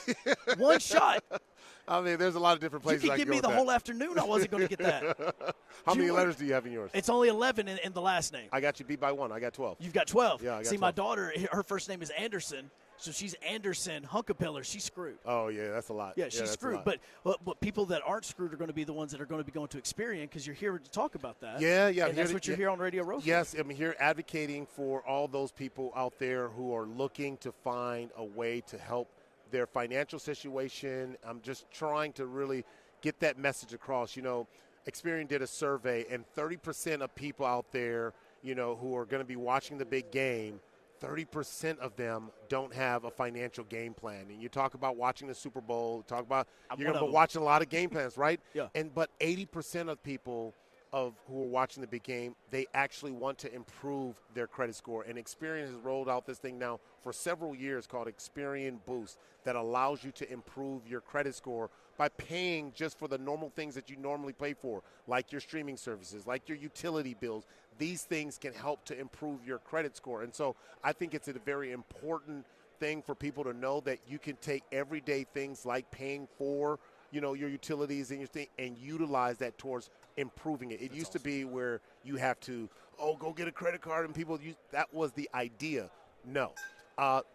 One shot. I mean, there's a lot of different places. You I could can give me go the with whole afternoon. I wasn't going to get that. How many letters do you have in yours? It's only 11 in the last name. I got you beat by one. I got 12. You've got 12. Yeah, I got See, 12. my daughter, her first name is Anderson, so she's Anderson Hunkapiller. She's screwed. Oh, yeah, that's a lot. Yeah, she's screwed. But people that aren't screwed are going to be the ones that are going to be going to Experian because you're here to talk about that. Yeah. And that's what you're here on Radio Row for. Yes, I'm here advocating for all those people out there who are looking to find a way to help their financial situation. I'm just trying to really get that message across. You know, Experian did a survey, and 30% of people out there, you know, who are going to be watching the big game, 30% of them don't have a financial game plan. And you talk about watching the Super Bowl, you're going to be watching a lot of game plans, right? Yeah. But 80% of people who are watching the big game, they actually want to improve their credit score. And Experian has rolled out this thing now for several years called Experian Boost that allows you to improve your credit score by paying just for the normal things that you normally pay for, like your streaming services, like your utility bills. These things can help to improve your credit score. And so I think it's a very important thing for people to know that you can take everyday things like paying for your utilities and your thing, and utilize that towards improving it. It used to be where you have to, go get a credit card, and people use that was the idea. No.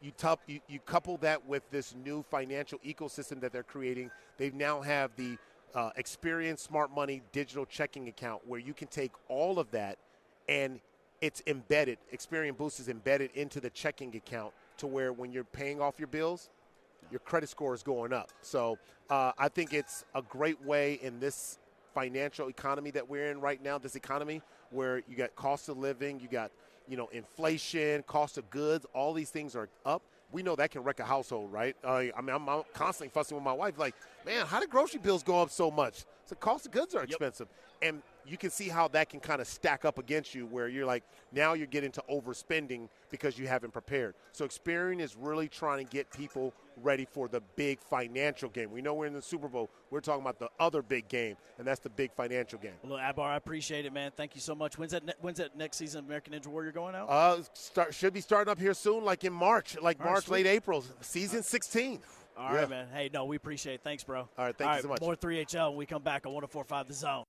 You couple that with this new financial ecosystem that they're creating. They now have the Experian Smart Money digital checking account where you can take all of that and it's embedded. Experian Boost is embedded into the checking account to where when you're paying off your bills, your credit score is going up. So I think it's a great way in this financial economy that we're in right now, this economy where you got cost of living, you got inflation, cost of goods, all these things are up. We know that can wreck a household, right? I'm constantly fussing with my wife, like, man, how did grocery bills go up so much? So cost of goods are expensive. And you can see how that can kind of stack up against you where you're like, now you're getting to overspending because you haven't prepared. So Experian is really trying to get people ready for the big financial game. We know we're in the Super Bowl. We're talking about the other big game, and that's the big financial game. Well, look, Akbar, I appreciate it, man. Thank you so much. When's that next season of American Ninja Warrior going out? Should be starting up here soon, like in March, March, late April, season 16. All right, man. Hey, no, we appreciate it. Thanks, bro. All right, thank you so much. More 3HL when we come back on 104.5 The Zone.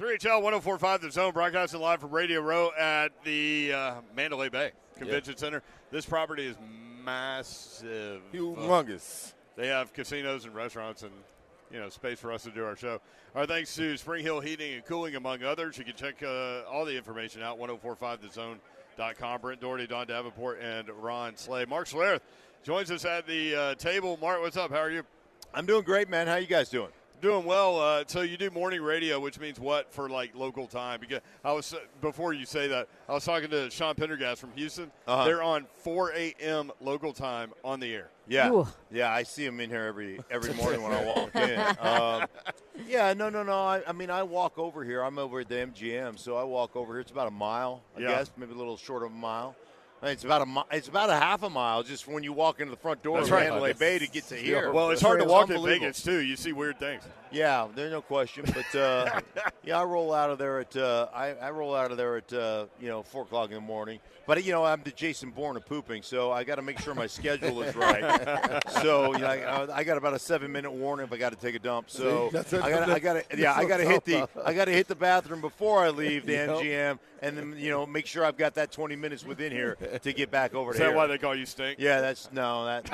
3HL 104.5 The Zone, broadcasting live from Radio Row at the Mandalay Bay Convention Center. This property is massive. Humongous. They have casinos and restaurants and, space for us to do our show. Our thanks to Spring Hill Heating and Cooling, among others. You can check all the information out, 1045thezone.com. Brent Doherty, Don Davenport, and Ron Slay. Mark Schlereth joins us at the table. Mark, what's up? How are you? I'm doing great, man. How you guys doing? Doing well. So you do morning radio, which means what for local time? Because before you say that, I was talking to Sean Pendergast from Houston. Uh-huh. They're on 4 a.m. local time on the air. Yeah, Ooh. Yeah. I see them in here every morning when I walk in. No. I mean, I walk over here. I'm over at the MGM, so I walk over here. It's about a mile, I guess, maybe a little short of a mile. It's about a half a mile just when you walk into the front door of Mandalay Bay to get to here. Well, it's hard to walk in Vegas too. You see weird things. Yeah, there's no question. But I roll out of there at 4:00 in the morning. But I'm the Jason Bourne of pooping, so I got to make sure my schedule is right. So I got about a 7-minute warning if I got to take a dump. So I got to hit the bathroom before I leave the MGM, and then make sure I've got that 20 minutes within here to get back over to here. Is that why they call you Stink? Yeah, that's not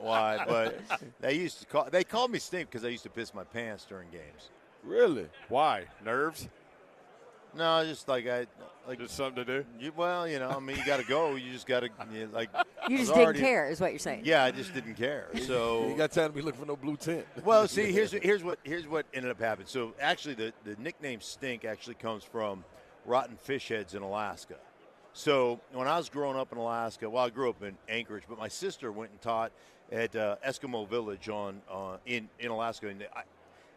why. But they called me Stink because I used to piss my pants during games. Really? Why? Nerves? No, just just something to do. You got to go. You just got to You just didn't care, is what you're saying. Yeah, I just didn't care. So you got time to be looking for no blue tent. Well, see, here's what ended up happening. So actually, the nickname Stink actually comes from rotten fish heads in Alaska. So when I was growing up in Alaska, I grew up in Anchorage, but my sister went and taught at Eskimo Village in Alaska. And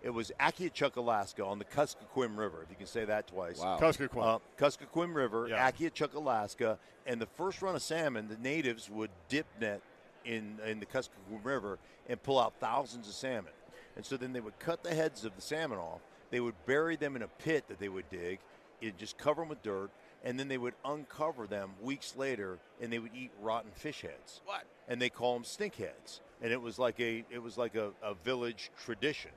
it was Akiachuk, Alaska, on the Kuskokwim River, if you can say that twice. Wow. Kuskokwim River, Akiachuk, Alaska. And the first run of salmon, the natives would dip net in the Kuskokwim River and pull out thousands of salmon. And so then they would cut the heads of the salmon off. They would bury them in a pit that they would dig. It'd just cover them with dirt. And then they would uncover them weeks later, and they would eat rotten fish heads. What? And they call them stink heads. And it was like a village tradition.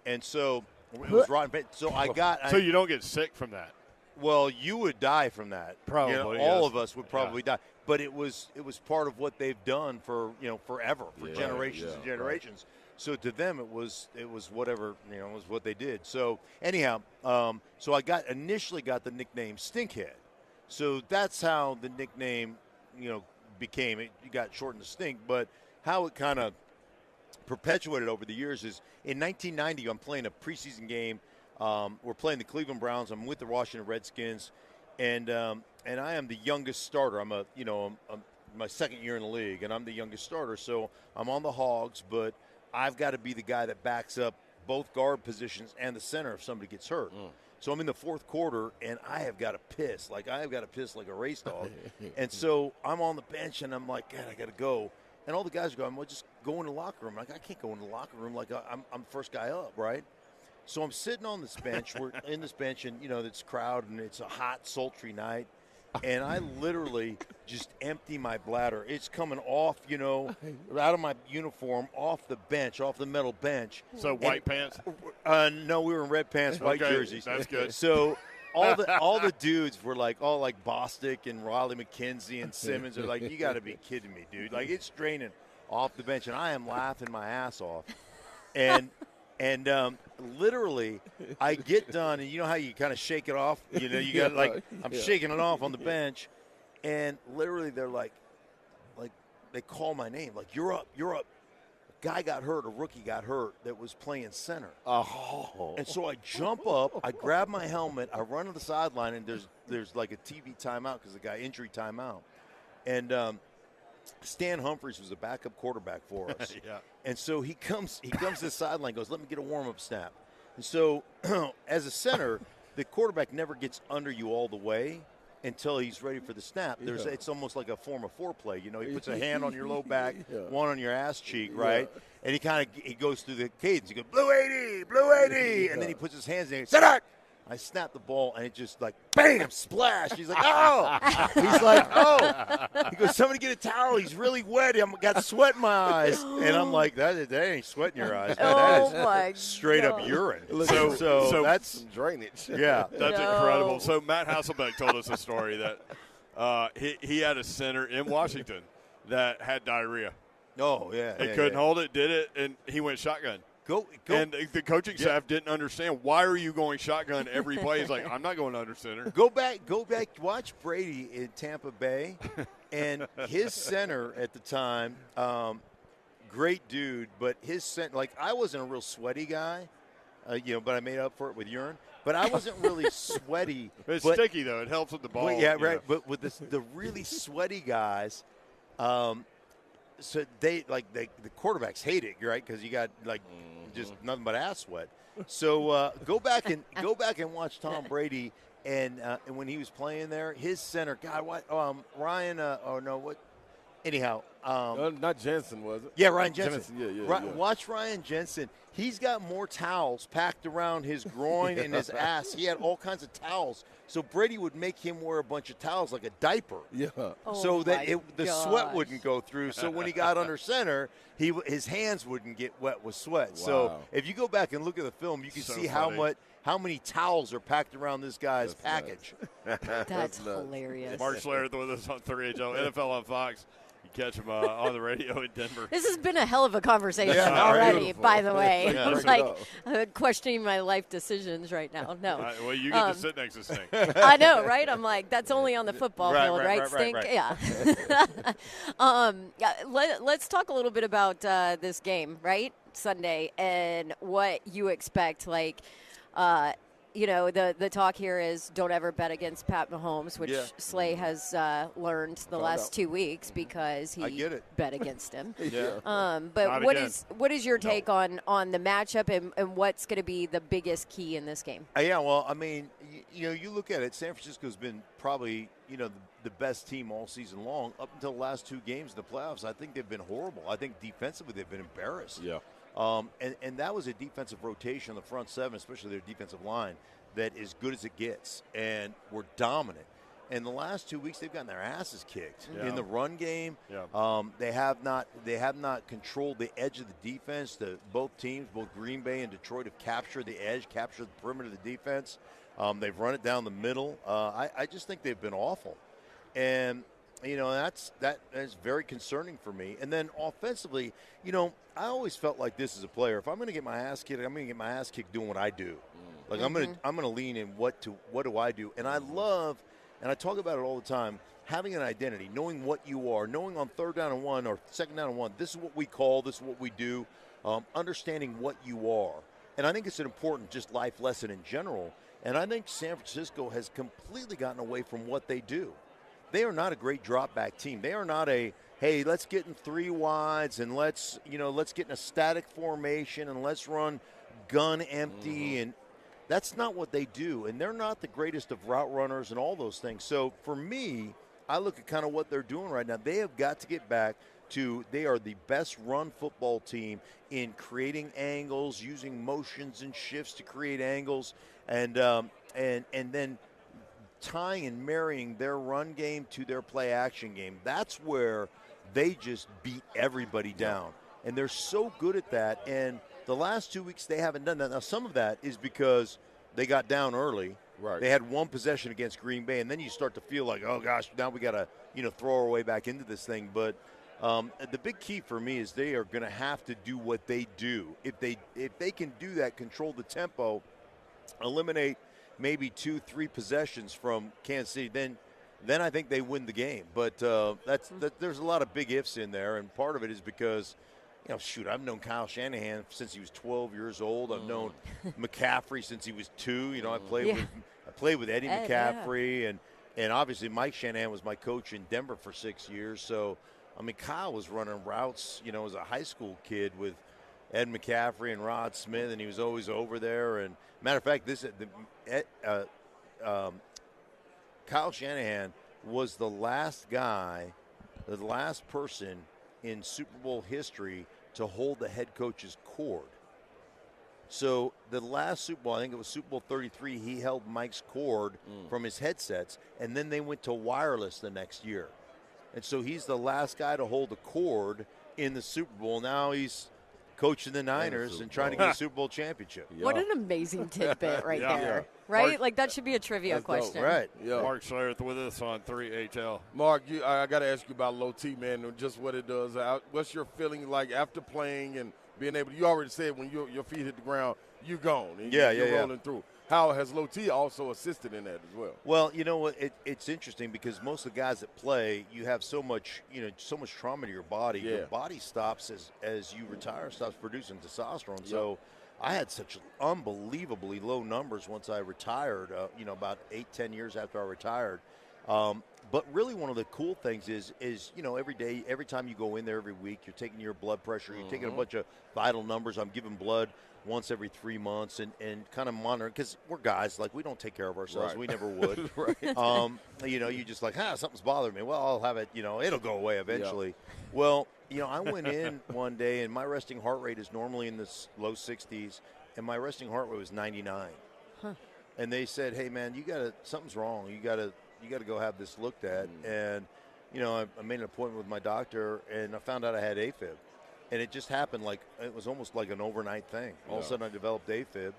And so it was rotten. So So you don't get sick from that? Well, you would die from that. Probably. All of us would probably die. But it was part of what they've done for forever, for generations and generations. Right. So to them, it was whatever, it was what they did. So anyhow, so I initially got the nickname Stinkhead. So that's how the nickname, became. It got shortened to Stink. But how it kind of perpetuated over the years is in 1990, I'm playing a preseason game. We're playing the Cleveland Browns. I'm with the Washington Redskins, and I am the youngest starter. I'm my second year in the league, and I'm the youngest starter. So I'm on the Hogs, but I've got to be the guy that backs up both guard positions and the center if somebody gets hurt. So I'm in the fourth quarter, and I have got to piss. I have got to piss like a race dog. And so I'm on the bench, and I'm like, God, I got to go. And all the guys are going, well, just go in the locker room. I can't go in the locker room. I'm first guy up, right? So I'm sitting on this bench. We're in this bench, and, it's crowd, and it's a hot, sultry night. And I literally just empty my bladder. It's coming off, out of my uniform, off the bench, off the metal bench. So white pants? No, we were in red pants, white jerseys. That's good. So all the dudes were all like Bostic and Raleigh McKenzie and Simmons are like, you got to be kidding me, dude. It's draining off the bench, and I am laughing my ass off. And literally, I get done, and you know how you kind of shake it off? You got I'm shaking it off on the bench, and literally they're like they call my name, you're up. A guy got hurt, a rookie got hurt that was playing center. Oh. And so I jump up, I grab my helmet, I run to the sideline, and there's like a TV timeout because the guy injury timeout, and Stan Humphries was a backup quarterback for us. Yeah. And so he comes to the sideline, goes, let me get a warm-up snap. And so as a center, the quarterback never gets under you all the way until he's ready for the snap. It's almost like a form of foreplay. He puts a hand on your low back, one on your ass cheek, right? And he goes through the cadence. He goes, blue 80, blue 80. And then he puts his hands in. Sit out. I snapped the ball, and it just like, bam, splash. He's like, oh. He's like, oh. He goes, somebody get a towel. He's really wet. I've got sweat in my eyes. And I'm like, that ain't sweat in your eyes. Oh, that my is straight up urine. So that's drainage. Yeah. That's incredible. So Matt Hasselbeck told us a story that he had a center in Washington that had diarrhea. Oh, yeah. He couldn't hold it, did it, and he went shotgun. Go. And the coaching staff didn't understand, why are you going shotgun every play? He's like, I'm not going under center. Go back, watch Brady in Tampa Bay, and his center at the time, great dude, but his center, like, I wasn't a real sweaty guy, but I made up for it with urine. But I wasn't really sweaty. It's sticky, though. It helps with the ball. Well, yeah, right. But with the really sweaty guys, so the quarterbacks hate it, right? Because you got just nothing but ass sweat. So go back and watch Tom Brady, and when he was playing there, his center, God, what Ryan? Anyhow, not Jensen, was it? Yeah, Ryan Jensen. Yeah. Watch Ryan Jensen. He's got more towels packed around his groin and his ass. He had all kinds of towels. So Brady would make him wear a bunch of towels like a diaper. Yeah. So that the sweat wouldn't go through. So when he got under center, his hands wouldn't get wet with sweat. Wow. So if you go back and look at the film, you can see funny. how many towels are packed around this guy's package. That's hilarious. Mark Schlereth with us on 3HL, NFL on Fox. You catch him on the radio in Denver. This has been a hell of a conversation already, by the way. I'm questioning my life decisions right now. No. Well, you get to sit next to Stink. I know, right? I'm like, that's only on the football field, right, Stink? Right. Yeah. Let's talk a little bit about this game, right? Sunday, and what you expect. The talk here is don't ever bet against Pat Mahomes, which Slay has learned the last 2 weeks because he bet against him. But what is your take on the matchup and what's going to be the biggest key in this game? Well, I mean, you look at it. San Francisco's been probably the best team all season long up until the last 2 games in the playoffs. I think they've been horrible. I think defensively they've been embarrassed. Yeah. And that was a defensive rotation on the front seven, especially their defensive line, that is good as it gets, and were dominant. And the last 2 weeks, they've gotten their asses kicked in the run game. Yeah. They have not controlled the edge of the defense. Both teams, both Green Bay and Detroit, have captured the edge, captured the perimeter of the defense. They've run it down the middle. I just think they've been awful, and that is very concerning for me. And then offensively, I always felt like this as a player. If I'm going to get my ass kicked, I'm going to get my ass kicked doing what I do. Like I'm gonna lean in what do I do? And I love, and I talk about it all the time, having an identity, knowing what you are, knowing on 3rd down and 1 or 2nd down and 1, this is what we call, this is what we do, understanding what you are. And I think it's an important just life lesson in general. And I think San Francisco has completely gotten away from what they do. They are not a great drop back team. They are not hey, let's get in 3 wides and let's get in a static formation and let's run gun empty and that's not what they do, and they're not the greatest of route runners and all those things. So for me, I look at kind of what they're doing right now. They have got to get back to they are the best run football team in creating angles, using motions and shifts to create angles, and then tying and marrying their run game to their play action game. That's where they just beat everybody down, and they're so good at that. And the last 2 weeks, they haven't done that. Now, some of that is because they got down early. Right. They had 1 possession against Green Bay, and then you start to feel like, oh, gosh, now we got to, throw our way back into this thing. But the big key for me is they are going to have to do what they do. If they can do that, control the tempo, eliminate maybe 2-3 possessions from Kansas City, then I think they win the game. But there's a lot of big ifs in there, and part of it is because – I've known Kyle Shanahan since he was 12 years old. I've known McCaffrey since he was 2. I played with Eddie McCaffrey, and obviously Mike Shanahan was my coach in Denver for 6 years. So, Kyle was running routes, as a high school kid with Ed McCaffrey and Rod Smith, and he was always over there. And matter of fact, Kyle Shanahan was the last person in Super Bowl history to hold the head coach's cord. So the last Super Bowl, I think it was Super Bowl 33, he held Mike's cord from his headsets, and then they went to wireless the next year. And so he's the last guy to hold the cord in the Super Bowl. Now he's coaching the Niners and trying to get a Super Bowl championship. What an amazing tidbit right there. Right? Mark, like, that should be a trivia question. Right. Yeah. Mark Schlereth with us on 3HL. Mark, I got to ask you about low T, man, and just what it does. What's your feeling like after playing and being able to, you already said when your feet hit the ground, you're gone. And you're rolling through. How has low T also assisted in that as well? Well, you know what? It's interesting because most of the guys that play, you have so much trauma to your body. Yeah. Your body stops as you retire, stops producing testosterone. Yep. So I had such unbelievably low numbers once I retired, about 8-10 years after I retired. But really one of the cool things is every day, every time you go in there every week, you're taking your blood pressure, you're taking a bunch of vital numbers. I'm giving blood once every 3 months and kind of monitoring because we're guys, like we don't take care of ourselves. Right. We never would. Right. You just like, something's bothering me. Well, I'll have it, it'll go away eventually. Yeah. Well, I went in one day and my resting heart rate is normally in the low 60s and my resting heart rate was 99. Huh. And they said, hey man, something's wrong. You got to go have this looked at. And, I made an appointment with my doctor, and I found out I had AFib. And it just happened it was almost like an overnight thing. All of a sudden I developed AFib.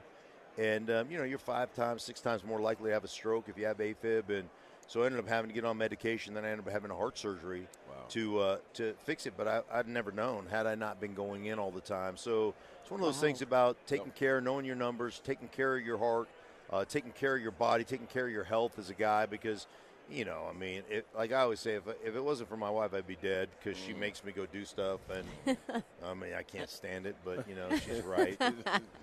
And, you're 5 times, 6 times more likely to have a stroke if you have AFib. And so I ended up having to get on medication. Then I ended up having a heart surgery to fix it. But I'd never known had I not been going in all the time. So it's one of those things about taking care, knowing your numbers, taking care of your heart, taking care of your body, taking care of your health as a guy because, like I always say, if it wasn't for my wife, I'd be dead because she makes me go do stuff. And, I can't stand it, but, she's right. It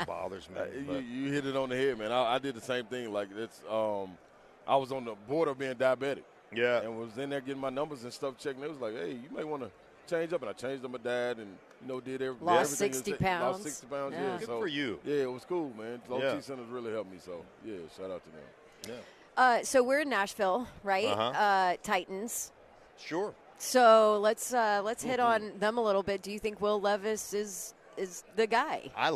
bothers me. You hit it on the head, man. I did the same thing. Like, I was on the border of being diabetic. Yeah. And was in there getting my numbers and stuff checked. And it was like, hey, you may want to change up. And I changed up my dad and, did everything. Lost 60 pounds. Lost 60 pounds, yeah. Good for you. Yeah, it was cool, man. Low T Centers really helped me. So, shout out to them. Yeah. So we're in Nashville, right? Titans. Sure. So let's hit on them a little bit. Do you think Will Levis is the guy? I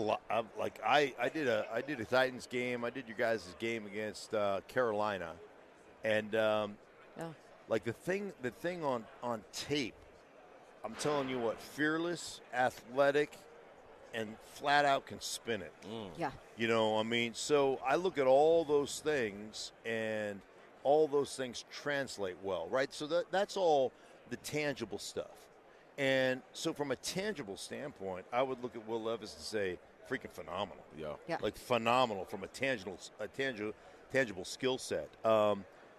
did a Titans game. I did your guys' game against Carolina, and the thing on tape. I'm telling you what, fearless, athletic, and flat out can spin it. Yeah. So I look at all those things, and all those things translate well, right? So that's all the tangible stuff. And so from a tangible standpoint, I would look at Will Levis and say, freaking phenomenal. Yeah. Like phenomenal from a tangible skill set.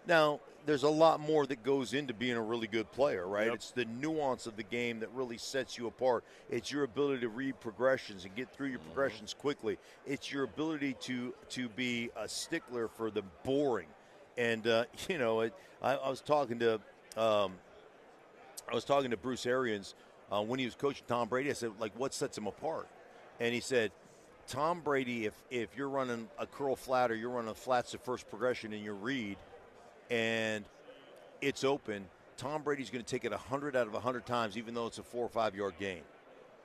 Now, there's a lot more that goes into being a really good player, right? Yep. It's the nuance of the game that really sets you apart. It's your ability to read progressions and get through your progressions quickly. It's your ability to be a stickler for the boring. And I was talking to Bruce Arians when he was coaching Tom Brady. I said, what sets him apart? And he said, Tom Brady, if you're running a curl flat or you're running a flats to first progression in your read, and it's open, Tom Brady's going to take it 100 out of 100 times, even though it's a 4 or 5 yard gain.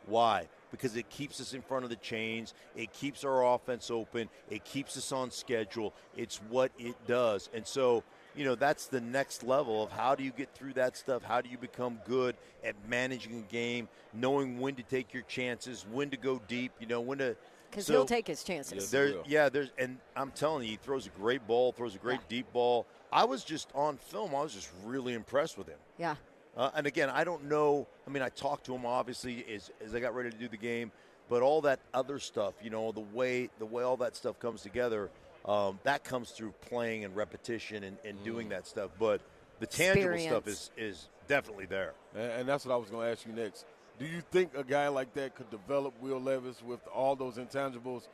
Why? Because it keeps us in front of the chains. It keeps our offense open. It keeps us on schedule. It's what it does. And so, that's the next level of how do you get through that stuff? How do you become good at managing a game, knowing when to take your chances, when to go deep, when to – because he'll take his chances. And I'm telling you, he throws a great ball, throws a great deep ball. I was just on film. I was just really impressed with him. Yeah. And again, I don't know. I talked to him obviously as I got ready to do the game, but all that other stuff, the way all that stuff comes together, that comes through playing and repetition and doing that stuff. But the tangible stuff is definitely there. And that's what I was going to ask you next. Do you think a guy like that could develop Will Levis with all those intangibles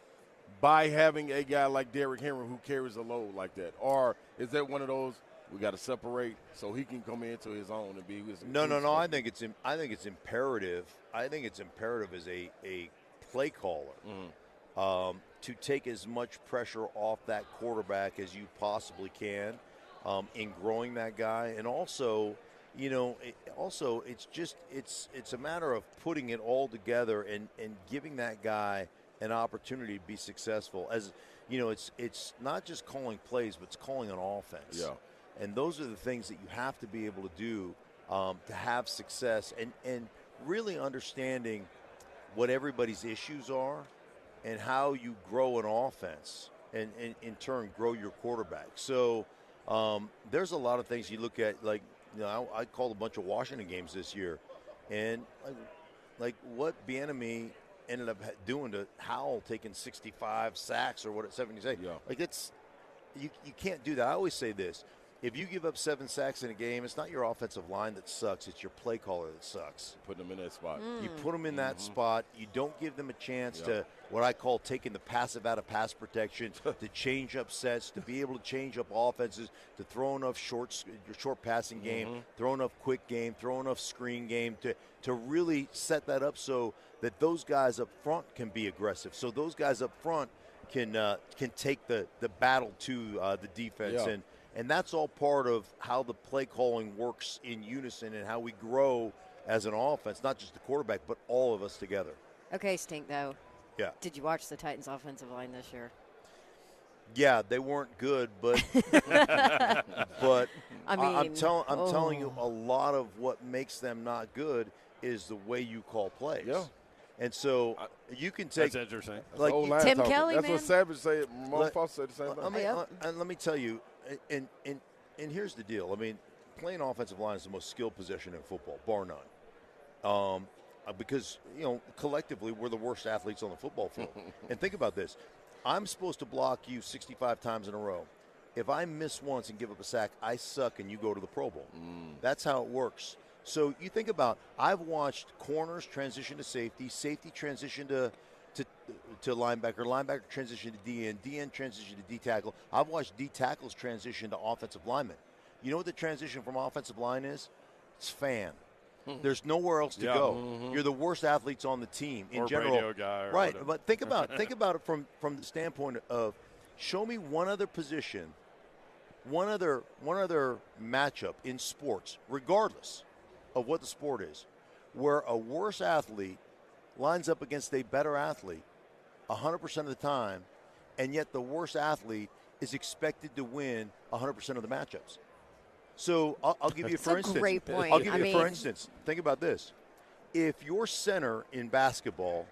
by having a guy like Derrick Henry who carries a load like that? Or is that one of those we got to separate so he can come into his own and be his No. I think it's imperative. I think it's imperative as a play caller to take as much pressure off that quarterback as you possibly can in growing that guy, and also – it's a matter of putting it all together and giving that guy an opportunity to be successful. As you know, it's not just calling plays, but it's calling an offense. Yeah. And those are the things that you have to be able to do to have success, and really understanding what everybody's issues are and how you grow an offense and in turn grow your quarterback. So there's a lot of things you look at, like, you know, I called a bunch of Washington games this year, and like what Bieniemy ended up doing to Howell, taking 65 sacks or what at 78. Yeah. Like, it's you can't do that. I always say this. If you give up 7 sacks in a game, it's not your offensive line that sucks. It's your play caller that sucks. Put them in that spot. You put them in that spot. You don't give them a chance to what I call taking the passive out of pass protection, to change up sets, to be able to change up offenses, to throw enough short passing game, throw enough quick game, throw enough screen game to really set that up so that those guys up front can be aggressive. So those guys up front can take the battle to the defense. Yeah. And that's all part of how the play calling works in unison and how we grow as an offense, not just the quarterback, but all of us together. Okay, Stink, though. Yeah. Did you watch the Titans' offensive line this year? Yeah, they weren't good, but but I mean, I'm telling you, a lot of what makes them not good is the way you call plays. Yeah. And so you can take. That's interesting. Like Tim Kelly, That's man. what Savage said. Foster said the same thing. And let me tell you, and here's the deal. I mean, playing offensive line is the most skilled position in football, bar none. Because, you know, collectively we're the worst athletes on the football field. And think about this. I'm supposed to block you 65 times in a row. If I miss once and give up a sack, I suck and you go to the Pro Bowl. That's how it works. So you think about, I've watched corners transition to safety, safety transition to linebacker, linebacker transition to DN, DN transition to D tackle. I've watched D tackles transition to offensive linemen. You know what the transition from offensive line is? It's fan. There's nowhere else to go. You're the worst athletes on the team in or general. Radio guy or right, whatever. but think about it from the standpoint of, show me one other position, one other matchup in sports, regardless of what the sport is, where a worse athlete lines up against a better athlete 100% of the time, and yet the worst athlete is expected to win 100% of the matchups. So I'll give you for instance. Great point. I'll give you for instance. Think about this: if your center in basketball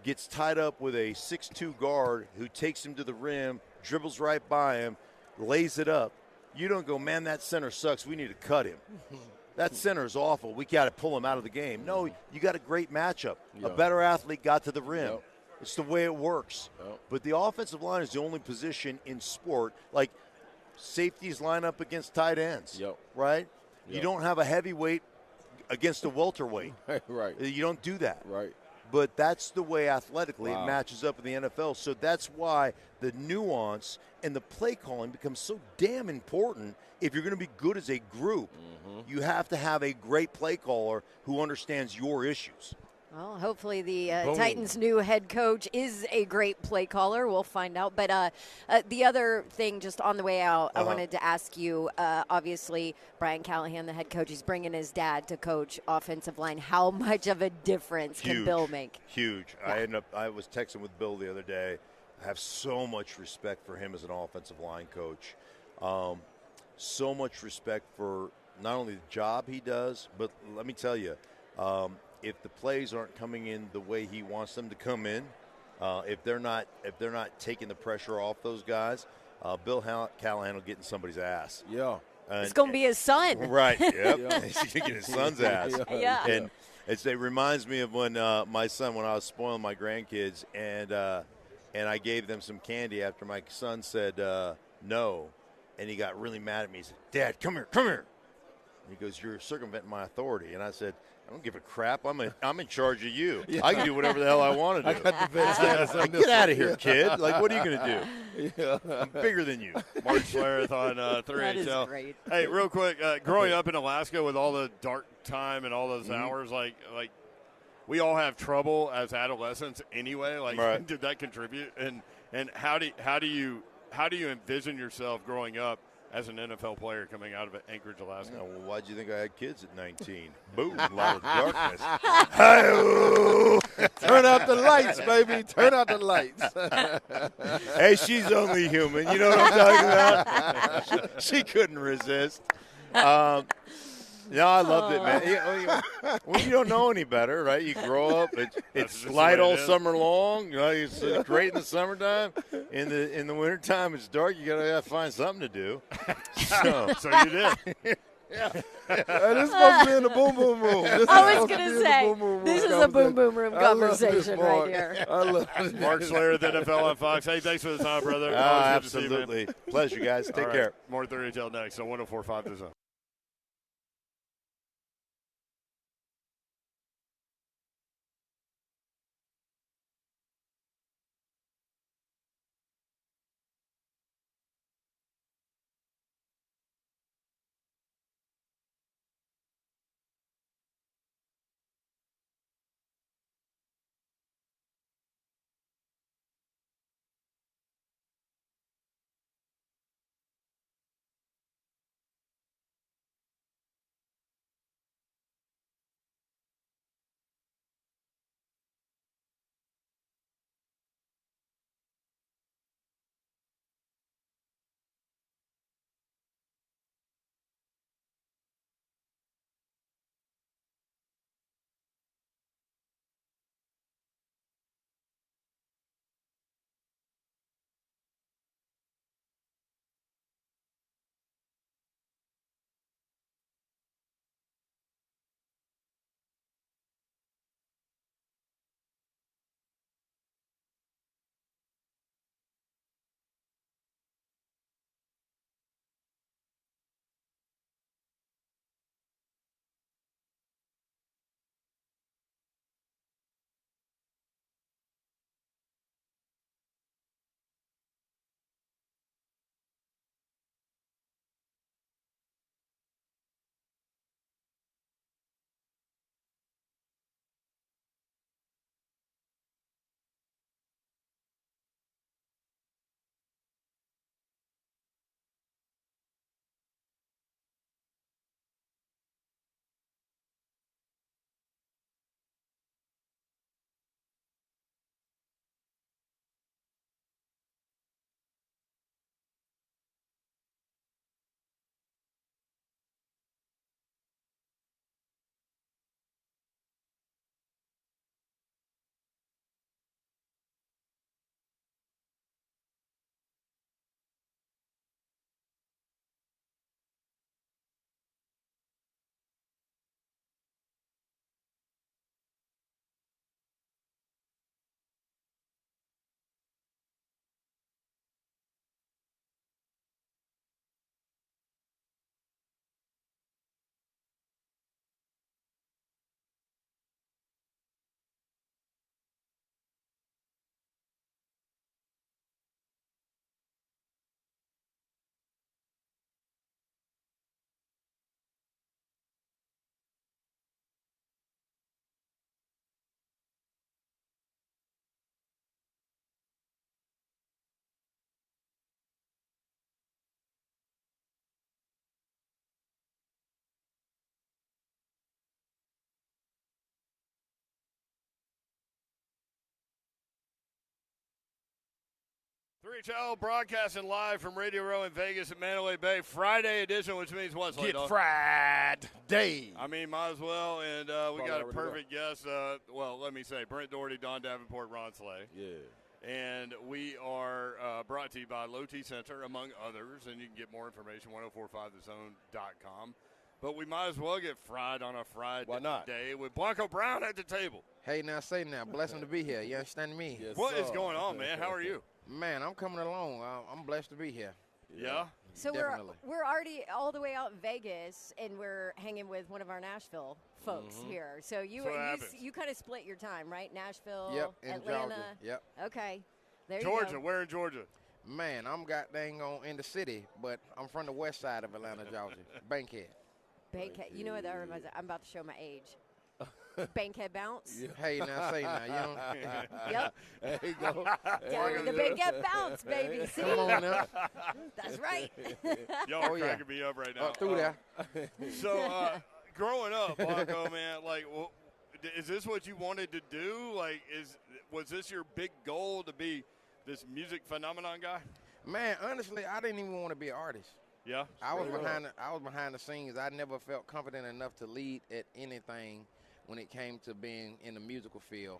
gets tied up with a 6'2" guard who takes him to the rim, dribbles right by him, lays it up, you don't go, man, that center sucks. We need to cut him. That center is awful. We got to pull him out of the game. No, you got a great matchup. A better athlete got to the rim. It's the way it works. But the offensive line is the only position in sport, like safeties line up against tight ends, right? You don't have a heavyweight against a welterweight. Right. You don't do that. Right. But that's the way athletically it matches up in the NFL. So that's why the nuance and the play calling becomes so damn important. If you're going to be good as a group, you have to have a great play caller who understands your issues. Well, hopefully the Titans' new head coach is a great play caller. We'll find out. But the other thing, just on the way out, I wanted to ask you, obviously, Brian Callahan, the head coach, is bringing his dad to coach offensive line. How much of a difference can Bill make? Huge. Yeah. I was texting with Bill the other day. I have so much respect for him as an offensive line coach. So much respect for not only the job he does, but let me tell you, if the plays aren't coming in the way he wants them to come in, if they're not taking the pressure off those guys, Bill Callahan will get in somebody's ass. Yeah. It's going to be his son. Right. Yep. He's going to get his son's ass. Yeah. And it reminds me of when my son, when I was spoiling my grandkids, and I gave them some candy after my son said no, and he got really mad at me. He said, "Dad, come here. And he goes, "You're circumventing my authority." And I said, "I don't give a crap. I'm in charge of you. I can do whatever the hell I want to do." I got the best status on this Get out of here, kid. Like, what are you going to do? Yeah. I'm bigger than you. Mark Schlereth on 3HL. That is great. Hey, real quick, growing up in Alaska with all the dark time and all those hours, like we all have trouble as adolescents anyway. Like, right. Did that contribute? And how do you envision yourself growing up as an NFL player coming out of Anchorage, Alaska? Yeah, well, why'd you think I had kids at 19? Boom, a lot of darkness. Turn out the lights, baby. Turn out the lights. Hey, she's only human. You know what I'm talking about? She couldn't resist. No, I loved it, man. When you don't know any better, right? You grow up. It's light all summer long. You know, it's great in the summertime. In the wintertime, it's dark. You gotta find something to do. So you did. Yeah. This supposed to be in the boom boom room. I was going to say, this is a boom boom room conversation right here. I love it. Mark Schlereth, NFL on Fox. Hey, thanks for the time, brother. Absolutely. Pleasure, guys. Take care. More 30 till next on 104.5 The Zone. Broadcasting live from Radio Row in Vegas at Mandalay Bay. Friday edition, which means what, Slade? Get fried day. I mean, might as well. And we got a perfect guest. Let me say, Brent Doherty, Don Davenport, Ron Slay. Yeah. And we are brought to you by Low T Center, among others. And you can get more information, 1045thezone.com. But we might as well get fried on a Friday day with Blanco Brown at the table. Hey, now say now. Blessing to be here. You understand me? Yes, what is going on, man? How are you? Man, I'm coming along. I'm blessed to be here. Yeah? So we're already all the way out in Vegas, and we're hanging with one of our Nashville folks here. So you kind of split your time, right? Nashville, Atlanta. Georgia. Yep. Okay. There Georgia. You go. Where in Georgia? Man, I'm got dang on in the city, but I'm from the west side of Atlanta, Georgia. Bankhead. Bankhead. You know what that reminds me? I'm about to show my age. Bankhead bounce. Yeah. Hey, now say now. You know. Yep. There you go. The Bankhead bounce, baby. See? Come on now. That's right. Y'all are cracking me up right now. Through there. So, growing up, Blanco, man, is this what you wanted to do? Like, was this your big goal to be this music phenomenon guy? Man, honestly, I didn't even want to be an artist. Yeah, I was behind the scenes. I never felt confident enough to lead at anything when it came to being in the musical field.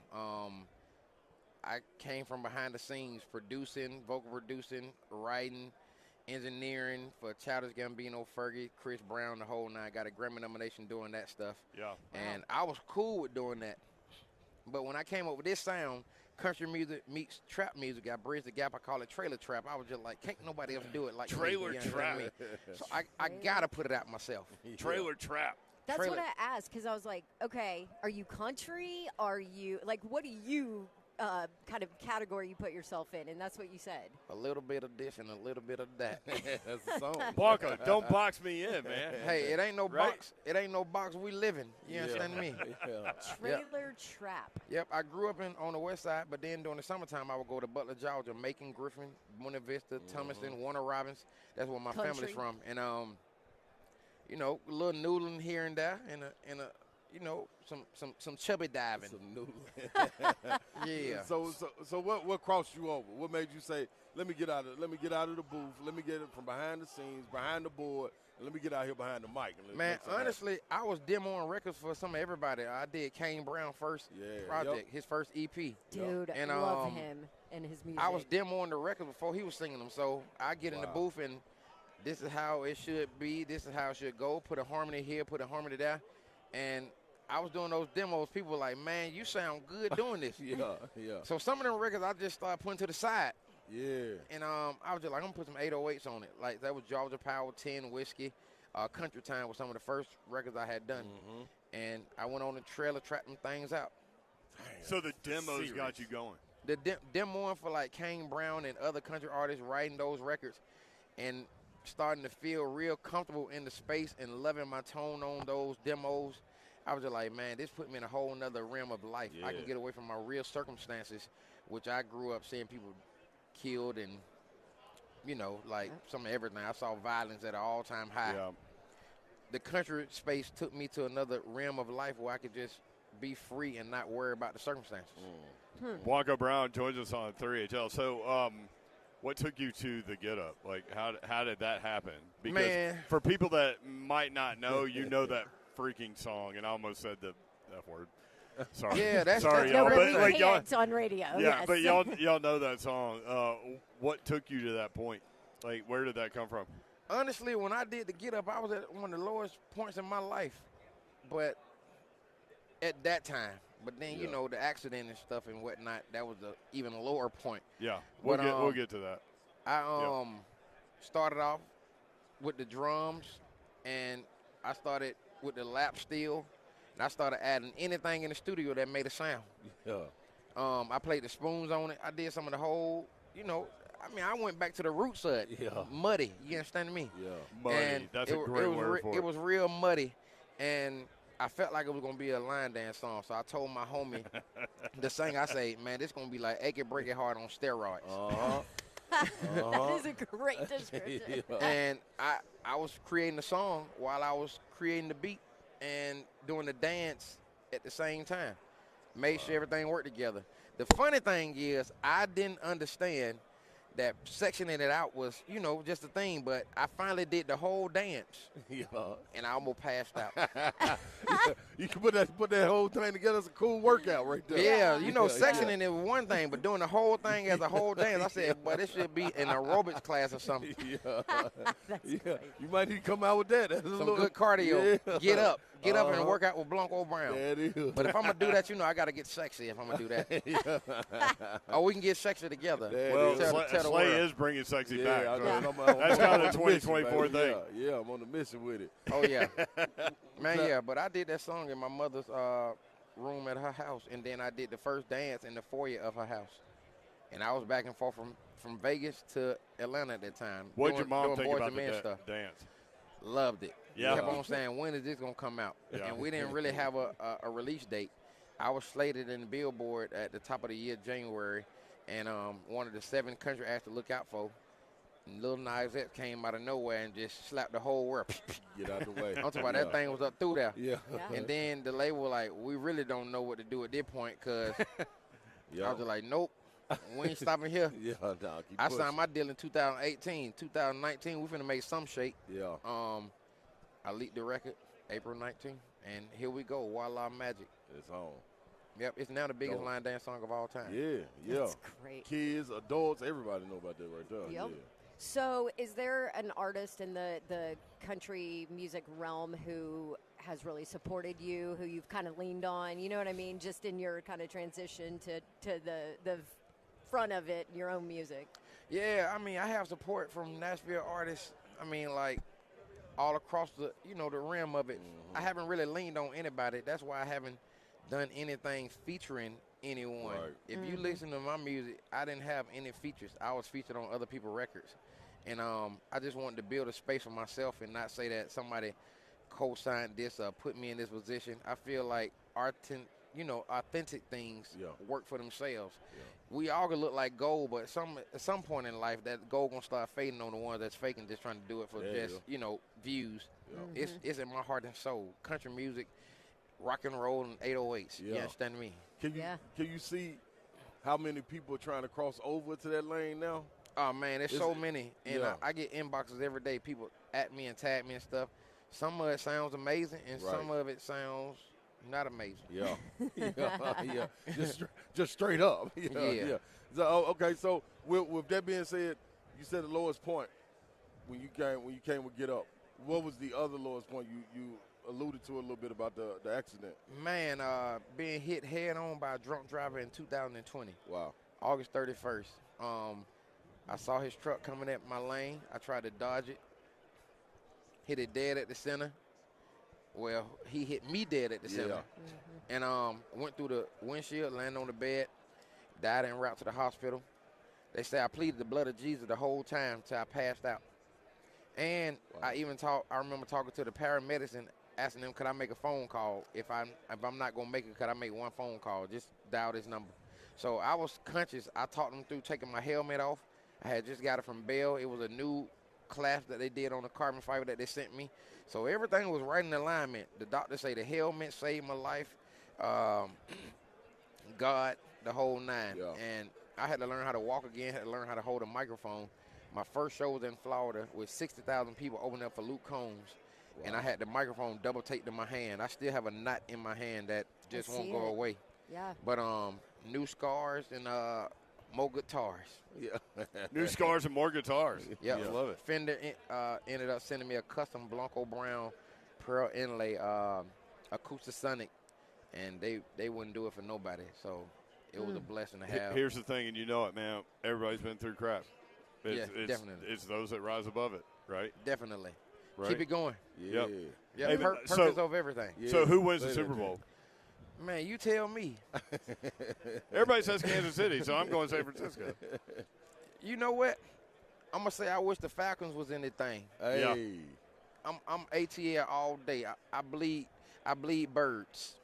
I came from behind the scenes, producing, vocal producing, writing, engineering for Childish Gambino, Fergie, Chris Brown, the whole nine. Got a Grammy nomination doing that stuff. Yeah. And I was cool with doing that. But when I came up with this sound, country music meets trap music, I bridged the gap. I call it trailer trap. I was just like, can't nobody else do it like trailer me, trap. So I got to put it out myself. Trailer trap. That's what I asked, because I was like, okay, are you country? Are you, like, what do you kind of category you put yourself in? And that's what you said. A little bit of this and a little bit of that. That's the song. Blanco, don't box me in, man. Hey, it ain't no box. It ain't no box. We living. You understand me? Yeah. Trailer trap. Yep, I grew up on the west side, but then during the summertime, I would go to Butler, Georgia, Macon, Griffin, Buena Vista, Thomaston, Warner Robins. That's where my family's from. And, you know, a little noodling here and there, and a you know, some chubby diving. Some noodling. Yeah. So what crossed you over? What made you say, let me get out of the booth, let me get it from behind the scenes, behind the board, and let me get out here behind the mic. And man, honestly, I was demoing records for some of everybody. I did Kane Brown first project, his first EP. Dude, and, I love him and his music. I was demoing the records before he was singing them. So I get in the booth and this is how it should be. This is how it should go. Put a harmony here, put a harmony there. And I was doing those demos. People were like, man, you sound good doing this. Yeah. So some of them records I just started putting to the side. Yeah. And I was just like, I'm going to put some 808s on it. Like, that was Georgia Power, 10, Whiskey. Country Time was some of the first records I had done. Mm-hmm. And I went on the trailer, tracked them things out. So the demos got you going. The demoing for, like, Kane Brown and other country artists, writing those records and starting to feel real comfortable in the space and loving my tone on those demos. I was just like, man, this put me in a whole nother realm of life. I can get away from my real circumstances, which I grew up seeing people killed and, you know, like some of everything. I saw violence at an all-time high. Yeah. The country space took me to another realm of life where I could just be free and not worry about the circumstances. Blanco Brown joins us on 3HL. So what took you to the Get Up? Like, how did that happen? Because for people that might not know, you know that freaking song, and I almost said the F word. Sorry. Yeah, that's sorry, no, y'all. but like y'all, it's on radio. Yeah, yes. but y'all know that song. What took you to that point? Like, where did that come from? Honestly, when I did the Get Up, I was at one of the lowest points in my life. But at that time. But then, you know, the accident and stuff and whatnot, that was a even lower point. Yeah, we'll get to that. I started off with the drums, and I started with the lap steel, and I started adding anything in the studio that made a sound. Yeah. I played the spoons on it. I did some of the whole, you know, I mean, I went back to the roots of it. Yeah. Muddy. You understand me? Yeah. Muddy. And That's a great word for it. It was real muddy, and I felt like it was going to be a line dance song. So I told my homie, the singer, I say, man, this going to be like Achy Breaky Heart on steroids. Uh-huh. That is a great description. And I was creating the song while I was creating the beat and doing the dance at the same time. Made sure everything worked together. The funny thing is I didn't understand that sectioning it out was, you know, just a thing, but I finally did the whole dance. Yeah. And I almost passed out. You can put that whole thing together. It's a cool workout right there. Yeah, you know, sectioning it was one thing, but doing the whole thing as a whole dance, I said, but it should be an aerobics class or something. Yeah. You might need to come out with that. That's Some good cardio. Yeah. Get up and work out with Blanco Brown. Yeah, it is. But if I'm going to do that, you know, I got to get sexy if I'm going to do that. Oh, we can get sexy together. Well, Slay is bringing sexy back. Yeah, So that's kind of the 2024 thing. Yeah, I'm on a mission with it. Oh, yeah. Man, yeah, but I did that song in my mother's room at her house, and then I did the first dance in the foyer of her house. And I was back and forth from Vegas to Atlanta at that time. What did your mom think about the dance? Loved it. Yeah. Kept on saying, when is this going to come out? Yeah. And we didn't really have a release date. I was slated in the Billboard at the top of the year, January, and one of the 7 country acts to look out for. And Lil Nas X came out of nowhere and just slapped the whole world. Get out the way. I'm talking about that thing was up through there. Yeah. And then the label was like, we really don't know what to do at this point because Yeah. I was just like, nope, we ain't stopping here. Yeah, dog. Keep I pushing. signed my deal in 2018. 2019, we finna make some shake. Yeah. I leaked the record April 19th, and here we go, Voila Magic. It's on. Yep, it's now the biggest Dope. line dance song of all time. Yeah, yeah. That's great. Kids, adults, everybody know about that right there. Yep. Yeah. So, is there an artist in the country music realm who has really supported you, who you've kind of leaned on? You know what I mean? Just in your kind of transition to the front of it, your own music. Yeah, I mean, I have support from Nashville artists. I mean, like all across the the rim of it. Mm-hmm. I haven't really leaned on anybody. That's why I haven't done anything featuring anyone. Right. If you listen to my music, I didn't have any features. I was featured on other people's records. And I just wanted to build a space for myself and not say that somebody co-signed this or put me in this position. I feel like authentic things work for themselves. Yeah. We all could look like gold, but at some point in life, that gold gonna start fading on the ones that's faking, just trying to do it for views. Yeah. It's in my heart and soul. Country music, rock and roll, and 808s. Yeah. You understand me? Can you see how many people are trying to cross over to that lane now? Oh, man, there's so many. And I get inboxes every day. People at me and tag me and stuff. Some of it sounds amazing, and some of it sounds not amazing. Yeah. yeah. Just straight up. Yeah. So, okay, so with that being said, you said the lowest point when you came with Get Up. What was the other lowest point? You alluded to a little bit about the accident. Man, being hit head on by a drunk driver in 2020. Wow. August 31st. I saw his truck coming at my lane. I tried to dodge it. Hit it dead at the center. Well, he hit me dead at the center. And went through the windshield, landed on the bed, died en route to the hospital. They say I pleaded the blood of Jesus the whole time till I passed out. And I remember talking to the paramedics and asking them, could I make a phone call? If I'm not going to make it, could I make one phone call? Just dial this number. So I was conscious. I talked them through taking my helmet off. I had just got it from Bell. It was a new clasp that they did on the carbon fiber that they sent me. So everything was right in alignment. The doctor say the helmet saved my life. God, the whole nine. Yeah. And I had to learn how to walk again, had to learn how to hold a microphone. My first show was in Florida with 60,000 people opening up for Luke Combs. Wow. And I had the microphone double taped in my hand. I still have a knot in my hand that just won't go away. Yeah. But new scars and more guitars. Yeah. New scars and more guitars. Yeah. I love it. Fender ended up sending me a custom Blanco Brown pearl inlay Acoustasonic, and they wouldn't do it for nobody. So it was a blessing to have. Here's the thing, and you know it, man. Everybody's been through crap. Definitely. It's those that rise above it, right? Definitely. Right. Keep it going. Yeah. Yeah. Hey, Purpose over everything. Yeah. So who wins the Super Bowl? Man, you tell me. Everybody says Kansas City, so I'm going San Francisco. You know what? I'm gonna say I wish the Falcons was in the thing. Hey. Yeah. I'm ATL all day. I bleed birds.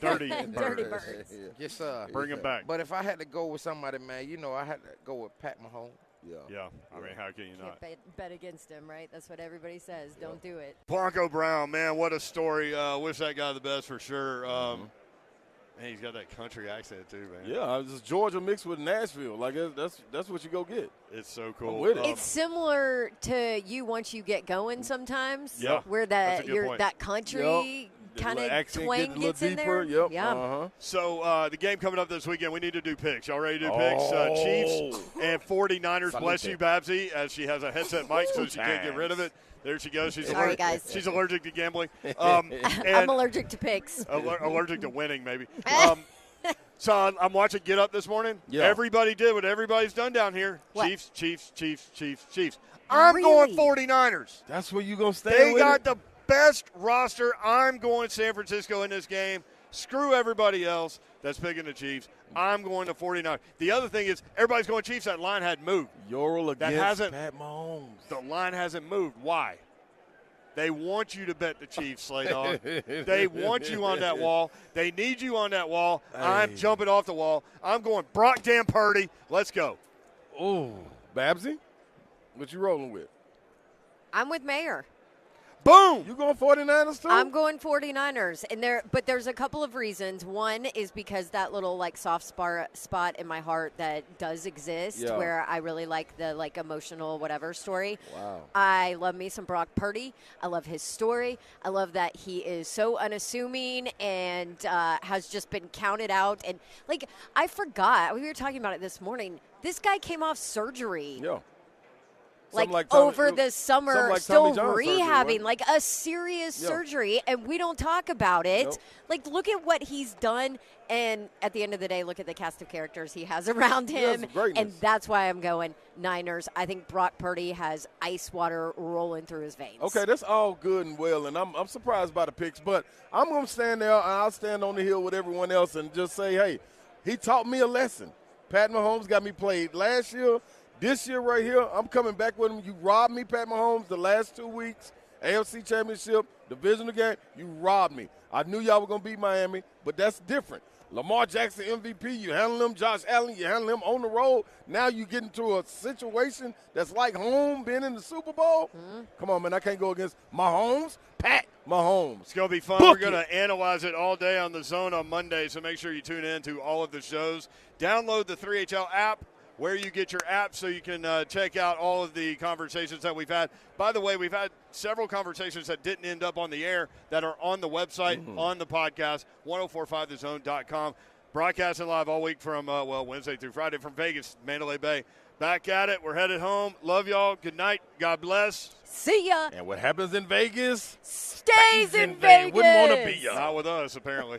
Dirty birds. Yes, Bring them back. But if I had to go with somebody, man, I had to go with Pat Mahomes. Yeah. I mean, how can you not? Bet against him, right? That's what everybody says. Don't do it. Blanco Brown, man, what a story. Wish that guy the best for sure. Man, he's got that country accent too, man. Yeah, it's Georgia mixed with Nashville. Like that's what you go get. It's so cool. I'm with it. It's similar to you once you get going sometimes. Yeah, where that country kind of twang gets in there. Yep. Yeah. So the game coming up this weekend, we need to do picks. Y'all ready to do picks? Chiefs and 49ers. Bless you, Babsy, as she has a headset mic so she can't get rid of it. There she goes. She's Sorry, guys. She's allergic to gambling. I'm allergic to picks. Allergic to winning, maybe. So I'm watching Get Up this morning. Yeah. Everybody did what everybody's done down here. What? Chiefs. I'm going 49ers. That's where you gonna stay. They with got it? the best roster. I'm going San Francisco in this game. Screw everybody else that's picking the Chiefs. I'm going to 49. The other thing is everybody's going Chiefs. That line hadn't moved. Yorl against Pat Mahomes. The line hasn't moved. Why? They want you to bet the Chiefs, Slay Dog. They want you on that wall. They need you on that wall. Hey. I'm jumping off the wall. I'm going Brock damn Purdy. Let's go. Oh, Babsy? What you rolling with? I'm with Mayor. Boom! You going 49ers too? I'm going 49ers, but there's a couple of reasons. One is because that little soft spot in my heart that does exist, where I really like the emotional whatever story. Wow. I love me some Brock Purdy. I love his story. I love that he is so unassuming and has just been counted out. And I forgot, we were talking about it this morning. This guy came off surgery. Yeah. Over the summer, still rehabbing, surgery, a serious surgery, and we don't talk about it. Nope. Look at what he's done, and at the end of the day, look at the cast of characters he has around him, and that's why I'm going Niners. I think Brock Purdy has ice water rolling through his veins. Okay, that's all good and well, and I'm surprised by the picks, but I'm going to stand there, and I'll stand on the hill with everyone else and just say, hey, he taught me a lesson. Pat Mahomes got me played last year. This year right here, I'm coming back with him. You robbed me, Pat Mahomes, the last 2 weeks. AFC Championship, divisional game, you robbed me. I knew y'all were going to beat Miami, but that's different. Lamar Jackson MVP, you handle him. Josh Allen, you handle him on the road. Now you get into a situation that's like home, being in the Super Bowl. Mm-hmm. Come on, man, I can't go against Mahomes. Pat Mahomes. It's going to be fun. We're going to analyze it all day on The Zone on Monday, so make sure you tune in to all of the shows. Download the 3HL app, where you get your app, so you can check out all of the conversations that we've had. By the way, we've had several conversations that didn't end up on the air that are on the website, on the podcast, 1045thezone.com. Broadcasting live all week from, Wednesday through Friday from Vegas, Mandalay Bay. Back at it. We're headed home. Love y'all. Good night. God bless. See ya. And what happens in Vegas stays in Vegas. Wouldn't want to be ya. Not with us, apparently.